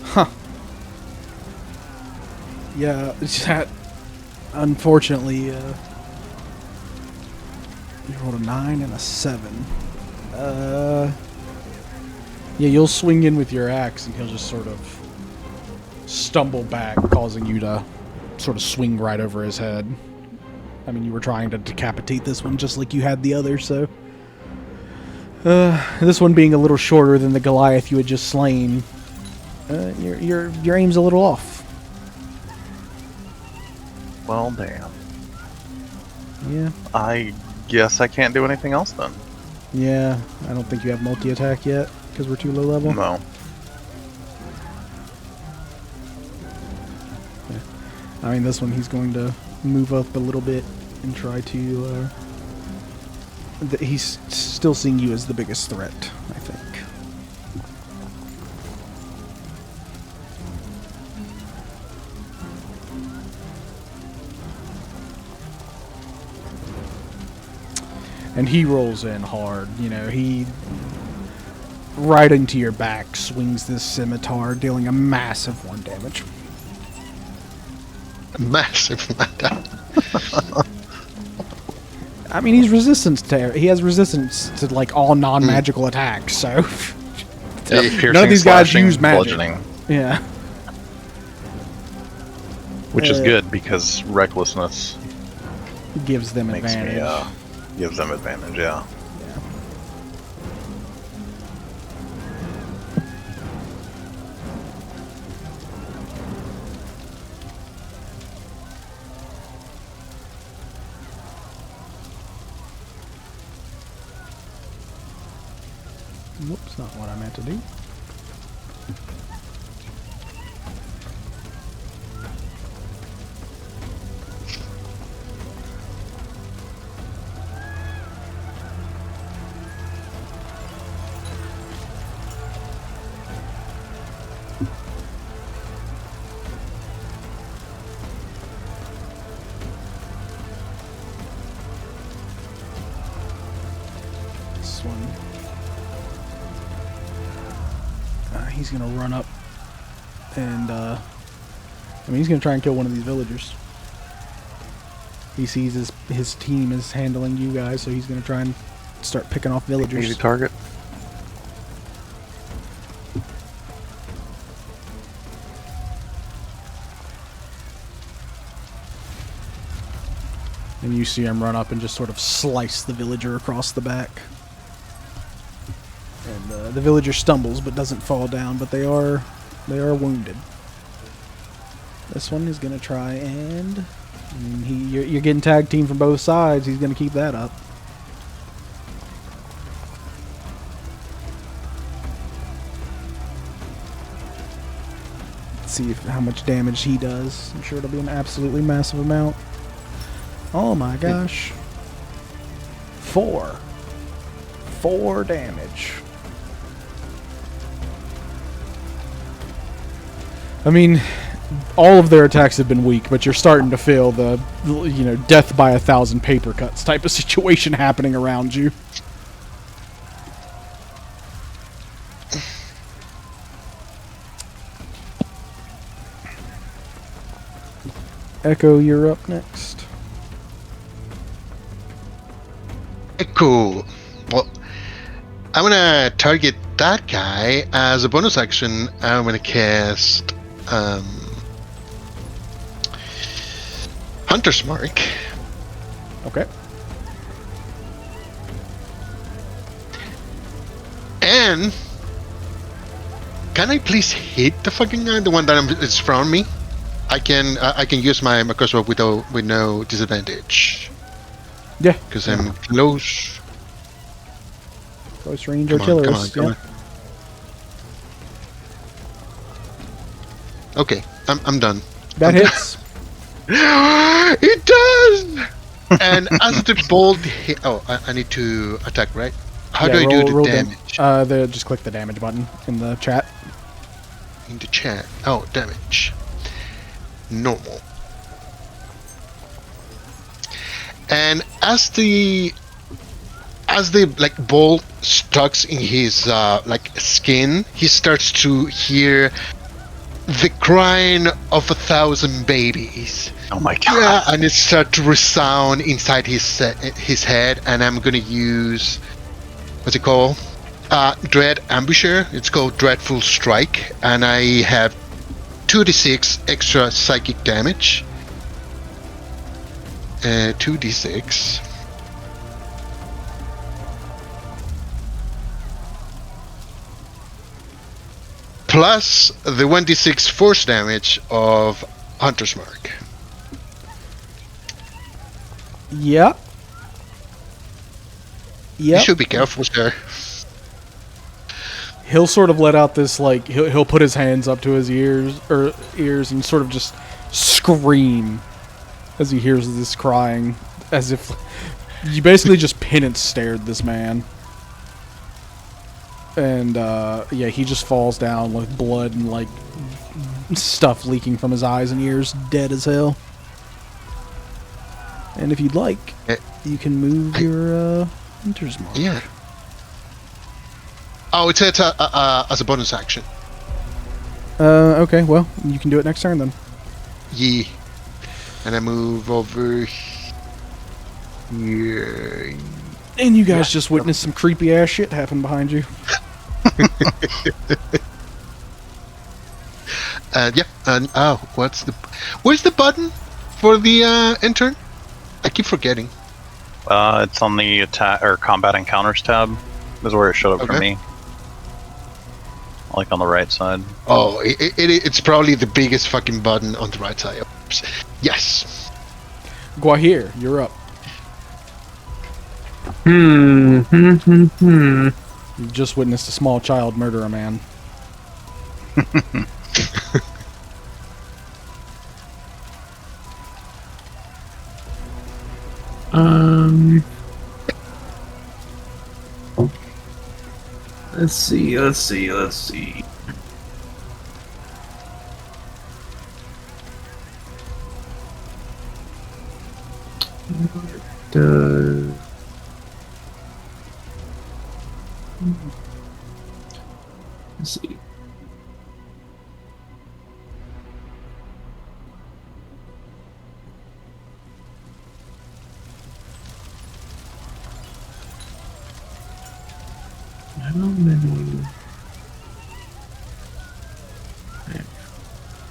Huh. Yeah, that unfortunately you rolled a 9 and a 7. Yeah, you'll swing in with your axe and he'll just sort of stumble back, causing you to sort of swing right over his head. I mean, you were trying to decapitate this one just like you had the other, so... this one being a little shorter than the Goliath you had just slain, your aim's a little off. Well, damn. Yeah. I guess I can't do anything else then. Yeah, I don't think you have multi-attack yet, because we're too low level. No. I mean, this one he's going to move up a little bit and try to... he's still seeing you as the biggest threat, I think. And he rolls in hard, you know, he... right into your back swings this scimitar, dealing a massive 1 damage. Massive amount. I mean, he's resistant to... he has resistance to, like, all non-magical attacks, so... Piercing, none of these guys slashing, use magic. bludgeoning, Yeah. which is good because recklessness Gives them makes advantage. me gives them advantage. Yeah. Yeah. Whoops, not what I meant to do. This one. He's gonna run up and I mean, he's gonna try and kill one of these villagers. He sees his team is handling you guys, so he's gonna try and start picking off villagers. Easy target. And you see him run up and just sort of slice the villager across the back. And the villager stumbles but doesn't fall down, but they are wounded. This one is gonna try and you're getting tag team from both sides. He's gonna keep that up. Let's see how much damage he does. I'm sure it'll be an absolutely massive amount. Oh my gosh. 4 damage. I mean, all of their attacks have been weak, but you're starting to feel the, you know, death by 1,000 paper cuts type of situation happening around you. Echo, you're up next. Cool. Well, I'm gonna target that guy as a bonus action. I'm gonna cast Hunter's Mark. Okay. And can I please hit the fucking guy, the one that is from me? I can use my crossbow with no disadvantage. Yeah. Because I'm close. Close range Come artillerist. on. Okay, I'm done. That hits. It does! And as the bolt hit... Oh, I need to attack, right? How do I do the damage? Just click the damage button in the chat. In the chat. Oh, damage. Normal. And as the like bolt stuck in his like skin, he starts to hear the crying of 1,000 babies. Oh my god. Yeah, and it starts to resound inside his head, and I'm gonna use what's it called? Dread Ambusher. It's called Dreadful Strike, and I have 2d6 extra psychic damage. 2d6. Plus the 1d6 force damage of Hunter's Mark. Yeah. You Yep. should be careful, sir. He'll sort of let out this, like, he'll put his hands up to his ears and sort of just scream as he hears this crying, as if you basically just penance stared this man. And yeah, he just falls down with blood and like stuff leaking from his eyes and ears, dead as hell. And if you'd like, you can move your hunter's mark. Yeah. Oh, it's as a bonus action. Okay, well, you can do it next turn then. Yeah. And I move over here. And you guys just witnessed some creepy ass shit happen behind you. Yeah. And where's the button for the intern? I keep forgetting. It's on the attack or combat encounters tab. Is where it showed up for me. Like on the right side. Oh, it's probably the biggest fucking button on the right side. Yes. Guahir, you're up. Hmm. You just witnessed a small child murder a man. Let's see. Let's see. How many? I have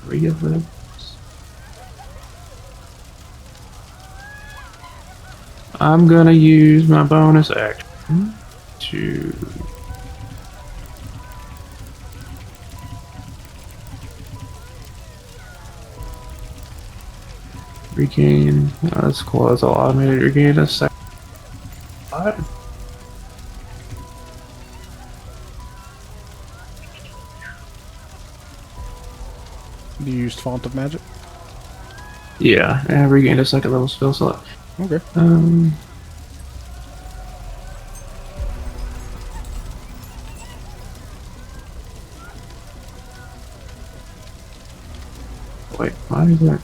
3 of those. I'm gonna use my bonus action to regain. That's cool. That's all automated. Regain a second. You used Font of Magic? Yeah, I regained a second level spell slot. Okay. Wait, why is that?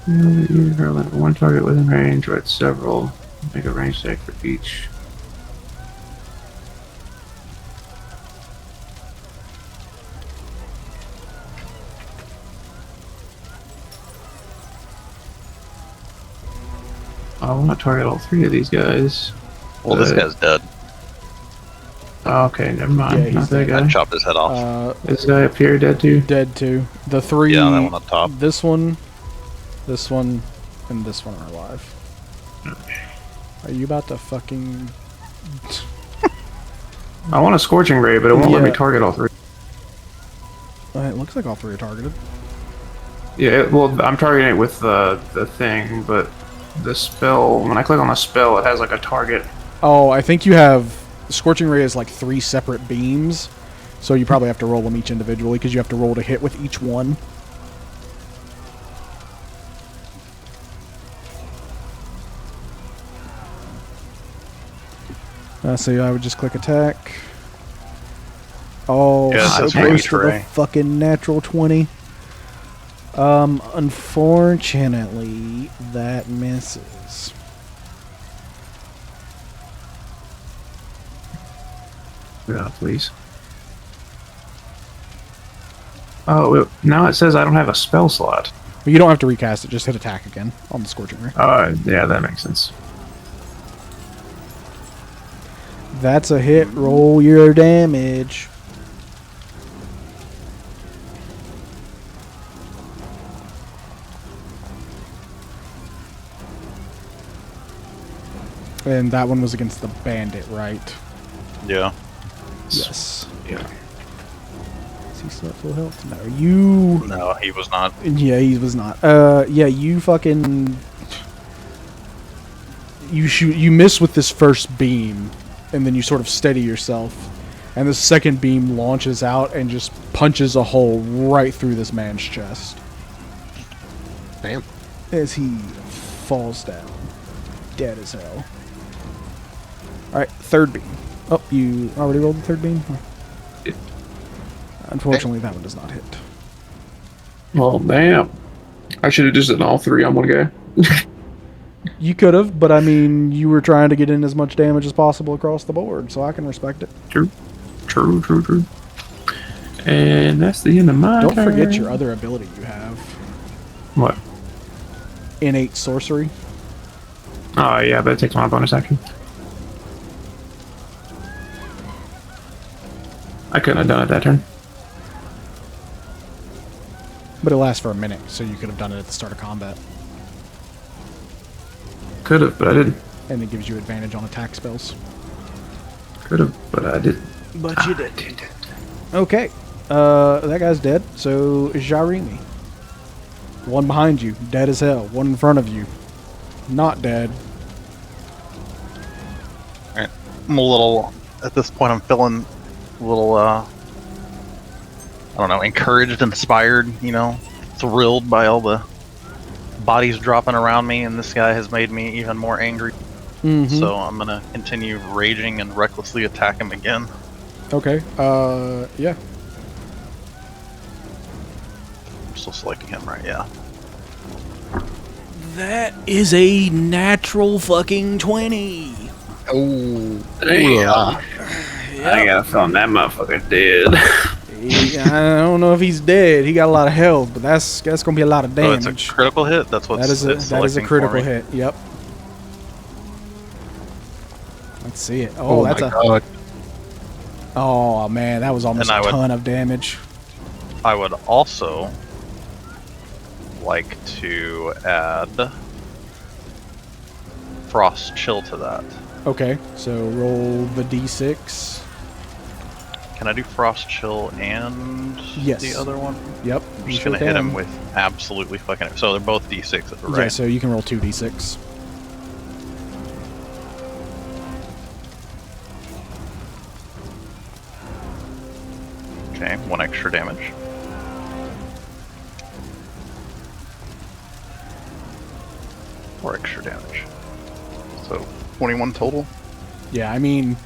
You hurl at one target within range or at several. Make a range check for each. I want to target all 3 of these guys. Well, this guy's dead. Oh, okay, never mind. Yeah, Not he's that I guy. chopped his head off. This guy up here dead too. Dead too. The 3. Yeah, that one up top. This one, and this one are alive. Okay. Are you about to fucking? I want a scorching ray, but it won't let me Yeah. target all 3. It looks like all 3 are targeted. Yeah, well, I'm targeting it with the thing, but the spell. When I click on the spell, it has like a target. Oh, I think you have Scorching Ray is like 3 separate beams, so you probably have to roll them each individually because you have to roll to hit with each one. So I would just click attack. Oh, Yeah, so that's close to the Ray. fucking natural 20. Unfortunately, that misses. Yeah, please. Oh, now it says I don't have a spell slot. But you don't have to recast it, just hit attack again on the Scorching Ray. Yeah, that makes sense. That's a hit. Roll your damage. And that one was against the bandit, right? Yeah. Yes. Yeah. Is he still at full health? No. You... No, he was not. Yeah, he was not. Yeah, you fucking... you miss with this first beam, and then you sort of steady yourself, and the second beam launches out and just punches a hole right through this man's chest Damn. as he falls down, dead as hell. All right, third beam. Oh, you already rolled the third beam? Yeah. Unfortunately, that one does not hit. Well, damn. I should have just done all three on one guy. You could have, but I mean, you were trying to get in as much damage as possible across the board, so I can respect it. True. And that's the end of my Don't turn. forget your other ability you have. What? Innate sorcery. Oh, yeah, that takes my bonus action. I couldn't have done it that turn. But it lasts for a minute, so you could have done it at the start of combat. Could have, but I didn't. And it gives you advantage on attack spells. Could have, but I didn't. But you did. Okay. That guy's dead, so Jarimi. One behind you, dead as hell. One in front of you, not dead. Alright. I'm a little, at this point, I'm feeling a little, I don't know, encouraged, inspired, you know, thrilled by all the bodies dropping around me, and this guy has made me even more angry. Mm-hmm. So I'm gonna continue raging and recklessly attack him again. Okay. Yeah. I'm still selecting him, right? Yeah. That is a natural fucking 20. Oh. Damn. I got a feeling that motherfucker's dead. I don't know if he's dead. He got a lot of health, but that's gonna be a lot of Oh, damage. it's a critical hit. That's what That is a critical hit. Yep. Let's see it. Oh, that's my a. God. Oh man, that was almost And a I would- ton of damage. I would also like to add Frost Chill to that. Okay, so roll the d6. Can I do Frost Chill and Yes. the other one? Yep. I'm just gonna hit him with absolutely fucking. So they're both d6s, right? Yeah, so you can roll 2d6. Okay, 1 extra damage. Four extra damage. So 21 total. Yeah, I mean,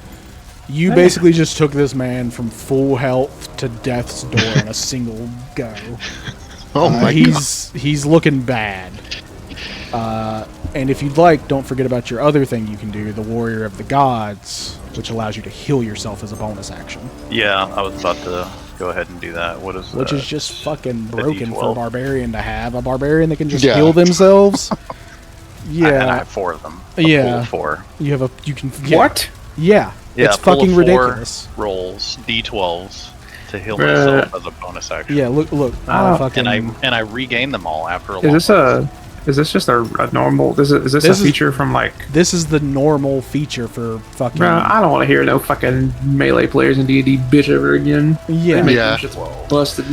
you basically just took this man from full health to death's door in a single go. Oh my God. He's looking bad. And if you'd like, don't forget about your other thing you can do, the Warrior of the Gods, which allows you to heal yourself as a bonus action. Yeah, I was about to go ahead and do that. What is Which is just fucking a broken for a D12. barbarian to have. A barbarian that can just Yeah. heal themselves. And I Yeah, have 4 of them. Yeah. Pool of 4. you can. Yeah. What? Yeah, Yeah, it's pool of fucking 4 ridiculous. Rolls D12s to heal Bruh. myself as a bonus action. Yeah, look. Oh. Fucking. And I regain them all after a long Is this just a normal? Is this This a is- feature from like? This is the normal feature for fucking. Bro, I don't want to hear no fucking melee players in D&D bitch ever again. Yeah, They make Yeah. them shit's busted.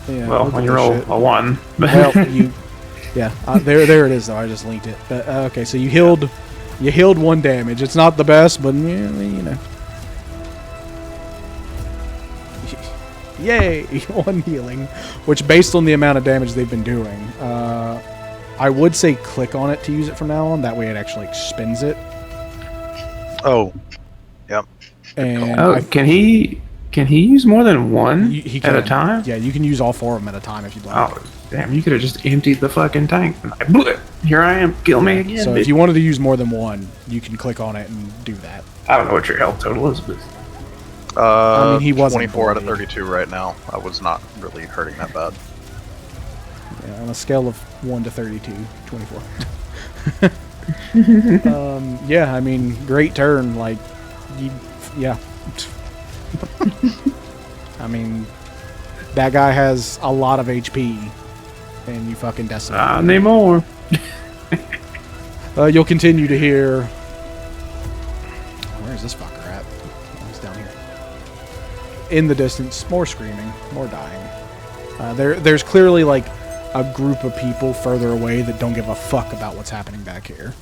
yeah. Well, look when at you this roll shit. a 1. Well, you. Yeah, there it is. Though I just linked it. But, okay, so you healed 1 damage. It's not the best, but yeah, you know. Yay, 1 healing, which based on the amount of damage they've been doing, I would say click on it to use it from now on. That way, it actually expends it. Oh, yep. And Oh, can he use more than one he at a can. time? Yeah, you can use all 4 of them at a time if you'd like. Oh, damn! You could have just emptied the fucking tank. Like, bleh, here I am. Kill me again. So bitch. if you wanted to use more than 1, you can click on it and do that. I don't know what your health total is, but I mean, he wasn't 24 out of bullied. 32 right now. I was not really hurting that bad. Yeah, on a scale of 1 to 32, 24. Yeah, I mean, great turn. Like, yeah. I mean, that guy has a lot of HP, and you fucking decimate. I need more. You'll continue to hear. Where is this fucker at? Oh, he's down here. In the distance, more screaming, more dying. There's clearly like a group of people further away that don't give a fuck about what's happening back here.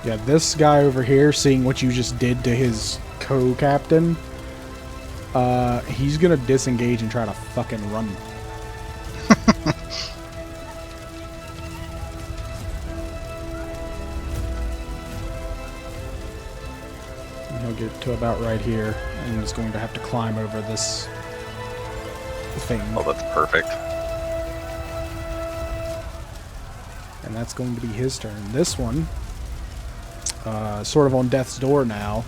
Yeah, this guy over here, seeing what you just did to his co-captain, he's gonna disengage and try to fucking run. And he'll get to about right here, and he's going to have to climb over this thing. Oh, that's perfect. And that's going to be his turn. This one, sort of on death's door now.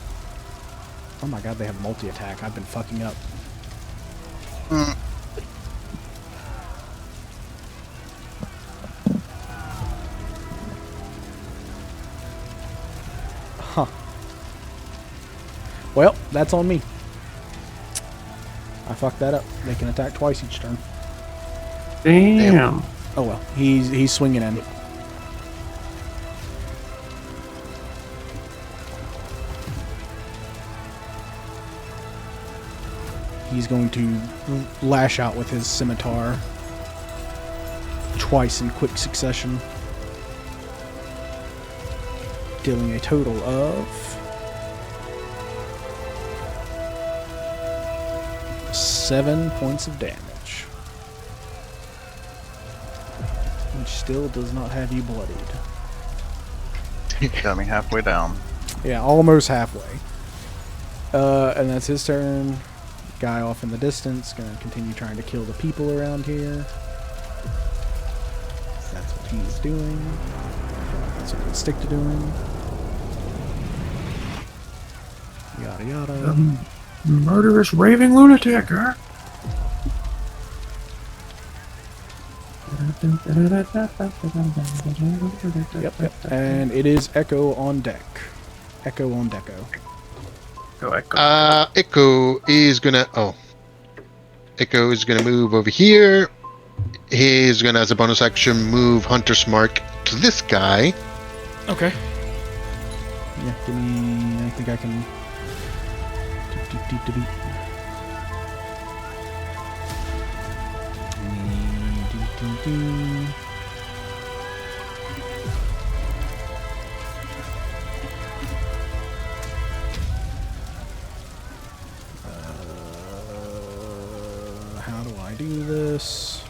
Oh my god, they have multi-attack. I've been fucking up. Huh. Well, that's on me. I fucked that up. They can attack twice each turn. Damn. Oh well, he's swinging in. He's going to lash out with his scimitar twice in quick succession, dealing a total of 7 points of damage, which still does not have you bloodied. Got me halfway down. Yeah, almost halfway. And that's his turn. Guy off in the distance, gonna continue trying to kill the people around here. That's what he's doing. That's what he'll stick to doing. Yada yada. Murderous raving lunatic, huh? Yep. And it is Echo on deck. Echo on Deco. Go Echo. Echo is gonna. Oh. Echo is gonna move over here. He's gonna, as a bonus action, move Hunter's Mark to this guy. Okay. Yeah, give me. I think I can. How do I do this?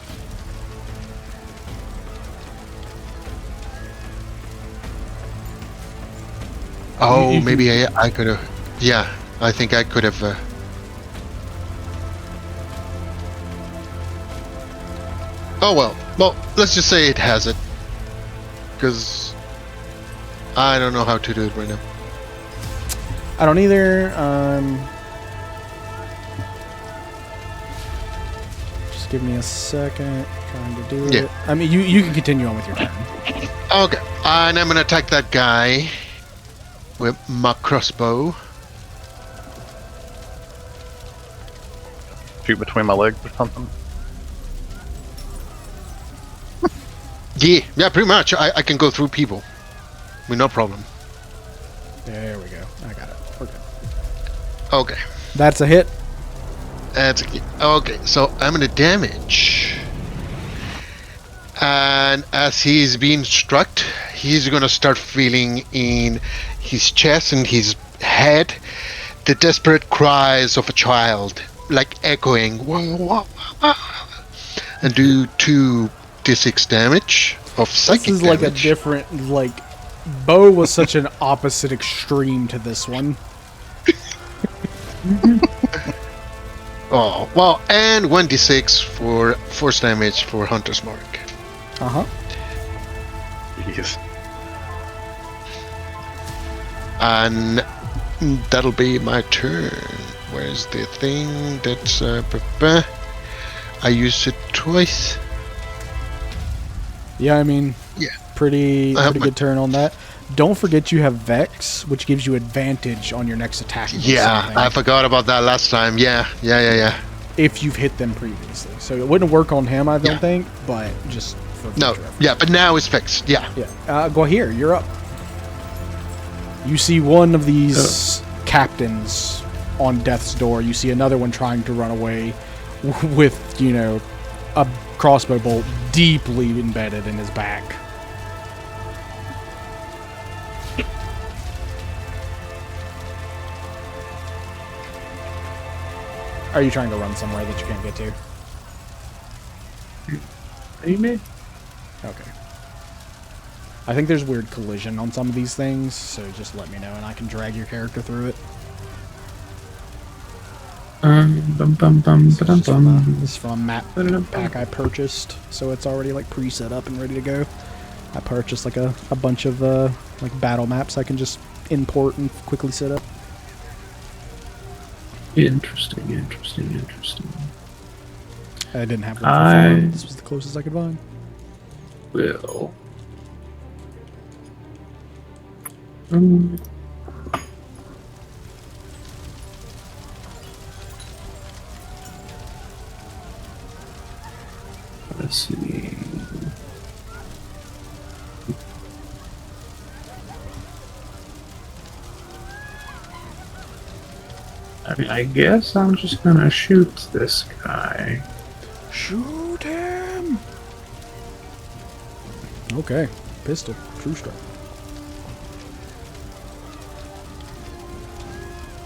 Oh, maybe I could have. Yeah, I think I could have. Oh well. Well, let's just say it has it, because I don't know how to do it right now. I don't either. Just give me a second. Trying to do Yeah. it. I mean, you can continue on with your turn. Okay, and I'm gonna attack that guy with my crossbow. Shoot between my legs or something. Yeah, pretty much. I can go through people with no problem. There we go. I got it. We're good. Okay, That's a hit. that's okay. So I'm gonna damage, and as he's being struck, he's gonna start feeling in his chest and his head the desperate cries of a child, like echoing, and do 2d6 damage of psychic This is like damage. a different, like, Bo was such an opposite extreme to this one. Oh, well, and 1d6 for force damage for Hunter's Mark. Uh-huh. Jeez. And that'll be my turn. Where's the thing that's I use it twice. Yeah, I mean, Yeah. pretty I have good turn on that. Don't forget you have Vex, which gives you advantage on your next attack. against Yeah, something, I forgot about that last time. Yeah. if you've hit them previously. So it wouldn't work on him, I don't Yeah. think, but just for No, future reference. yeah, but now it's fixed. Yeah. Yeah. Go here. You're up. You see one of these captains on death's door. You see another one trying to run away with, a crossbow bolt deeply embedded in his back. Are you trying to run somewhere that you can't get to? Maybe? Okay. I think there's weird collision on some of these things, so just let me know and I can drag your character through it. This is from a map pack I purchased, so it's already like pre-set up and ready to go. I purchased like a bunch of like battle maps I can just import and quickly set up. Interesting. I didn't have one for fun. This was the closest I could find. Well. Let's see. I mean, I guess I'm just gonna shoot this guy. Shoot him! Okay, pistol, true strike.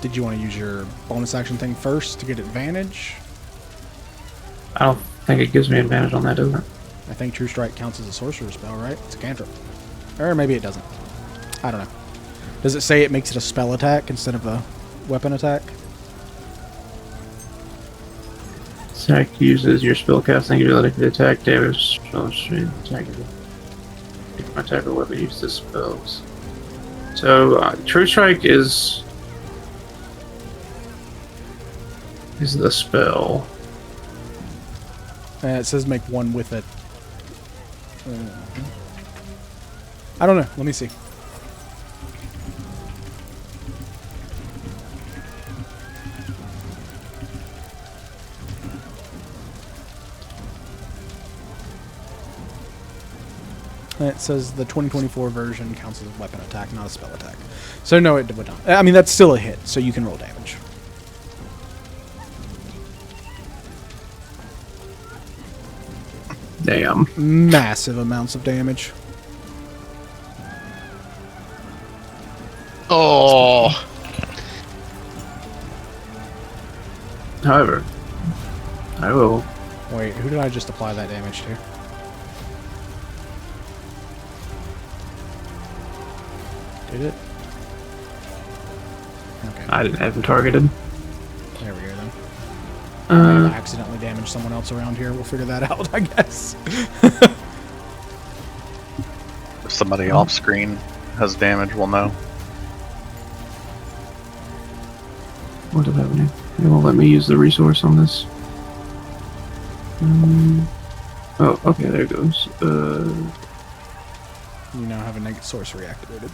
Did you want to use your bonus action thing first to get advantage? I don't think it gives me advantage on that, does it? I think True Strike counts as a sorcerer spell, right? It's a cantrip. Or maybe it doesn't. I don't know. Does it say it makes it a spell attack instead of a weapon attack? Attack uses your spellcasting ability to attack damage. Attack or weapon use the spells. So True Strike is the spell. It says make one with it. I don't know. Let me see. It says the 2024 version counts as a weapon attack, not a spell attack. So no, it would not. I mean, that's still a hit, so you can roll damage. Damn. Massive amounts of damage. Oh. However, I will. Wait, who did I just apply that damage to? Did it? Okay. I didn't have him targeted. There we go then. I Uh, accidentally damaged someone else around here. We'll figure that out, I guess. If somebody off screen has damage, we'll know. what did happen? It won't let me use the resource on this. Oh, okay, there it goes. You now have a negative sorcery activated.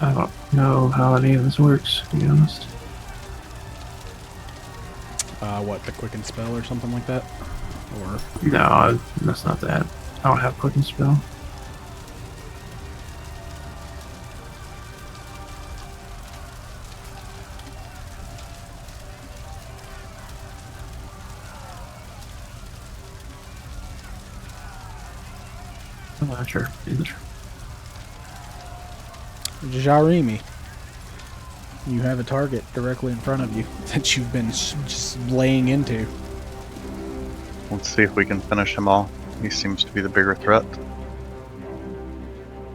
I don't know how any of this works, to be honest. What, the quicken spell or something like that? Or No, that's not that. I don't have quicken spell. Oh, sure. Jarimi. You have a target directly in front of you that you've been just laying into. Let's see if we can finish him off. He seems to be the bigger threat.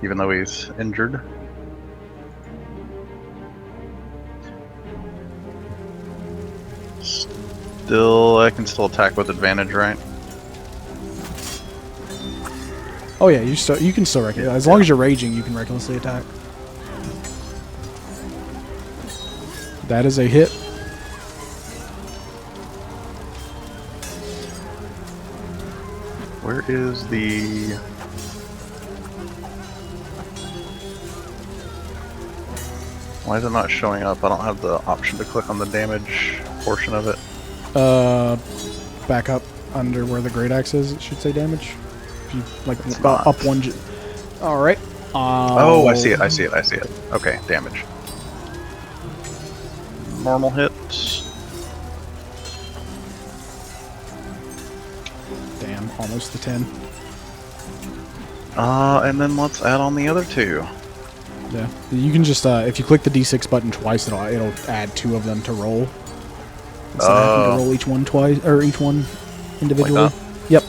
Even though he's injured. I can still attack with advantage, right? Oh yeah, you can still reckless. As long as you're raging, you can recklessly attack. That is a hit. Where is the... Why is it not showing up? I don't have the option to click on the damage portion of it. Back up under where the great axe is. It should say damage. If you like It's up not. one. All right. Oh, I see it. I see it. I see it. Okay, damage. Normal hits. Damn, almost the 10. And then let's add on the other two. Yeah, you can just if you click the D6 button twice, it'll add 2 of them to roll. Instead of having to roll each one twice or each one individually. Like Yep.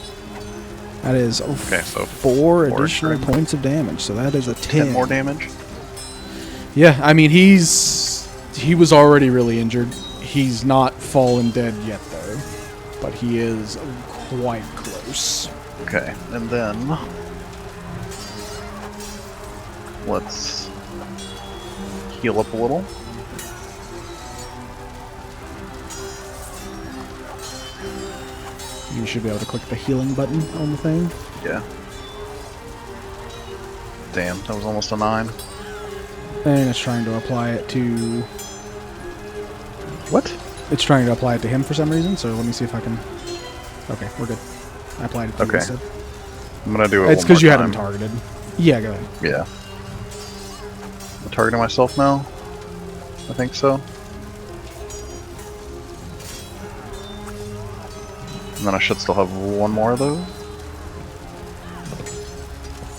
That is Okay, so 4 additional strength. points of damage. So that is a 10. 10 more damage. Yeah, I mean he was already really injured. He's not fallen dead yet though, but he is quite close. Okay, and then let's heal up a little. You should be able to click the healing button on the thing. Yeah. Damn, that was almost a 9. And it's trying to apply it to... What? It's trying to apply it to him for some reason, so let me see if I can... Okay, we're good. I applied it to you Okay. instead. I'm gonna do it. It's because you had him targeted. Yeah, go ahead. Yeah. I'm targeting myself now? I think so. And then I should still have one more of those.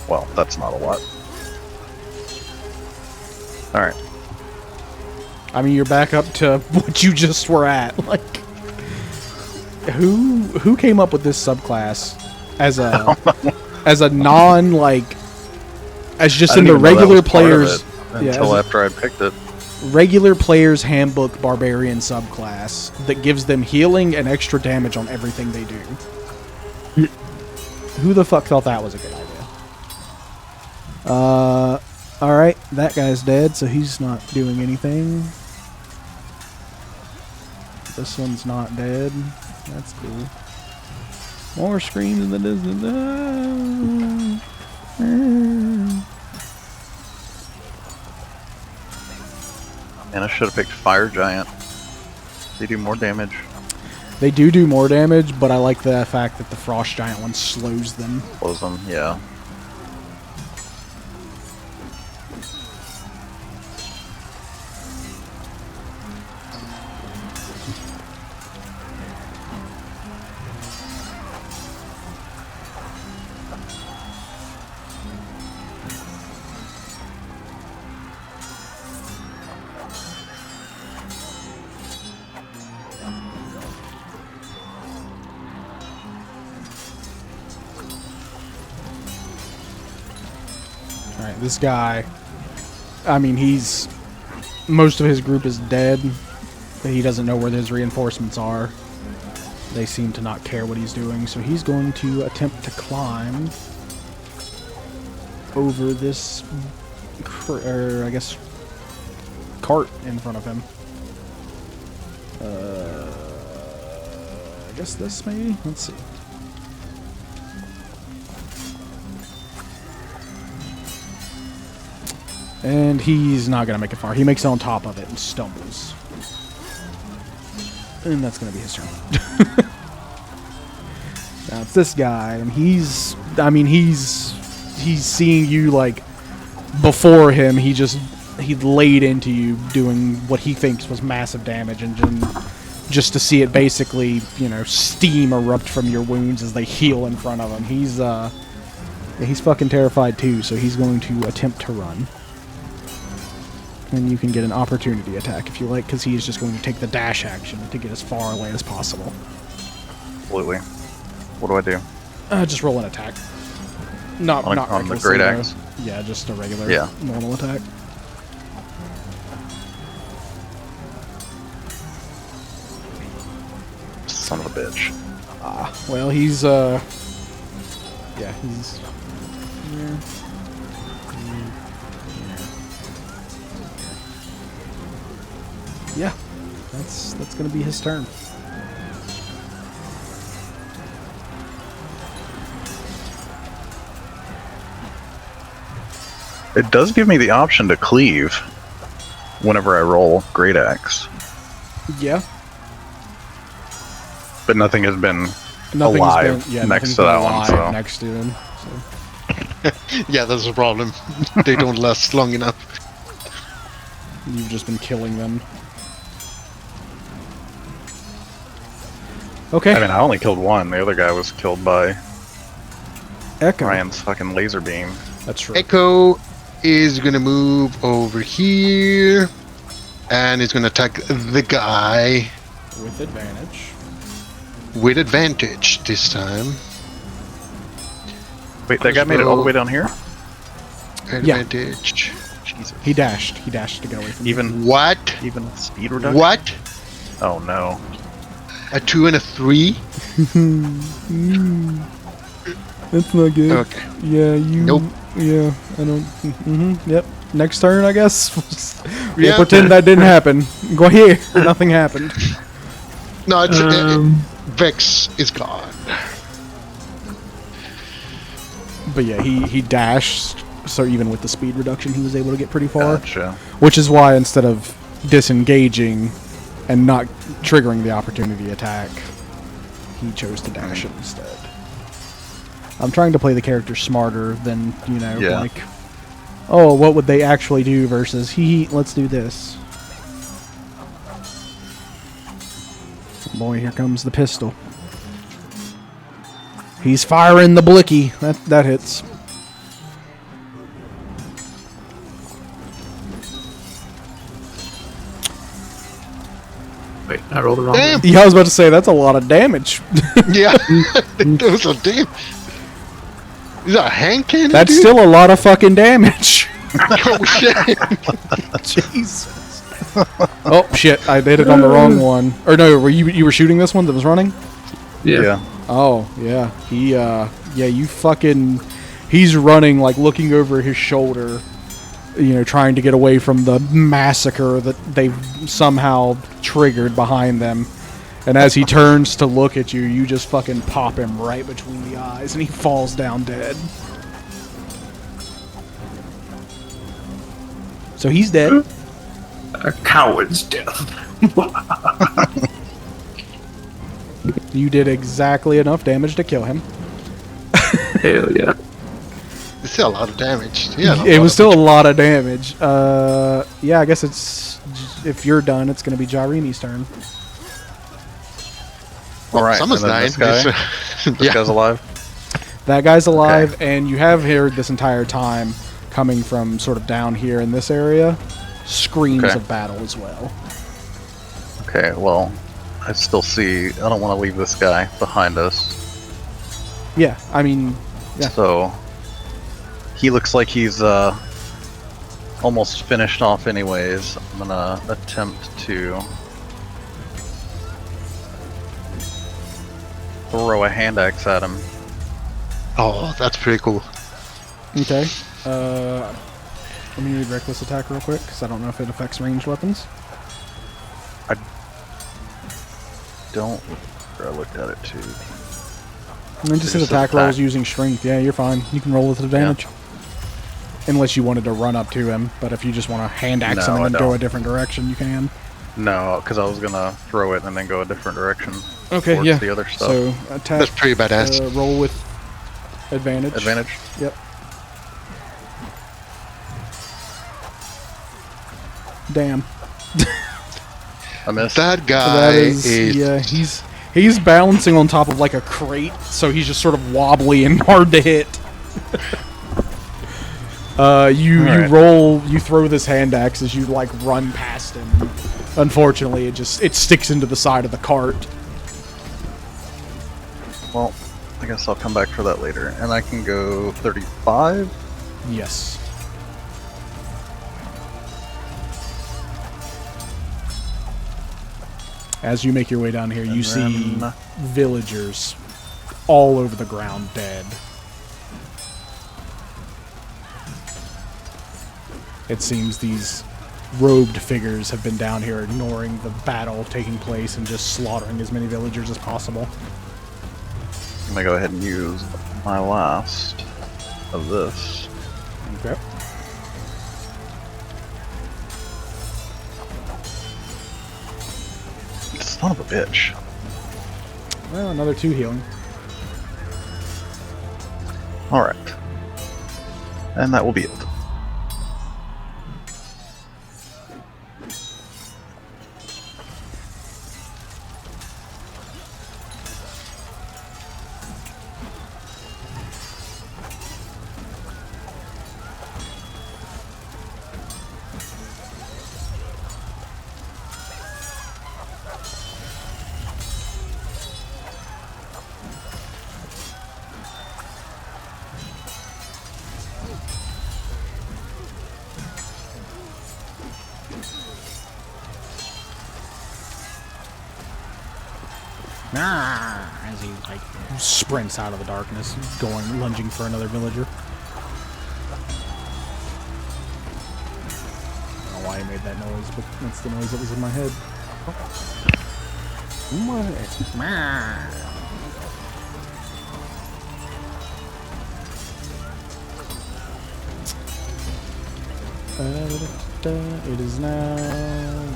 Well, that's not a lot. Alright. I mean, you're back up to what you just were at. Like, who came up with this subclass as a non like as just in the regular players until after I picked it. regular players handbook barbarian subclass that gives them healing and extra damage on everything they do. Who the fuck thought that was a good idea? Alright, that guy's dead, so he's not doing anything. This one's not dead. That's cool. More screams in the distance. And I should have picked Fire Giant. They do more damage. They do more damage, but I like the fact that the Frost Giant one slows them. Close them, yeah. Alright, this guy, I mean, most of his group is dead. He doesn't know where his reinforcements are. They seem to not care what he's doing, so he's going to attempt to climb over this, I guess, cart in front of him. I guess this maybe? Let's see. And he's not going to make it far. He makes it on top of it and stumbles. And that's going to be his turn. Now it's this guy, and he's seeing you, like, before him, he laid into you doing what he thinks was massive damage, and just to see it basically, you know, steam erupt from your wounds as they heal in front of him. He's fucking terrified too, so he's going to attempt to run. And you can get an opportunity attack if you like, because he's just going to take the dash action to get as far away as possible. Absolutely. What do I do? Just roll an attack. Not on the reckless, great axe? Yeah, just a regular Yeah. normal attack. Son of a bitch. Well, he's here. Yeah, that's gonna be his turn. It does give me the option to cleave whenever I roll Great Axe, Yeah. but nothing has been Nothing's alive been, yeah, next nothing's to been that one. alive So next to him. So Yeah, that's a problem. They don't last long enough. you've just been killing them. Okay. I mean, I only killed one. The other guy was killed by Echo. Ryan's fucking laser beam. That's right. Echo is gonna move over here, and is gonna attack the guy With advantage. with advantage this time. Wait, that guy made it all the way down here? Yeah. Advantage. Jesus. He dashed. He dashed to get away from you. Even What? with speed reduction? What? Oh no. A 2 and a 3? That's not good. Okay. Yeah, you. Nope. Yeah, I don't. Yep. Next turn, I guess. We'll Yeah. pretend that didn't happen. Go here. Nothing happened. No, it's Vex is gone. But yeah, he dashed. So even with the speed reduction, he was able to get pretty far. Gotcha. Which is why instead of disengaging and not triggering the opportunity attack, he chose to dash it instead. I'm trying to play the character smarter than, you know, Yeah. like, oh, what would they actually do versus, let's do this. Boy, here comes the pistol. He's firing the blicky. That hits. Wait, I rolled the wrong Damn. one. Yeah, I was about to say, that's a lot of damage. Yeah. Those are deep. Is that a hand cannon? That's dude? still a lot of fucking damage. Oh shit. Jesus. Oh shit! I did it on the wrong one. Or no, were you were shooting this one that was running? Yeah. Oh yeah. You fucking. He's running like looking over his shoulder, you know, trying to get away from the massacre that they've somehow triggered behind them. And as he turns to look at you, you just fucking pop him right between the eyes, and he falls down dead. So he's dead. A coward's death. You did exactly enough damage to kill him. Hell yeah. It's still a lot of damage. Yeah. It was still a lot of damage. Yeah, I guess it's... If you're done, it's going to be Jarimi's turn. Well, Alright, someone's and then dying. this guy? This Yeah. guy's alive? That guy's alive, and you have heard this entire time, coming from sort of down here in this area, screams Okay. of battle as well. Okay, well, I still see... I don't want to leave this guy behind us. Yeah, I mean... Yeah. So... He looks like he's, almost finished off anyways. I'm gonna attempt to... throw a hand axe at him. Oh, that's pretty cool. Okay. Let me read Reckless Attack real quick, because I don't know if it affects ranged weapons. Don't... I looked at it too. And then just hit Just attack attack. rolls using strength. Yeah, you're fine. You can roll with advantage. Unless you wanted to run up to him, but if you just want to hand axe No, him I and go don't. a different direction, you can. No, because I was gonna throw it and then go a different direction. Okay, towards yeah. the other stuff. So attack. That's pretty badass. Roll with advantage. Advantage? Yep. Damn. I missed. That So guy that is, is. yeah. He's balancing on top of like a crate, so he's just sort of wobbly and hard to hit. You Alright. you throw this hand axe as you like run past him. Unfortunately, it sticks into the side of the cart. Well, I guess I'll come back for that later. And I can go 35? Yes. As you make your way down here, you And see then- villagers all over the ground dead. It seems these robed figures have been down here ignoring the battle taking place and just slaughtering as many villagers as possible. I'm gonna go ahead and use my last of this. Okay. Son of a bitch. Well, another 2 healing. Alright. And that will be it. As he like sprints out of the darkness, lunging for another villager. I don't know why he made that noise, but that's the noise that was in my head. It is now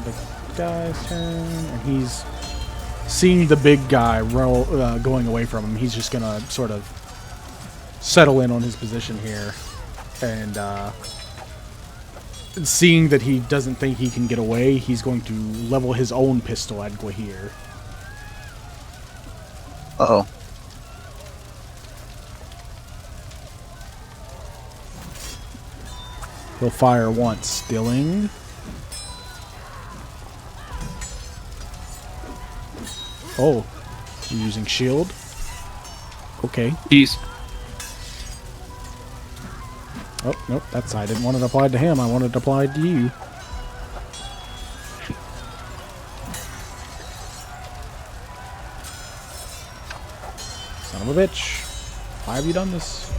the guy's turn, and he's seeing the big guy going away from him. He's just gonna sort of settle in on his position here, and seeing that he doesn't think he can get away, he's going to level his own pistol at Gwahir. Uh-oh. He'll fire once, dealing... Oh, you're using shield? Okay. Jeez. Oh, nope, I didn't want it applied to him, I wanted it applied to you. Son of a bitch. Why have you done this?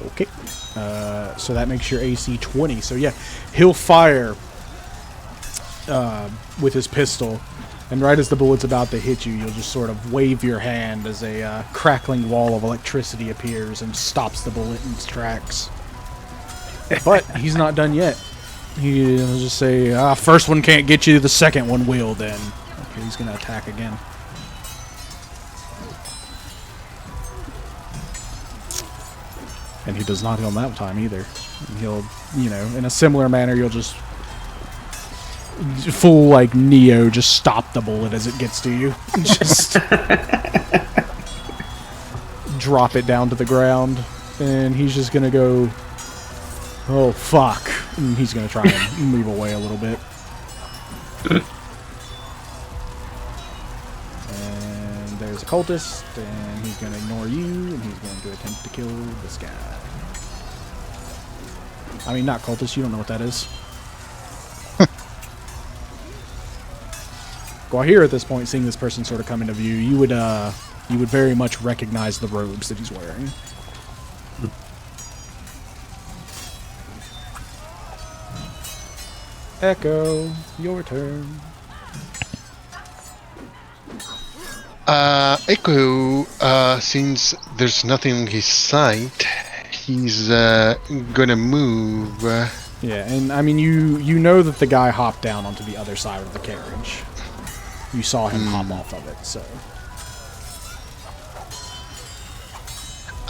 Okay, so that makes your AC 20. So yeah, he'll fire with his pistol, and right as the bullet's about to hit you, you'll just sort of wave your hand as a crackling wall of electricity appears and stops the bullet in its tracks. But he's not done yet. He'll just say, first one can't get you, the second one will then. Okay, he's going to attack again. And he does not heal that time either. He'll, you know, in a similar manner, you'll just full, like, Neo, just stop the bullet as it gets to you. Just drop it down to the ground. And he's just going to go, oh, fuck. And he's going to try and move away a little bit. And there's a cultist, and he's going to ignore you, and he's going to attempt to kill this guy. I mean, not cultist, you don't know what that is. Gwahir at this point, seeing this person sort of come into view, you would very much recognize the robes that he's wearing. Echo, your turn. Echo, since there's nothing in his sight, he's gonna move. Yeah, and I mean, you know that the guy hopped down onto the other side of the carriage. You saw him hop off of it, so.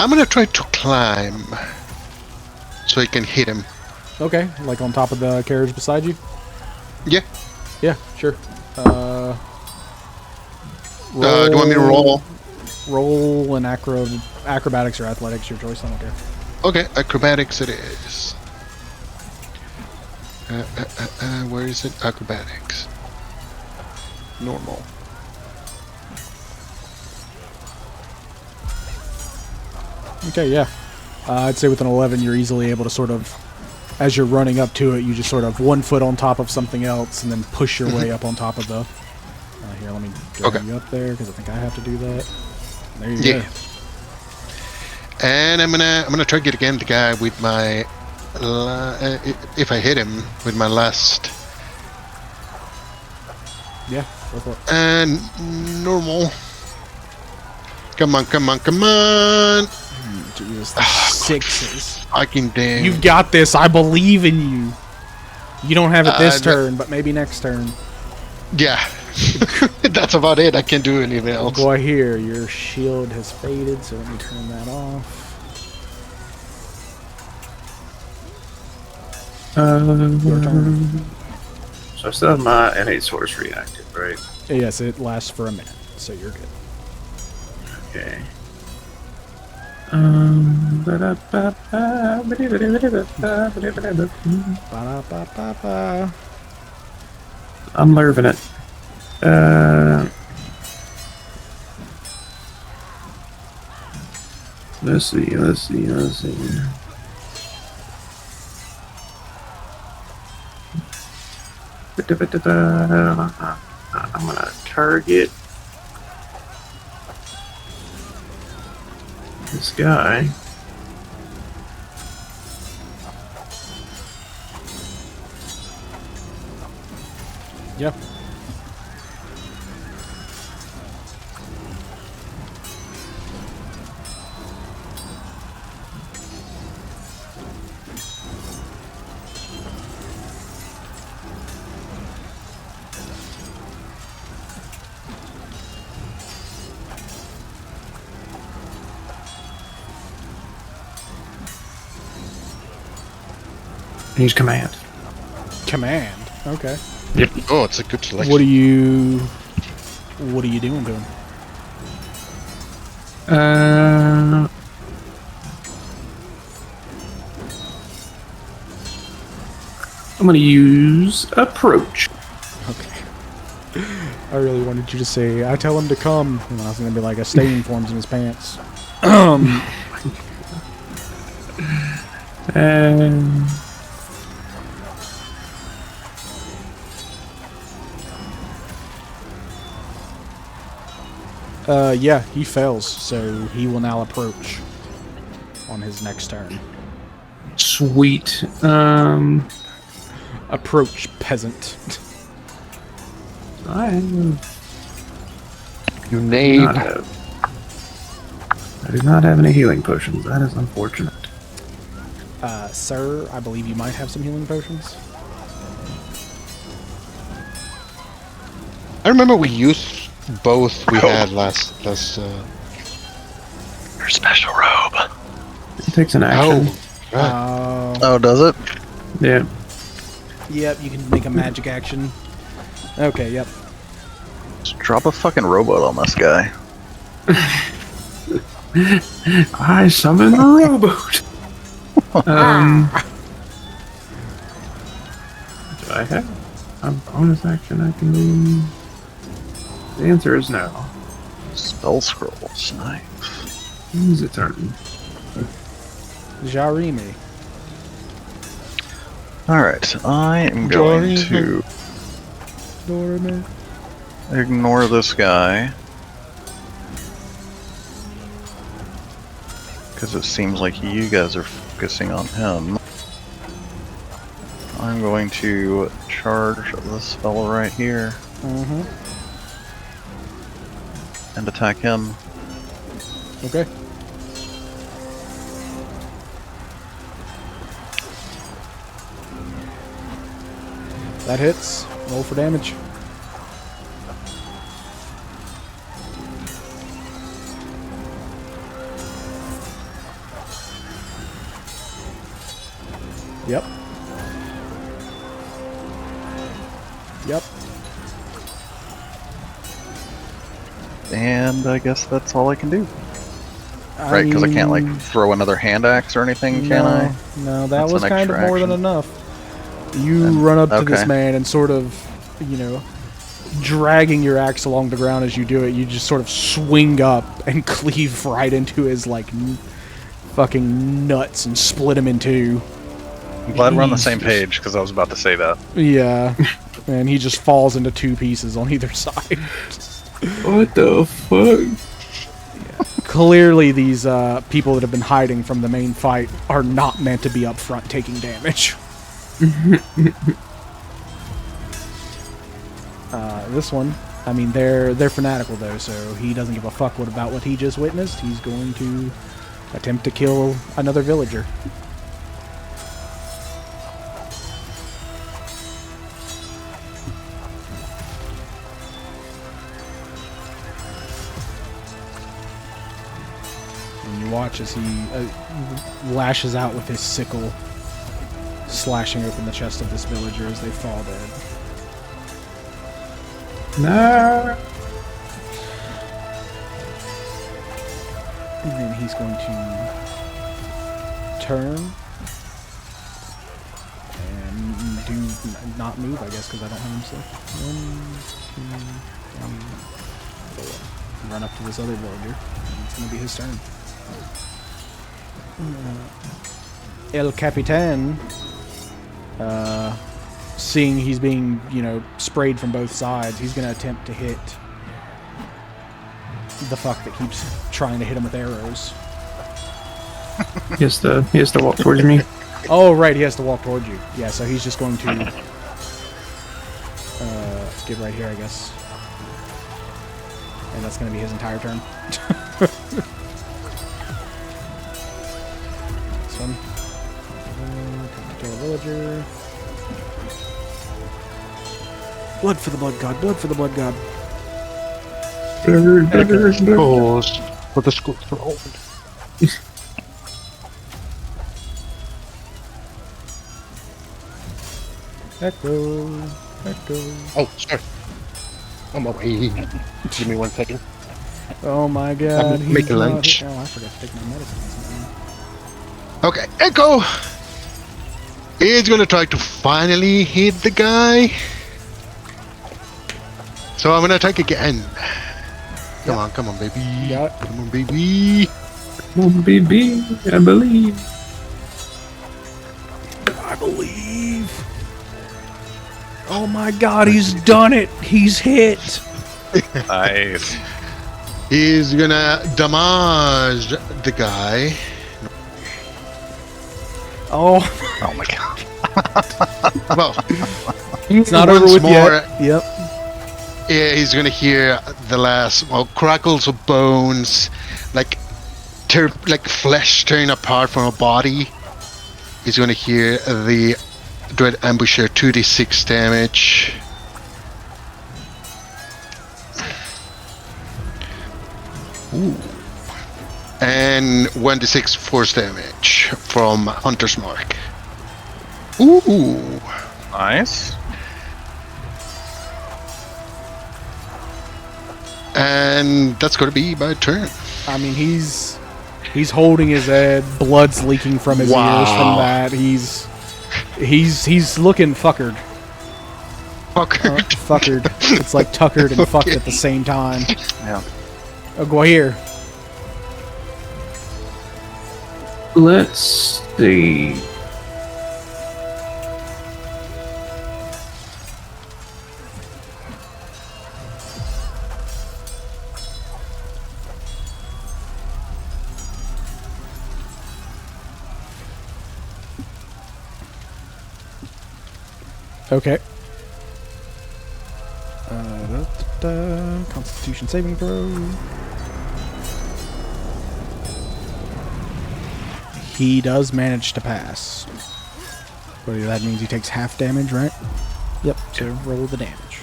I'm gonna try to climb so I can hit him. Okay, like on top of the carriage beside you? Yeah. Yeah, sure. Do you want me to roll? Roll an acrobatics or athletics, your choice, I don't care. Okay, acrobatics it is. Where is it? Acrobatics. Normal. Okay, yeah. I'd say with an 11, you're easily able to sort of, as you're running up to it, you just sort of 1 foot on top of something else and then push your way up on top of the Here, let me drag you up there because I think I have to do that. There you go. And I'm gonna try to get again the guy with my if I hit him with my last. Yeah, go for it. And normal. Come on, come on, come on! Jesus, the sixes. Fucking damn. You've got this. I believe in you. You don't have it this turn, but maybe next turn. Yeah. That's about it. I can't do anything else. Boy, here, your shield has faded, so let me turn that off. Your turn. So I still have my innate source reactive, right? Yes, it lasts for a minute, so you're good. Okay. Ba-da-ba-ba-ba. I'm lerving it. Let's see. I'm gonna target this guy. Yep. Use command. Command. Okay. Yep. Oh, it's a good selection. What are you doing to him? I'm gonna use approach. Okay. I really wanted you to say, I tell him to come. And I was going to be like, a stain forms in his pants. Yeah, he fails, so he will now approach on his next turn. Sweet. Approach, peasant. You need. I do not have any healing potions. That is unfortunate. Sir, I believe you might have some healing potions. I remember we used both we had last. Your special robe. It takes an action. Right. Oh, does it? Yeah. Yep, you can make a magic action. Okay, yep. Just drop a fucking rowboat on this guy. I summon a rowboat. Do I have a bonus action I can do? The answer is no. Spell scrolls. Nice. Use a turn. Jarimi. Alright, I am going to Jarimi. ignore this guy. Because it seems like you guys are focusing on him. I'm going to charge this fellow right here Mm-hmm. and attack him. Okay. That hits. Roll for damage. Yep. Yep. And I guess that's all I can do. Right, because I can't like throw another hand axe or anything, can I? No, that That's was an kind of extra more than action. enough. You And- run up to this okay. man and sort of, dragging your axe along the ground as you do it, you just sort of swing up and cleave right into his, fucking nuts and split him in two. I'm glad we're on the He's same just- page because I was about to say that. Yeah. And he just falls into two pieces on either side. What the fuck? Clearly, these people that have been hiding from the main fight are not meant to be up front taking damage. This one, I mean, they're fanatical though, so he doesn't give a fuck about what he just witnessed. He's going to attempt to kill another villager. And you watch as he lashes out with his sickle, slashing open the chest of this villager as they fall dead. Nah. And then he's going to turn and do not move, I guess, because I don't have him still. 1, 2, 3, 4. Run up to this other villager. And it's going to be his turn. El Capitan, seeing he's being, sprayed from both sides, he's going to attempt to hit the fuck that keeps trying to hit him with arrows. He has to walk towards me. Oh, right, he has to walk towards you. Yeah, so he's just going to get right here, I guess. And that's going to be his entire turn. This one. Kill a villager. Blood for the blood god, blood for the blood god. Pause for the school throne. Echo. Oh, sorry. On my way. Give me 1 second. Oh my god. I'm he's making not- lunch. Oh, I forgot to take my medicine. Okay, Echo is gonna try to finally hit the guy. So I'm gonna attack again. Come on, baby. Yeah. Come on, baby. Oh, baby, I believe. I believe. Oh my god, he's done it. He's hit. Nice. He's gonna damage the guy. Oh, Oh my god. Well, it's not once over with more, yet. Yep. Yeah, he's gonna hear the last crackles of bones, like flesh tearing apart from a body. He's gonna hear the Dread Ambusher 2d6 damage. Ooh. And 1d6 force damage from Hunter's Mark. Ooh. Nice. And that's gonna be my turn. I mean, he's holding his head. Blood's leaking from his ears from that. He's looking fuckered. Fucker. Fuckered. It's like tuckered and fucked at the same time. Yeah. Oh, go here. Let's see. Okay. Constitution saving throw. He does manage to pass. But that means he takes half damage, right? Yep, so roll the damage.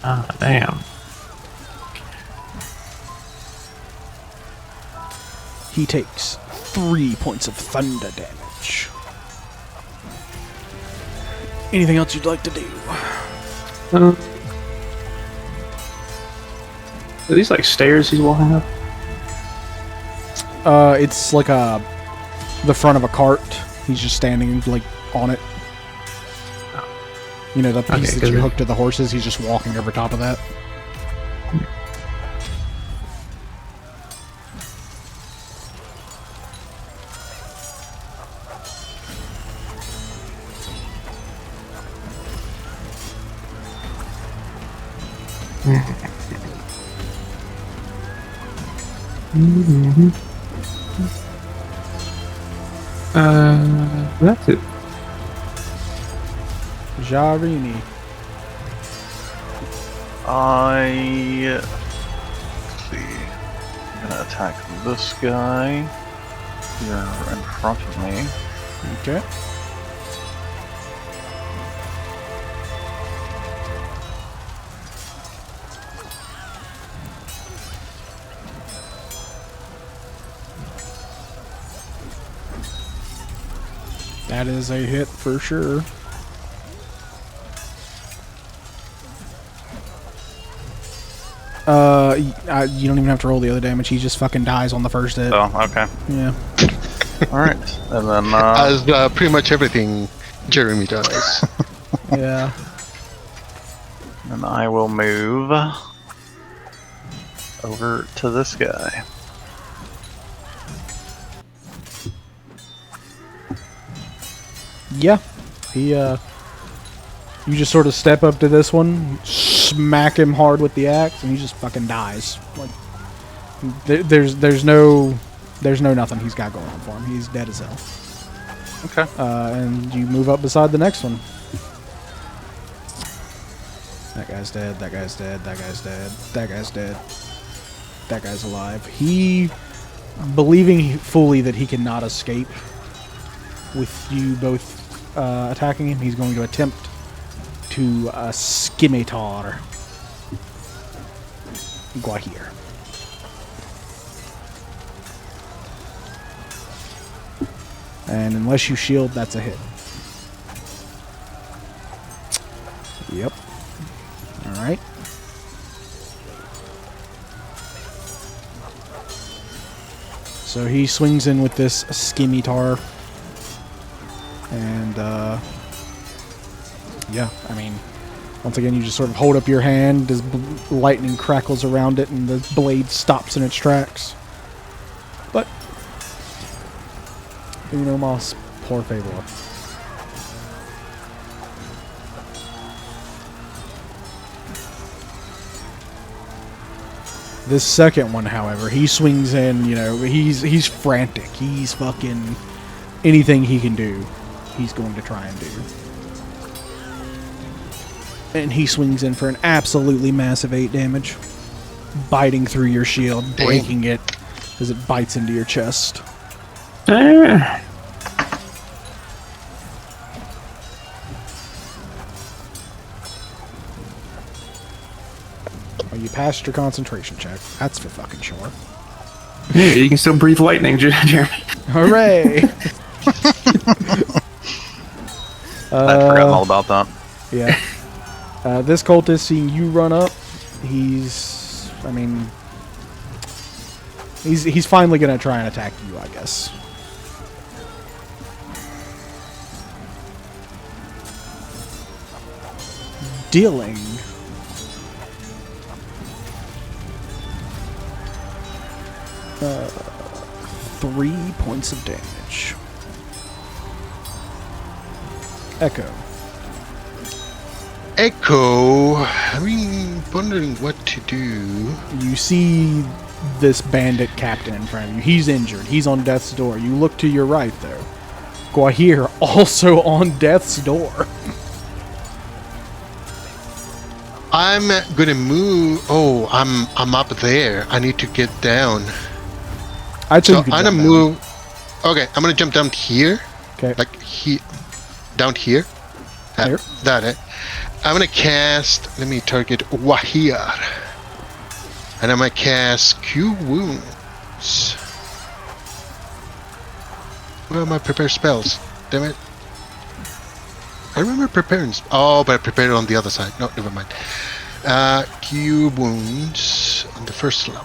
Ah, damn. He takes 3 points of thunder damage. Anything else you'd like to do? Are these like stairs he's walking up? It's like the front of a cart. He's just standing like on it. You know, the piece Okay, that you good. hook to the horses. He's just walking over top of that. That's it. Jarini. Let's see. I'm gonna attack this guy here in front of me. Okay. That is a hit for sure. You don't even have to roll the other damage. He just fucking dies on the first hit. Oh, okay. Yeah. Alright. And then, As pretty much everything Jeremy does. Yeah. and I will move over to this guy. Yeah. He, you just sort of step up to this one, smack him hard with the axe, and he just fucking dies. Like, there's no nothing he's got going on for him. He's dead as hell. Okay. And you move up beside the next one. That guy's dead, that guy's dead, that guy's dead, that guy's dead. That guy's alive. He, believing fully that he cannot escape with you both attacking him, he's going to attempt to scimitar Guahir. And unless you shield, that's a hit. Yep. Alright. So he swings in with this scimitar. And, yeah, I mean, once again, you just sort of hold up your hand as lightning crackles around it and the blade stops in its tracks. But, uno mas por favor. This second one, however, he swings in, you know, he's frantic. He's fucking anything he can do, he's going to try and do. And he swings in for an absolutely massive 8 damage, biting through your shield, breaking it as it bites into your chest. Oh, you passed your concentration check. That's for fucking sure. Yeah, you can still breathe lightning, Jeremy. Hooray! I'd forgotten all about that. Yeah. This cultist, seeing you run up, he's finally gonna try and attack you, I guess. Dealing 3 points of damage. Echo. Echo. I mean, wondering what to do. You see this bandit captain in front of you. He's injured. He's on death's door. You look to your right, though. Guahir also on death's door. I'm gonna move. Oh, I'm up there. I need to get down. I think So you could I'm jump gonna down. move. Okay, I'm gonna jump down here, Okay. like he, down here. Here. That it. I'm gonna cast. Let me target Wahir, and I'm gonna cast Q Wounds. Where are my prepared spells? Damn it! I remember preparing. Oh, but I prepared it on the other side. No, never mind. Q Wounds on the first level.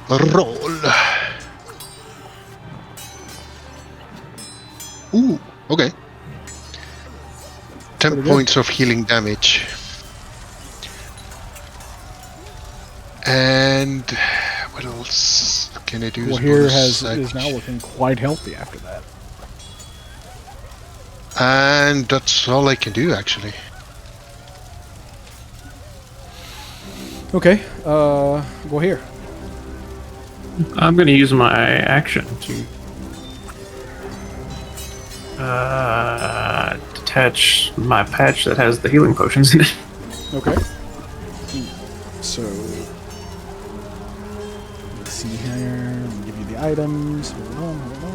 Roll. Ooh, okay. 10 Pretty good. points of healing damage. And what else can I do? as Guahir bonus is now action? looking quite healthy after that. And that's all I can do, actually. Okay, go here. I'm going to use my action to detach my patch that has the healing potions in it. Okay. So, let's see here. I'll give you the items. Hold on, hold on.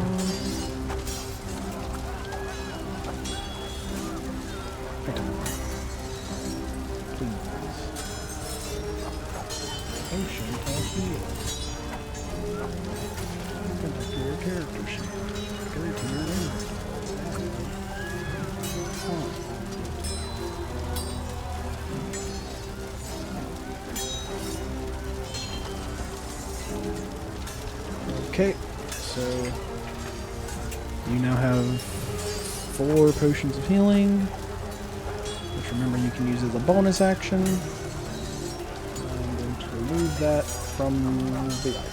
Please. Potion of heal. Contact your character sheet. Go to your inventory. Okay, so you now have 4 potions of healing, which remember you can use as a bonus action. I'm going to remove that from the item.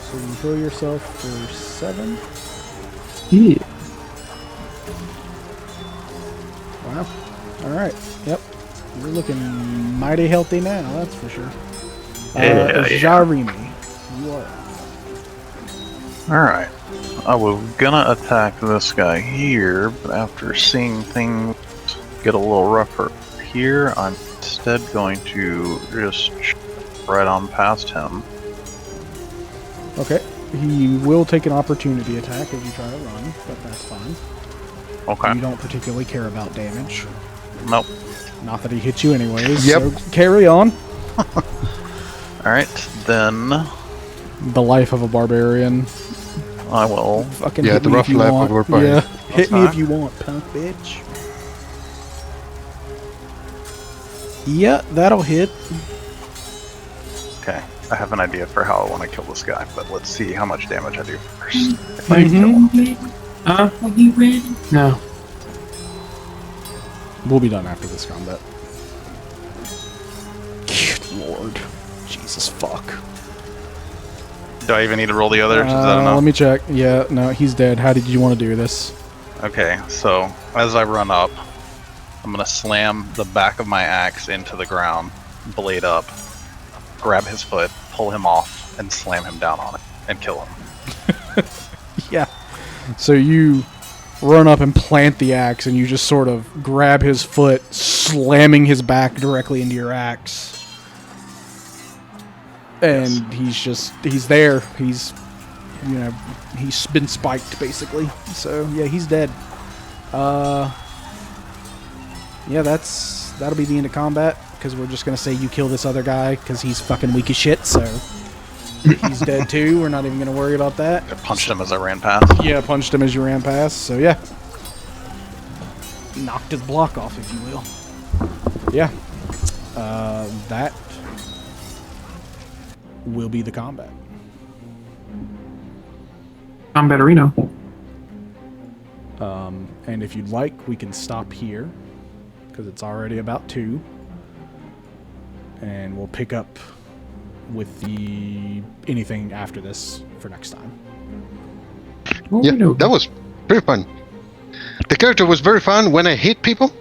So you heal yourself for 7. Yeah. Wow. Alright. Yep. You're looking mighty healthy now, that's for sure. Yeah. Jarimi, you are. Alright. I was gonna attack this guy here, but after seeing things get a little rougher here, I'm instead going to just right on past him. Okay. He will take an opportunity attack if you try to run, but that's fine. Okay. You don't particularly care about damage. Nope. Not that he hit you anyways, Yep. so carry on. Alright, then The life of a barbarian. I will. Fucking Yeah, hit the me rough if you life want. of a barbarian. Yeah, hit me fine. if you want, punk bitch. Yeah, that'll hit. Okay. I have an idea for how I want to kill this guy, but let's see how much damage I do first. If I kill him. Huh? No. We'll be done after this combat. Good Lord. Jesus fuck. Do I even need to roll the others? Is that enough? Let me check. Yeah, no, he's dead. How did you want to do this? Okay, so as I run up, I'm gonna slam the back of my axe into the ground, blade up, grab his foot, pull him off, and slam him down on it, and kill him. Yeah. So you run up and plant the axe, and you just sort of grab his foot, slamming his back directly into your axe. And he's there. He's been spiked, basically. So, yeah, he's dead. Yeah, that'll be the end of combat, because we're just going to say you kill this other guy, because he's fucking weak as shit, so he's dead too. We're not even going to worry about that. I punched him as I ran past. Yeah, punched him as you ran past, so yeah. Knocked his block off, if you will. Yeah. That will be the combat. Combat arena. And if you'd like, we can stop here, because it's already about 2. And we'll pick up with anything after this for next time. Yeah, that was very fun. The character was very fun when I hit people.